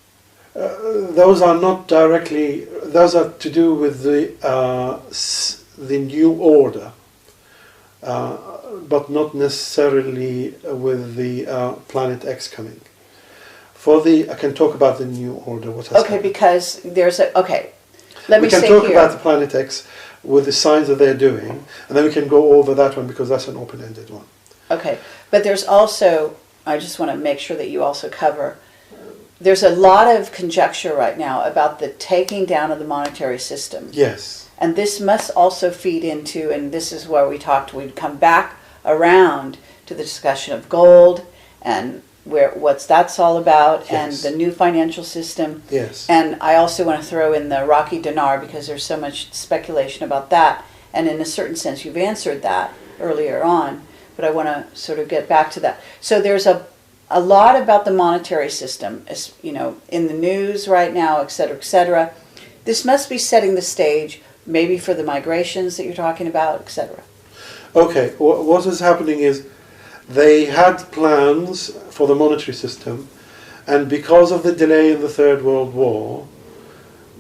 Those are not directly. Those are to do with the new order, but not necessarily with the Planet X coming. I can talk about the new order. What has happened. Because there's a Let me we can say talk here. about the Planet X with the signs that they're doing, and then we can go over that one because that's an open-ended one. Okay, but there's also, I just want to make sure that you also cover, there's a lot of conjecture right now about the taking down of the monetary system. Yes. And this must also feed into, and this is where we'd come back around to the discussion of gold and what's that's all about, Yes. and the new financial system. Yes. And I also want to throw in the Rocky dinar because there's so much speculation about that. And in a certain sense, you've answered that earlier on, but I want to sort of get back to that. So there's a lot about the monetary system, as in the news right now, et cetera, et cetera. This must be setting the stage, maybe for the migrations that you're talking about, et cetera. Okay, what is happening is they had plans for the monetary system, and because of the delay in the Third World War,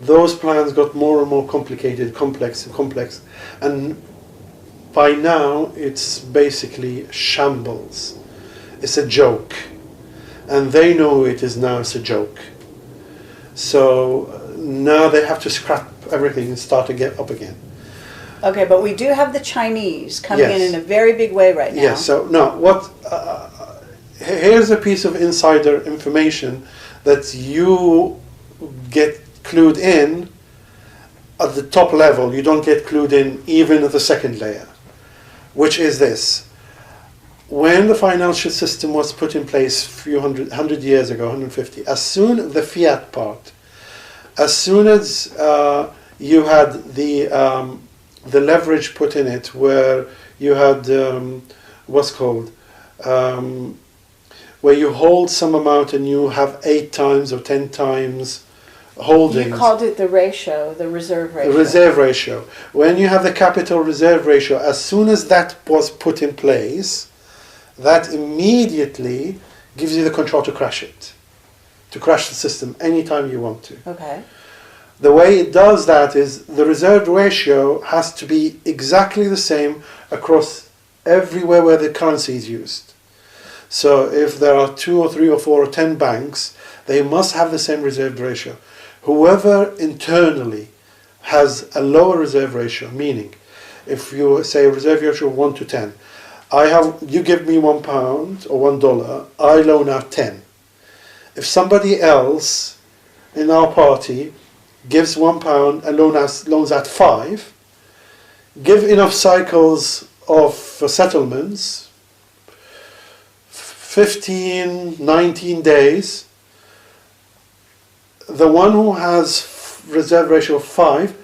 those plans got more and more complicated, complex, and by now it's basically shambles. It's a joke, and they know it is now it's a joke. So now they have to scrap everything and start up again. Okay, but we do have the Chinese coming Yes. in a very big way right now. Yes, so now here's a piece of insider information that you get clued in at the top level. You don't get clued in even at the second layer, which is this. When the financial system was put in place a few hundred years ago, 150, as soon as the fiat part, as soon as you had the leverage put in it, where you had where you hold some amount and you have 8 times or 10 times holdings. You called it the ratio, the reserve ratio. The reserve ratio. When you have the capital reserve ratio, as soon as that was put in place, that immediately gives you the control to crash it, to crash the system anytime you want to. Okay. The way it does that is the reserve ratio has to be exactly the same across everywhere where the currency is used. So if there are 2 or 3 or 4 or 10 banks, they must have the same reserve ratio. Whoever internally has a lower reserve ratio, meaning if you say a reserve ratio of 1 to 10, you give me £1 or $1, I loan out 10. If somebody else in our party gives £1 and loans out 5, give enough cycles of settlements, 15, 19 days, the one who has reserve ratio of 5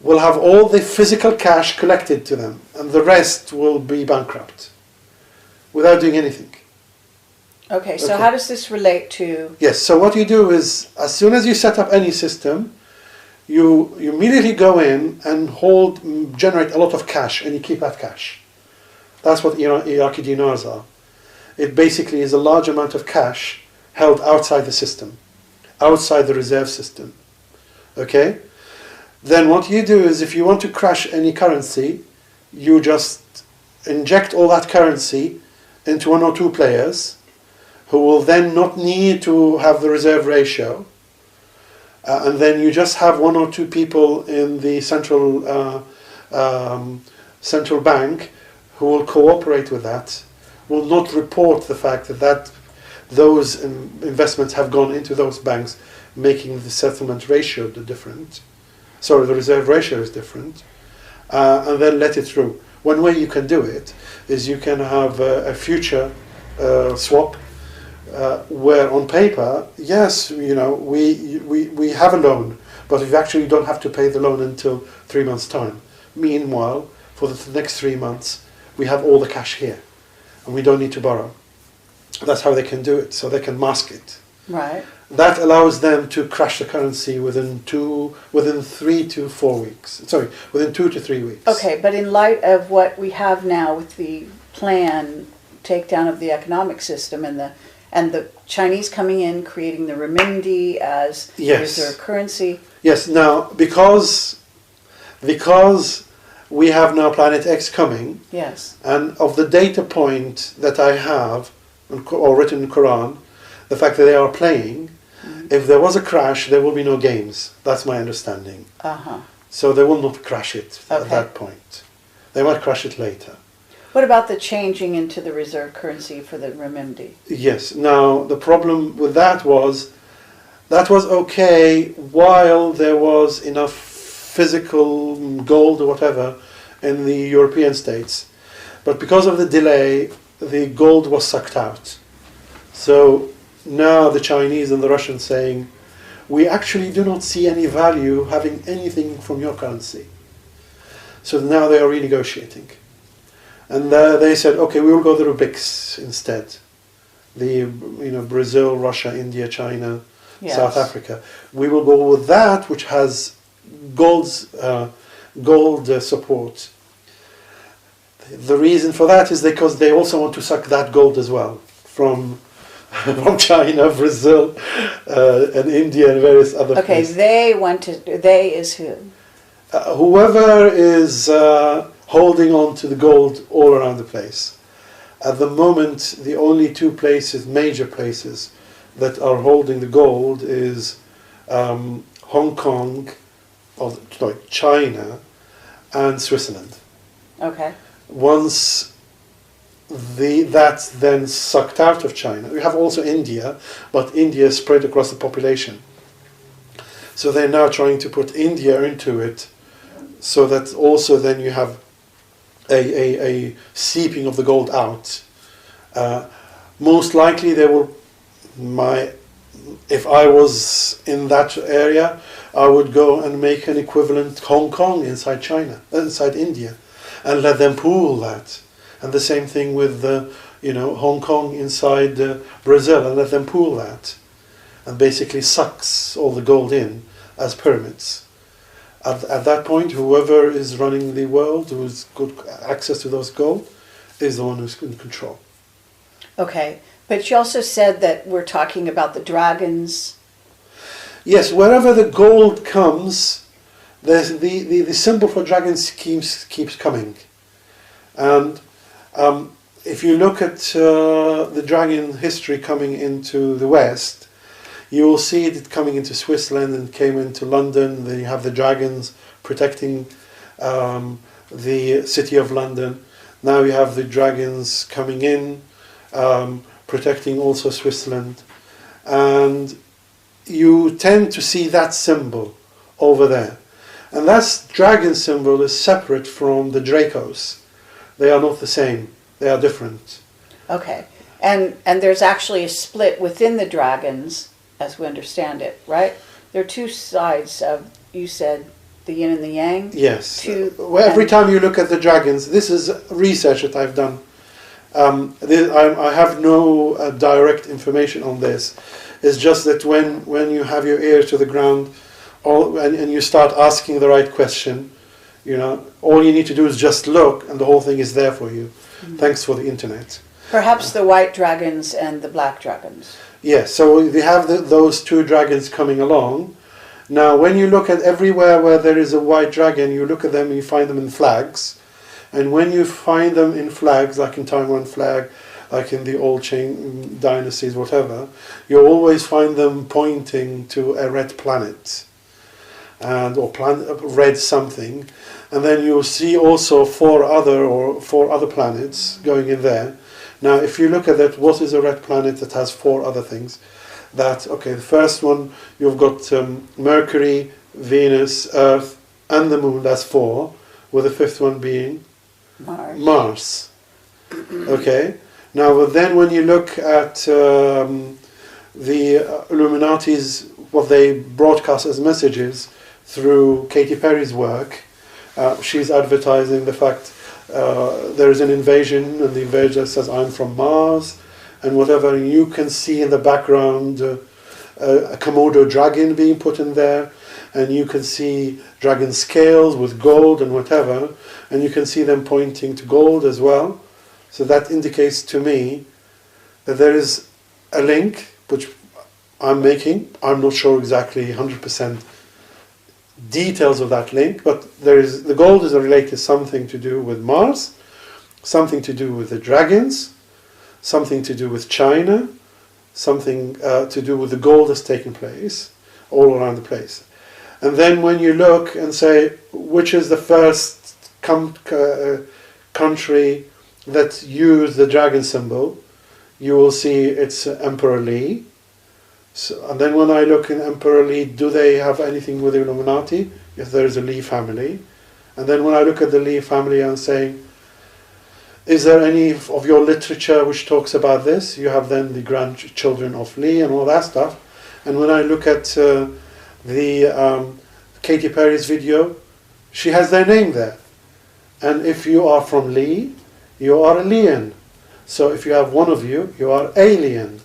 will have all the physical cash collected to them, and the rest will be bankrupt without doing anything. Okay, so how does this relate to... Yes, so what you do is, as soon as you set up any system, you immediately go in and generate a lot of cash, and you keep that cash. That's what Iraqi dinars are. It basically is a large amount of cash held outside the system, outside the reserve system. Okay? Then what you do is, if you want to crash any currency, you just inject all that currency into 1 or 2 players, who will then not need to have the reserve ratio, and then you just have 1 or 2 people in the central bank who will cooperate with that, will not report the fact that those investments have gone into those banks, making the settlement ratio different. Sorry, the reserve ratio is different, and then let it through. One way you can do it is you can have a future swap, where on paper, yes, we have a loan, but we actually don't have to pay the loan until 3 months' time. Meanwhile, for the next 3 months, we have all the cash here, and we don't need to borrow. That's how they can do it, so they can mask it. Right. That allows them to crash the currency within 3 to 4 weeks. Sorry, within 2 to 3 weeks. Okay, but in light of what we have now with the plan takedown of the economic system and the Chinese coming in, creating the renminbi as reserve currency. Yes. Now, because we have now Planet X coming. Yes. And of the data point that I have, or written in the Quran, the fact that they are playing, if there was a crash, there will be no games. That's my understanding. So they will not crash it at that point. They might crash it later. What about the changing into the reserve currency for the renminbi? Yes. Now, the problem with that was okay while there was enough physical gold or whatever in the European states. But because of the delay, the gold was sucked out. So now the Chinese and the Russians saying, we actually do not see any value having anything from your currency. So now they are renegotiating. And they said, okay, we will go the rubiks instead. The Brazil, Russia, India, China, South Africa. We will go with that, which has gold support. The reason for that is because they also want to suck that gold as well from China, Brazil, and India and various other places. They is who? Whoever is holding on to the gold all around the place. At the moment, the only 2 places, major places, that are holding the gold is Hong Kong, China, and Switzerland. Okay. Once that's then sucked out of China, we have also India, but India is spread across the population. So they're now trying to put India into it, so that also then you have a seeping of the gold out. Most likely they will, if I was in that area, I would go and make an equivalent Hong Kong inside China, inside India, and let them pool that. And the same thing with Hong Kong inside Brazil, and let them pool that. And basically sucks all the gold in as pyramids. At that point, whoever is running the world, who's got access to those gold, is the one who's in control. Okay. But you also said that we're talking about the dragons. Yes, wherever the gold comes, the symbol for dragons keeps coming. And if you look at the dragon history coming into the West, you will see it coming into Switzerland and came into London. Then you have the dragons protecting the city of London. Now you have the dragons coming in, protecting also Switzerland. And you tend to see that symbol over there. And that dragon symbol is separate from the Dracos. They are not the same. They are different. Okay. And there's actually a split within the dragons, as we understand it, right? there are two sides of, you said, the yin and the yang? Yes. Well, every time you look at the dragons, this is research that I've done. I have no direct information on this. It's just that when you have your ear to the ground and you start asking the right question, all you need to do is just look and the whole thing is there for you. Mm-hmm. Thanks for the internet. Perhaps the white dragons and the black dragons. Yes, so we have those two dragons coming along. Now, when you look at everywhere where there is a white dragon, you look at them and you find them in flags. And when you find them in flags, like in Taiwan flag, like in the old Qing dynasties, whatever, you always find them pointing to a red planet, or red something. And then you'll see also four other planets going in there. Now, if you look at that, what is a red planet that has four other things? The first one, you've got Mercury, Venus, Earth, and the Moon, that's four, with the fifth one being Mars. Okay? Now, but then when you look at the Illuminati's, what they broadcast as messages through Katy Perry's work, she's advertising the fact there is an invasion, and the invader says, I'm from Mars, and whatever, and you can see in the background a Komodo dragon being put in there, and you can see dragon scales with gold and whatever, and you can see them pointing to gold as well. So that indicates to me that there is a link, which I'm making. I'm not sure exactly 100% details of that link, but the gold is related to something to do with Mars, something to do with the dragons, something to do with China, something to do with the gold that's taking place all around the place. And then when you look and say, which is the first country that used the dragon symbol, you will see it's Emperor Li. So, and then when I look in Emperor Li, do they have anything with the Illuminati? If there is a Li family. And then when I look at the Li family, I'm saying, is there any of your literature which talks about this? You have then the grandchildren of Li and all that stuff. And when I look at the Katy Perry's video, she has their name there. And if you are from Li, you are a Lian. So if you have one of you, you are alien.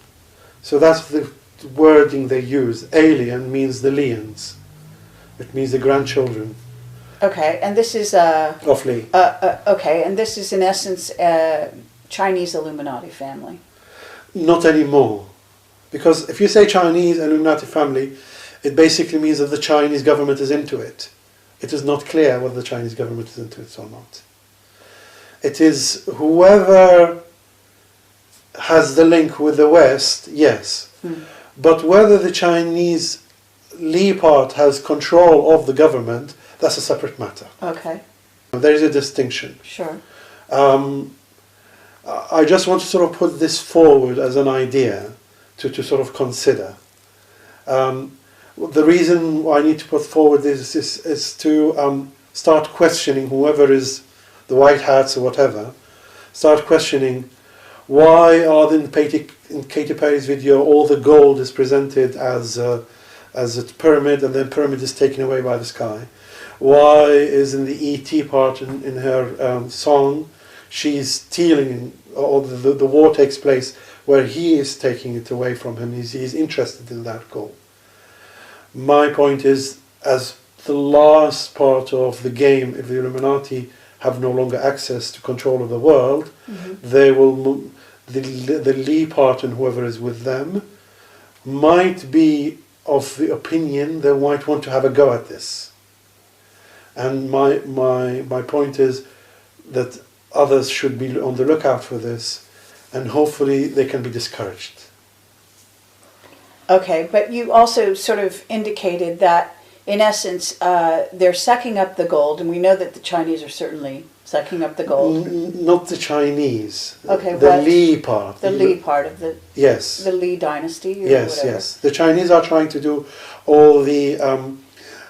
So that's the wording they use. Alien means the Lians. It means the grandchildren. Okay, and this is of Li. Okay, and this is in essence Chinese Illuminati family. Not anymore, because if you say Chinese Illuminati family, it basically means that the Chinese government is into it. It is not clear whether the Chinese government is into it or not. It is whoever has the link with the West, yes. But whether the Chinese Li part has control of the government, that's a separate matter. Okay. There is a distinction. Sure. I just want to sort of put this forward as an idea to sort of consider. The reason why I need to put forward this is to start questioning whoever is the white hats or whatever, start questioning why are in Katy Perry's video all the gold is presented as a pyramid, and then pyramid is taken away by the sky. Why is in the E.T. part in her song, she's stealing, or the war takes place where he is taking it away from him. He's interested in that goal. My point is, as the last part of the game, if the Illuminati have no longer access to control of the world, they will the Li part and whoever is with them might be of the opinion they might want to have a go at this. And my point is that others should be on the lookout for this, and hopefully they can be discouraged. Okay, but you also sort of indicated that, in essence, they're sucking up the gold, and we know that the Chinese are certainly sucking up the gold. Not the Chinese. Okay, the Li part. The Li part of the yes. The Li dynasty. Or yes, whatever. yes. The Chinese are trying to do all the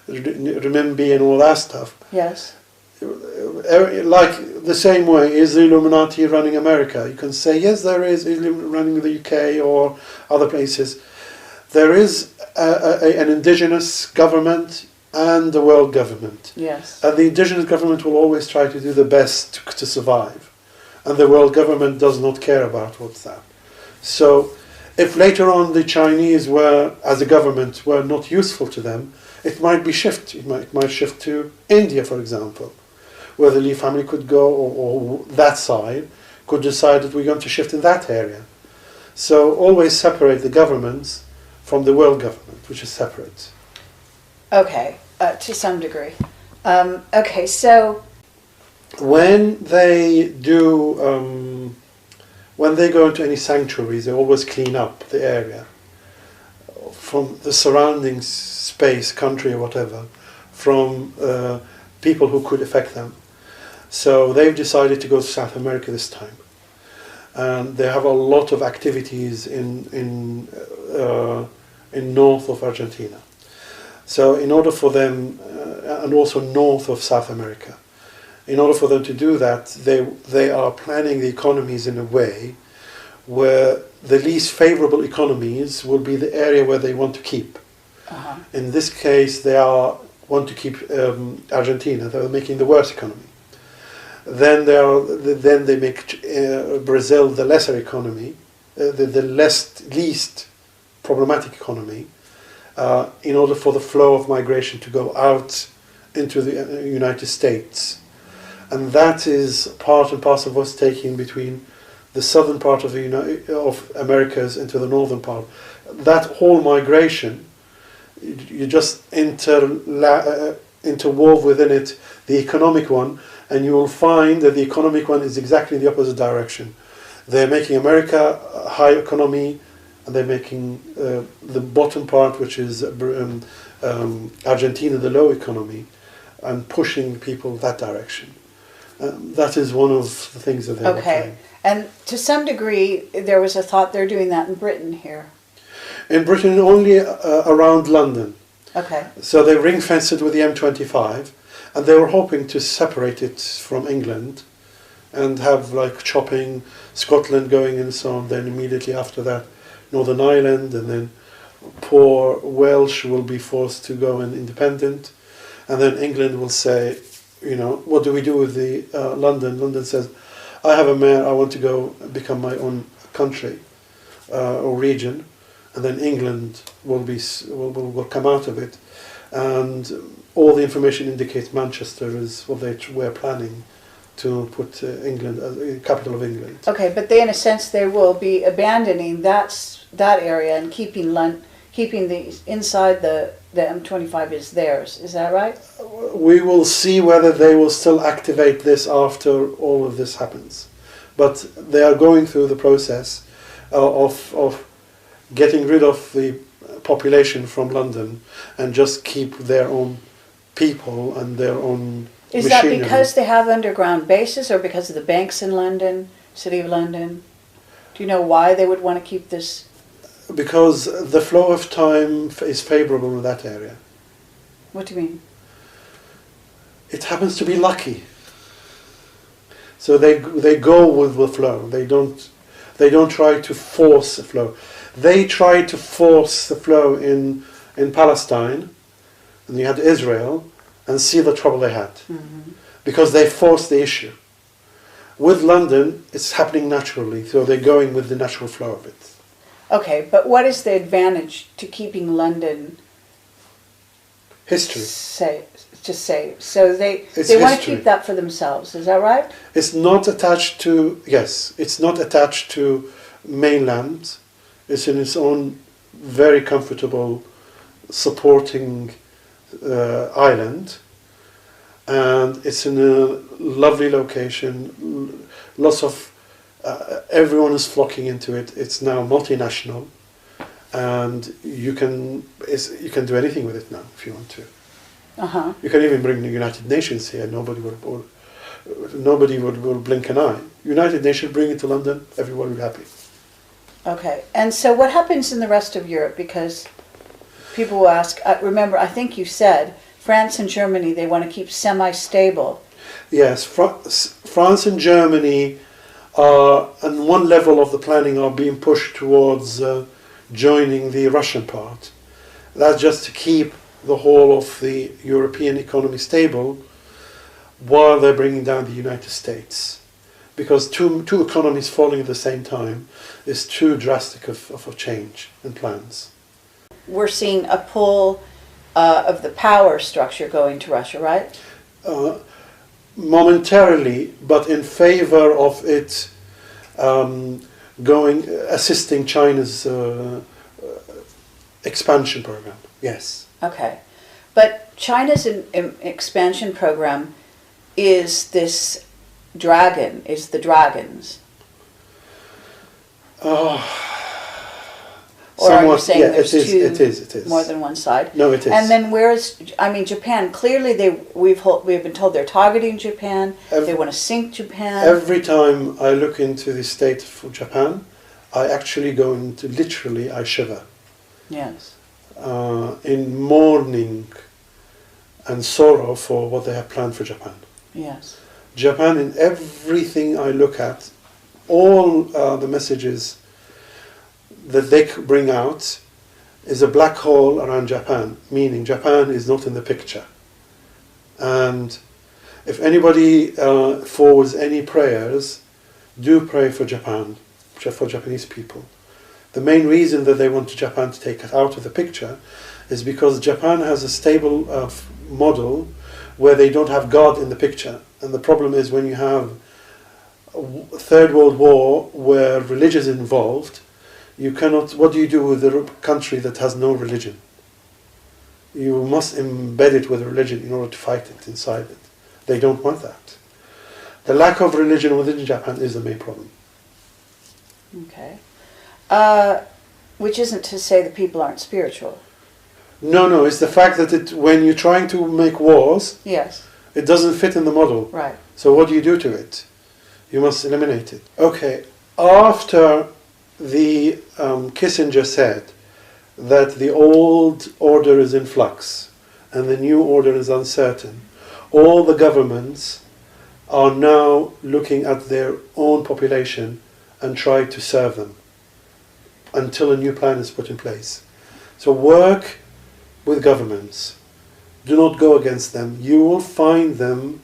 renminbi and all that stuff. Yes. Like the same way, is the Illuminati running America? You can say yes, there is running the UK or other places. There is an indigenous government and the world government. Yes. And the indigenous government will always try to do the best to survive. And the world government does not care about what's that. So if later on the Chinese were, as a government, were not useful to them, it might be shift. It might shift to India, for example, where the Li family could go, or that side could decide that we're going to shift in that area. So always separate the governments from the world government, which is separate. Okay, to some degree. Okay, so when they do, when they go into any sanctuaries, they always clean up the area from the surrounding space, country, or whatever, from people who could affect them. So they've decided to go to South America this time, and they have a lot of activities in north of Argentina. So in order for them, and also north of South America, in order for them to do that, they are planning the economies in a way where the least favorable economies will be the area where they want to keep. Uh-huh. In this case, they want to keep Argentina. They're making the worst economy. Then they make Brazil the lesser economy, the least problematic economy, in order for the flow of migration to go out into the United States. And that is part and parcel of what's taking between the southern part of of Americas into the northern part. That whole migration, you just interwove within it the economic one, and you will find that the economic one is exactly the opposite direction. They're making America a high economy, and they're making the bottom part, which is Argentina, the low economy, and pushing people that direction. That is one of the things that they're trying. And to some degree, there was a thought they're doing that in Britain here. In Britain, only around London. Okay. So they ring-fenced it with the M25, and they were hoping to separate it from England and have like chopping, Scotland going and so on. Then immediately after that, Northern Ireland, and then poor Welsh will be forced to go and independent. And then England will say, you know, what do we do with the London? London says, I have a mayor, I want to go become my own country or region. And then England will come out of it. And all the information indicates Manchester is what they were planning to put England as the capital of England. Okay, but they, in a sense, they will be abandoning that area and keeping the inside the M25 is theirs. Is that right? We will see whether they will still activate this after all of this happens. But they are going through the process of getting rid of the population from London and just keep their own people and their own Is machinery. that because they have underground bases or because of the banks in London, City of London? Do you know why they would want to keep this? Because the flow of time is favourable in that area. What do you mean? It happens to be lucky. So they go with the flow. They don't try to force the flow. They tried to force the flow in Palestine, and you had Israel, and see the trouble they had. Mm-hmm. Because they forced the issue. With London, it's happening naturally, so they're going with the natural flow of it. Okay, but what is the advantage to keeping London? History. So they want to keep that for themselves. Is that right? It's not attached to, yes, it's not attached to mainland. It's in its own very comfortable supporting island, and it's in a lovely location. Lots of everyone is flocking into it. It's now multinational, and you can do anything with it now if you want to. Uh-huh. You can even bring the United Nations here. Nobody would blink an eye. United Nations, bring it to London. Everyone will be happy. Okay, and so what happens in the rest of Europe? Because people will ask, remember, I think you said France and Germany, they want to keep semi-stable. Yes, France and Germany are, on one level of the planning, are being pushed towards joining the Russian part. That's just to keep the whole of the European economy stable while they're bringing down the United States. Because two economies falling at the same time is too drastic of a change in plans. We're seeing a pull of the power structure going to Russia, right? Momentarily, but in favor of it assisting China's expansion program. Yes. Okay. But China's expansion program is the dragons. Or are you saying there's it is. More than one side? No, it is. And then Japan, clearly we've been told they're targeting Japan, they want to sink Japan. Every time I look into the state of Japan, I actually go into, literally, I shiver. Yes. In mourning and sorrow for what they have planned for Japan. Yes. Japan, in everything I look at, all the messages that they bring out is a black hole around Japan, meaning Japan is not in the picture. And if anybody forwards any prayers, do pray for Japan, for Japanese people. The main reason that they want Japan to take it out of the picture is because Japan has a stable model where they don't have God in the picture. And the problem is when you have a Third World War where religion is involved, you cannot, what do you do with a country that has no religion? You must embed it with religion in order to fight it inside it. They don't want that. The lack of religion within Japan is the main problem. Okay. Which isn't to say the people aren't spiritual. No, it's the fact that when you're trying to make wars, yes, it doesn't fit in the model. Right. So what do you do to it? You must eliminate it. Okay, after the Kissinger said that the old order is in flux and the new order is uncertain, all the governments are now looking at their own population and try to serve them until a new plan is put in place. So work with governments. Do not go against them. You will find them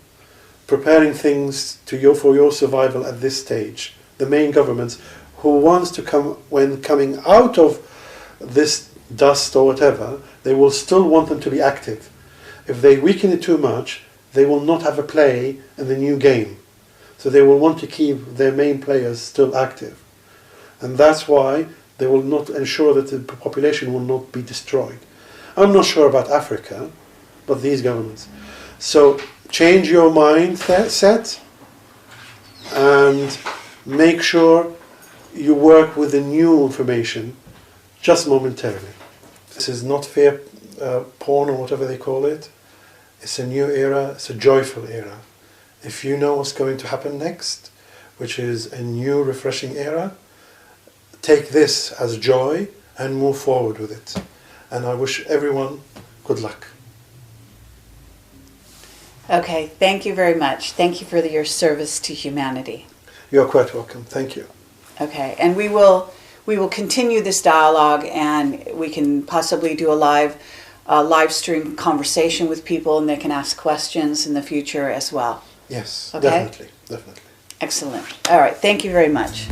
preparing things for your survival at this stage. The main governments who wants to come, when coming out of this dust or whatever, they will still want them to be active. If they weaken it too much, they will not have a play in the new game. So they will want to keep their main players still active. And that's why they will not ensure that the population will not be destroyed. I'm not sure about Africa, but these governments. So change your mindset and make sure you work with the new information just momentarily. This is not fear porn or whatever they call it. It's a new era, it's a joyful era. If you know what's going to happen next, which is a new refreshing era, take this as joy and move forward with it. And I wish everyone good luck. Okay, thank you very much. Thank you for your service to humanity. You're quite welcome. Thank you. Okay, and we will continue this dialogue, and we can possibly do a live stream conversation with people, and they can ask questions in the future as well. Yes, okay? Definitely. Excellent. All right, thank you very much.